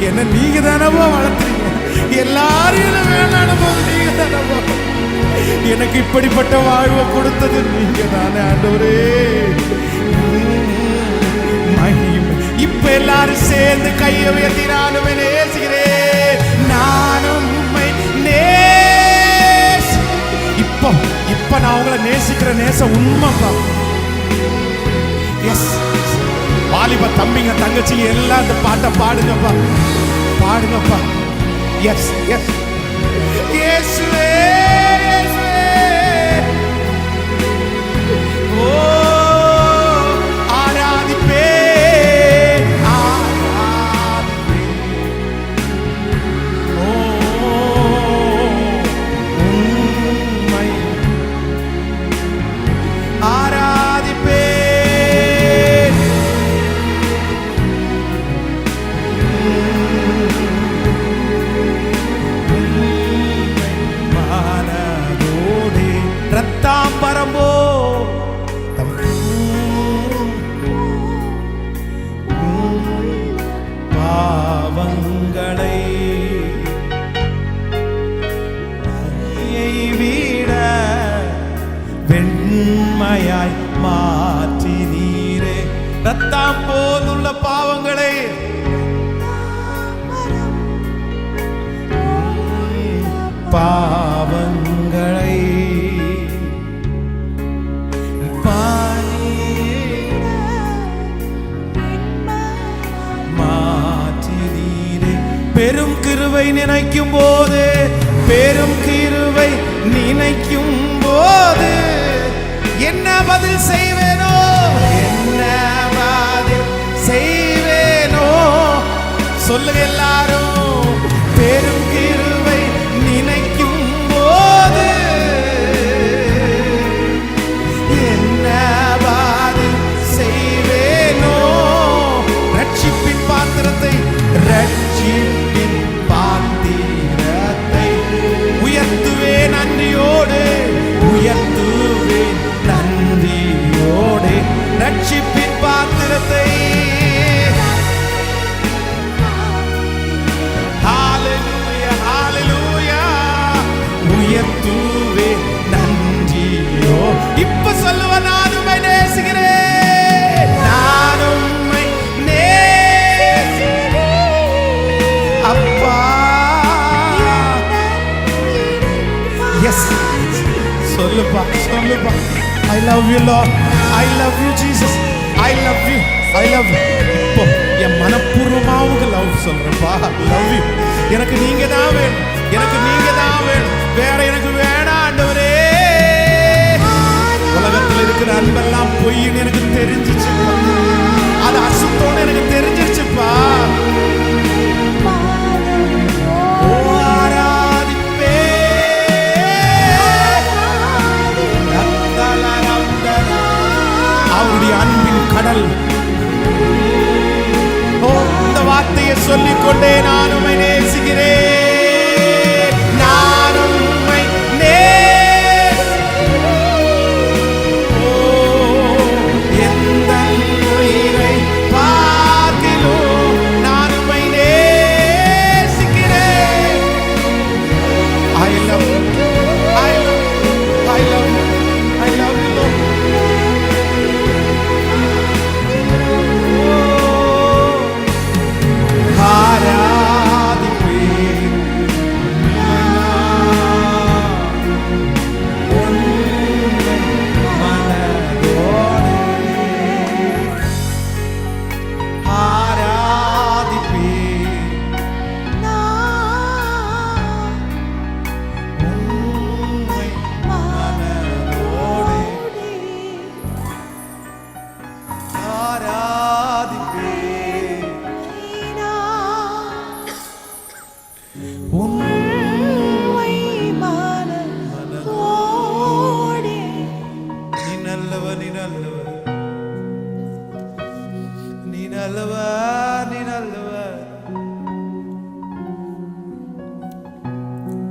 என்ன நீங்க தானவா வளர்த்துறீங்க. எல்லாரும் வேணாம் போது நீங்க தானவா. எனக்கு இப்படிப்பட்ட வாழ்வை கொடுத்தது நீங்க தானே ஆண்டவரே. இப்ப எல்லாரும் சேர்ந்து கையை உயர்த்தி நானும் நேசிக்கிறேன், நானும் இப்ப நான் உங்களை நேசிக்கிற நேசம் உண்மைப்பா. எஸ், வாலிப தம்பிங்க தங்கச்சிங்க எல்லாம் இந்த பாட்டை பாடுங்கப்பா, பாடுங்கப்பா. எஸ் எஸ், இயேசுவே ஓ ஆராதிப்பே ஆராதிப்பே. ஓ உம்மை ஆராதிப்பே. ரத்தாம்பரம்போ பாவங்களை விட வெண்மையாய் மாற்றி நீரே. ரத்தாம் போலுள்ள பாவங்களை பாவங்களை பெரும் கிருபை நினைக்கும் போது, பெரும் கிருபை நினைக்கும் போது என்ன பதில் செய்வேனோ, என்ன பதில் செய்வேனோ சொல்லுங்க எல்லாரும். பெரும் கிருபை நினைக்கும் போது என்ன பதில் செய்வேனோ. ரட்சிப்பின் பாத்திரத்தை ரட்சிப்பின் பாத்திரத்தை உயர்த்துவேன் நன்றியோடு, உயர்த்துவேன் நன்றியோடு. ரட்சிப்பின் பாத்திரத்தை ஹalleluya ஹalleluya உயர்த்துவேன் நன்றியோ. இப்ப சொல்லுவ, நான் உம்மை நேசிக்கிறேன், நான் உம்மை அப்பா. எஸ், சொல்லுப்பா சொல்லுப்பா. I love you Lord, I love you Jesus, I love you, I love you. இப்போ என் மனப்பூர்வமாவுக்கு லவ் சொல்றப்பா, love you. எனக்கு நீங்க தான் வேணும், எனக்கு நீங்க தான் வேணும், வேற எனக்கு வேணாம் ஆண்டவரே. உலகத்தில் இருக்கிற அன்பெல்லாம் பொய்ன்னு எனக்கு தெரிஞ்சிச்சுப்பா, அது அசுத்தோன்னு எனக்கு தெரிஞ்சிருச்சுப்பா. அவருடைய அன்பின் கடல். இந்த வார்த்தையை சொல்லிக்கொண்டே நான் உம்மை நேசிக்கிறேன், நான் உம்மை எந்த உயிரை பார்க்கிலும் நான் உம்மை நேசிக்கிறேன். I love you, I love you, I love you, I love you Lord. ஆராதிப்பேன் நல்லவர், நீ நல்லவர்,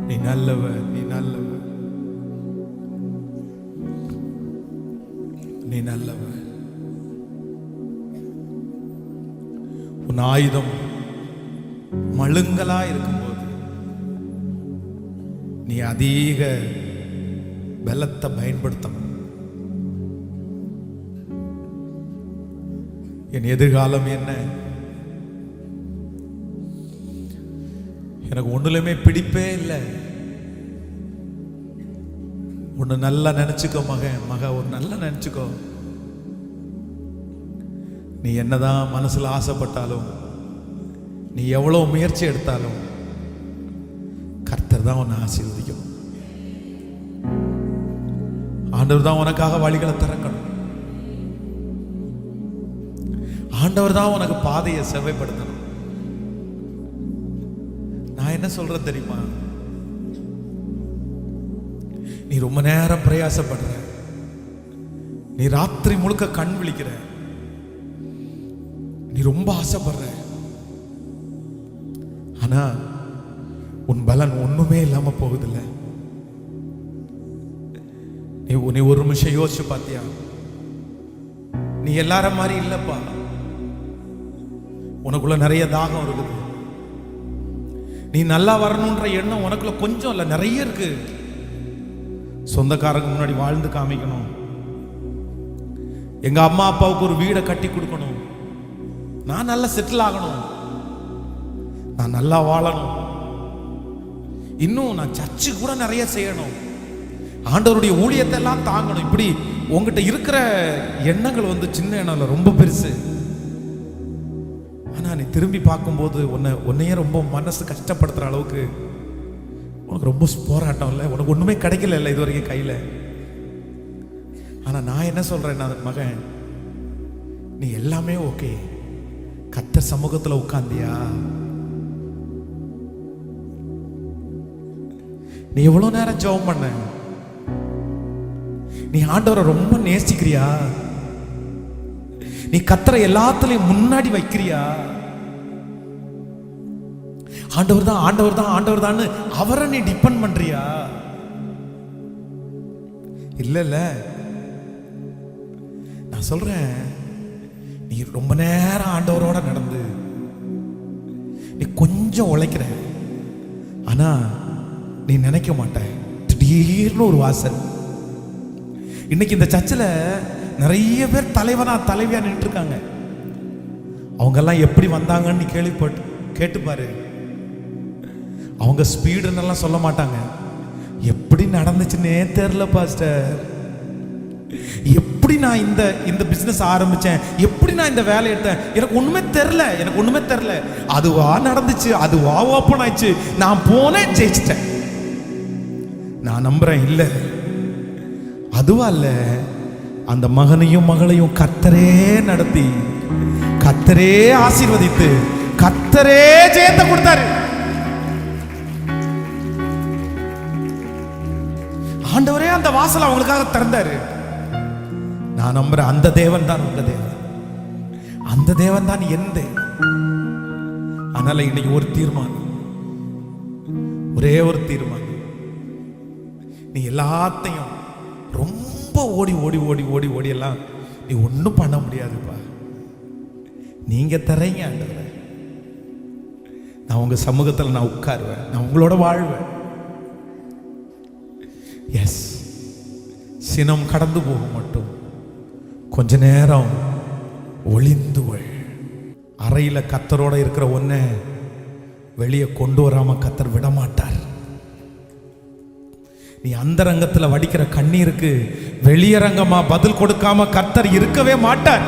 நீ நல்லவர், நீ நல்லவர், நீ நல்லவர். உன் ஆயுதம் மழுங்கலா இருக்கும்போது நீ அதிக பலத்தை பயன்படுத்தணும். என் எதிர்காலம் என்ன? எனக்கு ஒண்ணுலயுமே பிடிப்பே இல்லை. ஒண்ணு நல்லா நினைச்சுக்கோ மக ஒரு நல்லா நினைச்சுக்கோ. நீ என்னதான் மனசுல ஆசைப்பட்டாலும், நீ எவ்வளவு முயற்சி எடுத்தாலும் கர்த்தர் தான் உன்னை ஆசீர்வதிக்கணும். ஆண்டவர் தான் உனக்காக வழிகளை திறக்கணும். ஆண்டவர் தான் உனக்கு பாதையை செவ்வாய்ப்படுத்தணும். நான் என்ன சொல்றேன் தெரியுமா? நீ ரொம்ப நேரம் பிரயாசப்படுற, நீ ராத்திரி முழுக்க கண் விழிக்கிற, நீ ரொம்ப ஆசைப்படுற, ஆனா உன் பலன் ஒண்ணுமே இல்லாம போகுதில்ல. நீ ஒரு நிமிஷம் யோசிச்சு பார்த்தியா? நீ எல்லார மாதிரி இல்லப்பா. உனக்குள்ள நிறைய தாகம் இருக்குது. நீ நல்லா வரணும்ன்ற எண்ணம் உனக்குள்ள கொஞ்சம் இல்ல, நிறைய இருக்கு. சொந்தக்காரங்க முன்னாடி வாழ்ந்து காமிக்கணும், எங்க அம்மா அப்பாவுக்கு ஒரு வீடை கட்டி கொடுக்கணும், நான் நல்லா செட்டில் ஆகணும், நான் நல்லா வாழணும், இன்னும் நான் சர்ச்சுக்கு கூட நிறைய செய்யணும், ஆண்டவருடைய ஊழியத்தை எல்லாம் தாங்கணும். இப்படி உங்ககிட்ட இருக்கிற எண்ணங்கள் சின்ன எண்ணம் இல்லை, ரொம்ப பெருசு. ஆனா நீ திரும்பி பார்க்கும்போது உன்னையே ரொம்ப மனசு கஷ்டப்படுத்துற அளவுக்கு உனக்கு ரொம்ப போராட்டம் இல்லை, உனக்கு ஒண்ணுமே கிடைக்கல இல்லை இது வரைக்கும் கையில. ஆனா நான் என்ன சொல்றேன் மகன், நீ எல்லாமே ஓகே. கர்த்தர் சமூகத்துல உட்கார்ந்தியா? நீ எவ்வளவு நேரம் ஜெபம் பண்ண? நீ ஆண்டவரை ரொம்ப நேசிக்கிறியா? நீ கர்த்தரை எல்லாத்துலயும் முன்னாடி வைக்கிறியா? ஆண்டவர் தான் ஆண்டவர் தான் ஆண்டவர் தான் அவரை நீ டிபெண்ட் பண்றியா? இல்ல நான் சொல்றேன், நீ ரொம்ப நேரம் ஆண்டவரோட நடந்து நீ கொஞ்சம் உழைக்கிற, ஆனா நீ நினைக்க மாட்ட, திடீர்னு ஒரு வாசல். இன்னைக்கு இந்த சர்ச்சில் நிறைய பேர் தலைவியா நின்று இருக்காங்க. அவங்க எல்லாம் எப்படி வந்தாங்கன்னு நீ கேட்டுப்பாரு. அவங்க ஸ்பீடுன்னு சொல்ல மாட்டாங்க. எப்படி நடந்துச்சுன்னே தெரியல பாஸ்டர், எப்படி நான் இந்த பிசினஸ் ஆரம்பிச்சேன், எப்படி நான் இந்த வேலை எடுத்தேன், எனக்கு ஒண்ணுமே தெரியல. அதுவா நடந்துச்சு, அதுவா ஓப்பன் ஆயிடுச்சு, நான் போனேன், ஜெயிச்சிட்டேன். நான் நம்புறேன், இல்ல அதுவா இல்ல, அந்த மகனையும் மகளையும் கர்த்தரே நடத்தி, கர்த்தரே ஆசீர்வதித்து, கர்த்தரே ஜெயத்தை கொடுத்தாரு. ஆண்டவரே அந்த வாசல் அவங்களுக்காக திறந்தாரு. நான் நம்புறேன், அந்த தேவன் தான் உங்க தேவன், அந்த தேவன் தான் என் தேவன். அதனால இன்னைக்கு ஒரு தீர்மானம், ஒரே ஒரு தீர்மானம். நீ எல்லாத்தையும் ரொம்ப ஓடி ஓடி ஓடி ஓடி ஓடி எல்லாம் நீ ஒன்றும் பண்ண முடியாதுப்பா. நீங்க தரீங்க ஆண்டவரே, நான் உங்க சமூகத்தில் நான் உட்காருவேன், நான் உங்களோட வாழ்வேன். எஸ், சினம் கடந்து போகும் மட்டும் கொஞ்ச நேரம் ஒளிந்து அறையில கர்த்தரோட இருக்கிற ஒன்ன வெளியே கொண்டு வராம கர்த்தர் விட மாட்டார். நீ அந்தரங்கத்துல வடிக்கிற கண்ணீருக்கு வெளியரங்கமா பதில் கொடுக்காம கர்த்தர் இருக்கவே மாட்டார்.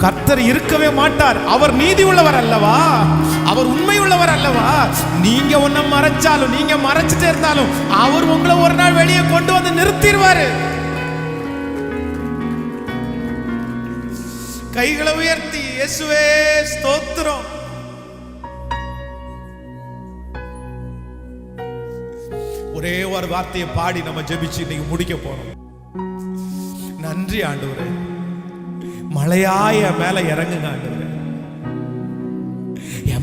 கர்த்தர் இருக்கவே மாட்டார். அவர் நீதி உள்ளவர் அல்லவா, அவர் உண்மை உள்ளவர் அல்லவா. நீங்க ஒன்ன மறைச்சாலும், நீங்க மறைச்சிட்டே இருந்தாலும் அவர் உங்களை ஒரு நாள் வெளியே கொண்டு வந்து நிறுத்திடுவாரு. கைகளை உயர்த்தி இயேசுவே ஸ்தோத்திரம். ஒரே ஒரு வார்த்தையை பாடி நம்ம ஜெபிச்சு இன்னைக்கு முடிக்க போறோம். நன்றி ஆண்டவரே, மழையாய மேல இறங்குங்க ஆண்டவரே.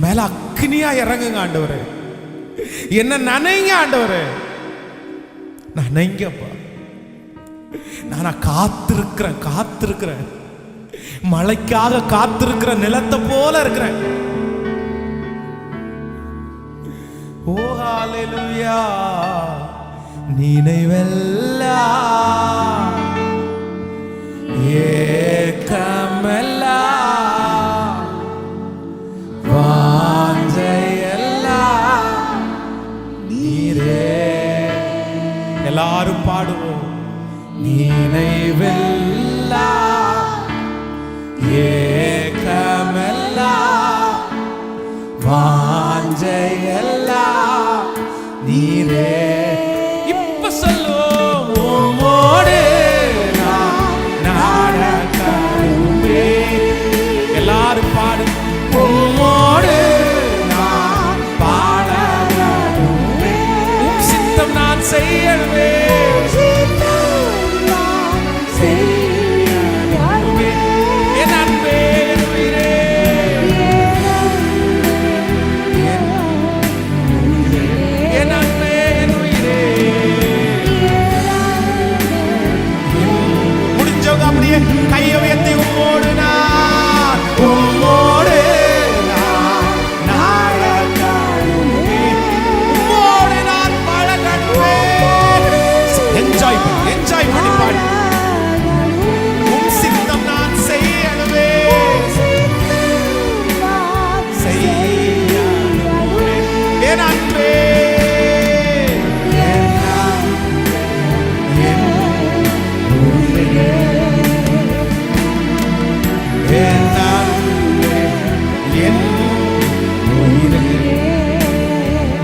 மேல அக்னியா இறங்குங்க ஆண்டவரே. என்ன நனைங்க ஆண்டவரே, நனைங்கப்பா. நான் காத்திருக்கிறேன் மழைக்காக காத்திருக்கிற நிலத்தை போல இருக்கிறேன். ஓ ஹalleluya. நினைவெல்லாம் ஏக்கமெல்லாம் வாஞ்சையெல்லாம் நீரே. எல்லாரும் பாடுவோம். நினைவெல்லாம் ஏக்கமெல்லாம் வாஞ்சையெல்லாம் நீரே. இப்ப சொல்லுவோம். உம்மோடு நான் நடக்கணுமே. எல்லாரும் பாடு. உம்மோடு நான் பாடணுமே. உம் சித்தம் நான் செய்யணுமே. என் அன்பே, என் உயிரே, என் அன்பே, என் உயிரே. முடிஞ்சவங்க அப்படியே கையை உயர்த்தி உம்மோடு நான் நடக்கணுமே. உம்மோடு நான் பழகணுமே. என்ஜாய் பண்ணி பாடு. உம் சித்தம் நான் செய்யணுமே. செய்யணுமே. என் அன்பே,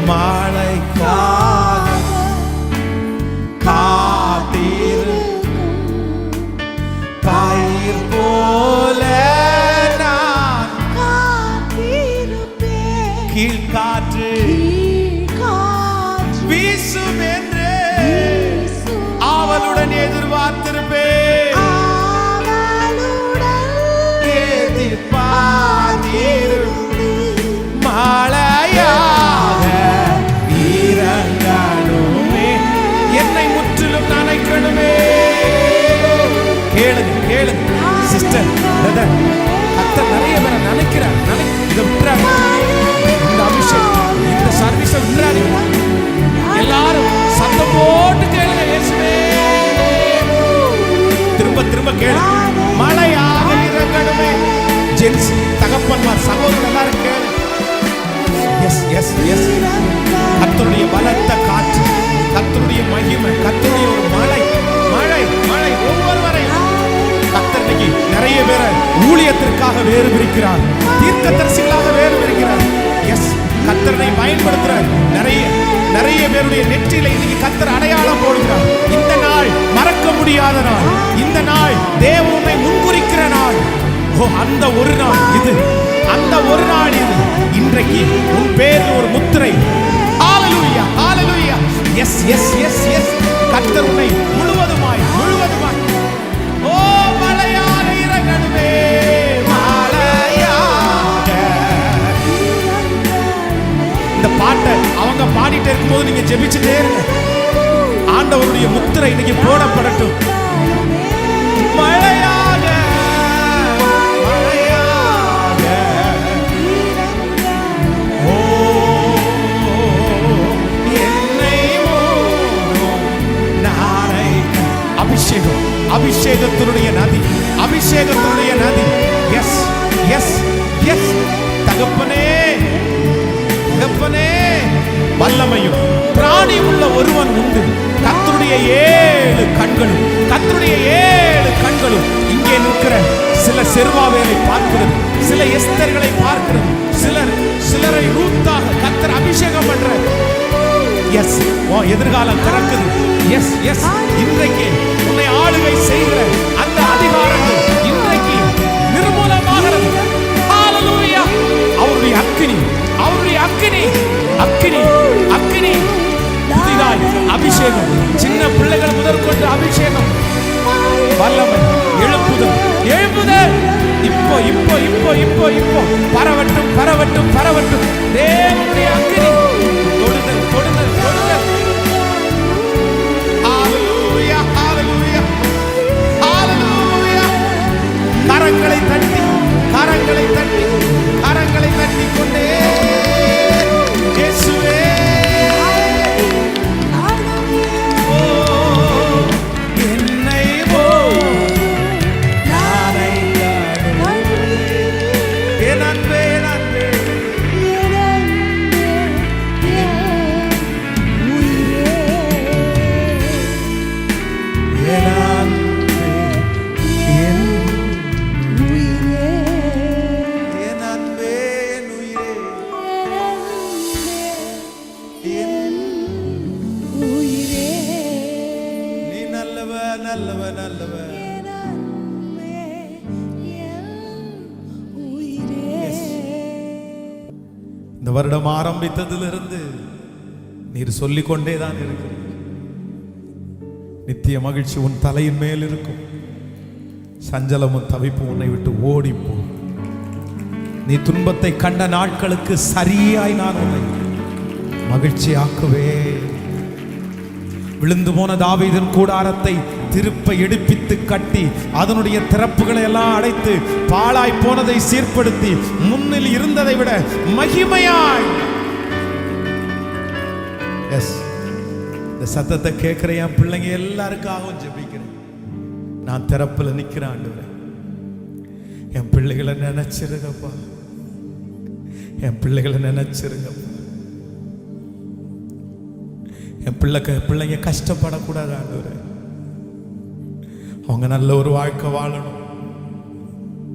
மாலைக்காக காத்திருக்கும் பயிர் போல நான் கீழ்காற்று வீசும் என்று ஆவலுடன் எதிர்பார்த்திருப்பேன். மழையாக இறங்கணுமே. என்னை முற்றிலும் நனைக்கணுமே. கேளுங்க சிஸ்டர், பிரதர், கர்த்தர் நிறைய பேரை நினைக்கிறார். இதை விட்டுறாங்க. இந்த அபிஷேகம், இந்த சர்வீஸை விட்டுறாதீங்க. எல்லாரும் சத்தம் போட்டு கேளுங்க. இயேசுவே, திரும்ப கேளுங்க. மழையாக இறங்கணுமே. ஜென்ஸ், தகப்பன்மார், சகோதரர் எல்லாரும் கேளு. எஸ் கர்த்தருடைய பலத்த காற்று, கர்த்தருடைய மகிமை, கர்த்தருடைய ஒரு மழை ஒவ்வொருவரையும் கர்த்தர் இன்னைக்கு நிறைய பேரை ஊழியத்திற்காக வேறு பிரிக்கிறார். தீர்க்கதரிசிகளாக வேறு பிரிக்கிறார். எஸ், கர்த்தரை பயன்படுத்துறார். நிறைய பேருடைய நெற்றியில இன்னைக்கு கர்த்தர் அடையாளம் போடுகிறார். இந்த நாள் மறக்க முடியாத நாள். இந்த நாள் தேவனை முன்குறிக்கிற நாள். அந்த ஒரு நாள் இது. இன்றைக்கு உன் பேரில் ஒரு முத்திரை. ஹalleluya, ஹalleluya. எஸ் கர்த்தர் உன்னை முழுவதுமாய் ஓ மலையாக இறங்கணுமே. மலையாக. இந்த பாட்டை அவங்க பாடிட்டே இருக்கும்போது நீங்க ஜெபிச்சுட்டே இருங்க. ஆண்டவருடைய முத்திரை இன்னைக்கு போடப்படட்டும். மலையாக அபிஷேகத்தினுடைய நதி. எஸ் தகப்பனே, வல்லமையும் பிராணியும் உள்ள ஒருவன் உண்டு. கர்த்தருடைய 7 கண்களும் இங்கே நிற்கிற சில செருபாபேலை பார்க்கிறது, சில எஸ்தர்களை பார்க்கிறது, சிலரை ரூத்தாக கர்த்தர் அபிஷேகம் பண்றார். எஸ், எதிர்காலம் திறக்குது. எஸ் இன்றைக்கு உன்னை ஆளுகை செய்கிற அந்த அதிகாரங்கள் இன்றைக்கு நிர்மூலமாகிறது. ஹalleluya. அவருடைய அக்கினி புதிதாய் அபிஷேகம். சின்ன பிள்ளைகள் முதற்கொண்டு அபிஷேகம், வல்லமை, எழுப்புதல். இப்போ இப்போ இப்போ இப்போ இப்போ பரவட்டும் பரவட்டும் பரவட்டும். தேவனுடைய அக்கினி தொடுதல் தொடுதல் தொடுதல். ஹalleluya ஹalleluya ஹalleluya. கரங்களை தட்டி கரங்களை தட்டி கரங்களை தட்டி கொண்டே இயேசுவே இந்த வருடம் ஆரம்பித்ததிலிருந்து நீர் சொல்லிக்கொண்டே தான் இருக்கிறீர். நித்திய மகிழ்ச்சி உன் தலையின் மேல் இருக்கும், சஞ்சலமும் தவிப்பும் உன்னை விட்டு ஓடிப்போ. நீ துன்பத்தை கண்ட நாட்களுக்கு சரியாய் நான் உன்னை மகிழ்ச்சியாக்குவே. விழுந்து போன தாவீதின் கூடாரத்தை திருப்ப எடுப்பித்து கட்டி அதனுடைய திறப்புகளை எல்லாம் அடைத்து பாழாய் போனதை சீர்படுத்தி முன்னில் இருந்ததை விட மகிமையாய். இந்த சத்தத்தை கேட்கிற என் பிள்ளைங்க எல்லாருக்காகவும் ஜெபிக்கிறேன். நான் திறப்புல நிக்கிறேன் ஆண்டவரே, என் பிள்ளைகளை நினைச்சிருங்கப்பா, என் பிள்ளைகளை நினைச்சிருங்கப்பா. என் பிள்ளைங்க கஷ்டப்படக்கூடாது ஆண்டவரே. அவங்க நல்ல ஒரு வாழ்க்கை வாழணும்,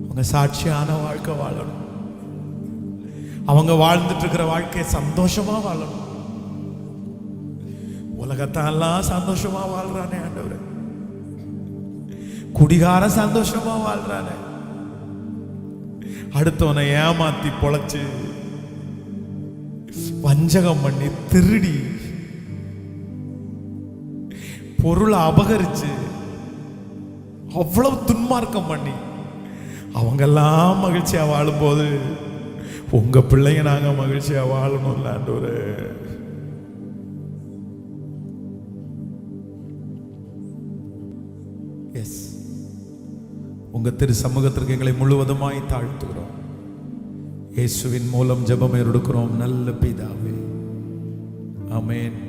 அவங்க சாட்சியான வாழ்க்கை வாழணும், அவங்க வாழ்ந்துட்டு இருக்கிற வாழ்க்கையை சந்தோஷமா வாழணும். உலகத்தெல்லாம் சந்தோஷமா வாழ்றானே ஆண்டவரே, குடிகார சந்தோஷமா வாழ்றானே, அடுத்தவனை ஏமாத்தி பொழைச்சு வஞ்சகம் பண்ணி திருடி பொருளை அபகரிச்சு அவ்வளவு துன்மார்க்கம் பண்ணி அவங்கெல்லாம் மகிழ்ச்சியா வாழும்போது உங்க பிள்ளைங்க நாங்க மகிழ்ச்சியா வாழணும். ஆண்டவரே எஸ், உங்க திரு சமூகத்திற்கு எங்களை முழுவதுமாய் தாழ்த்துகிறோம். இயேசுவின் மூலம் ஜெபம் எடுக்கிறோம் நல்ல பிதாவே, ஆமென்.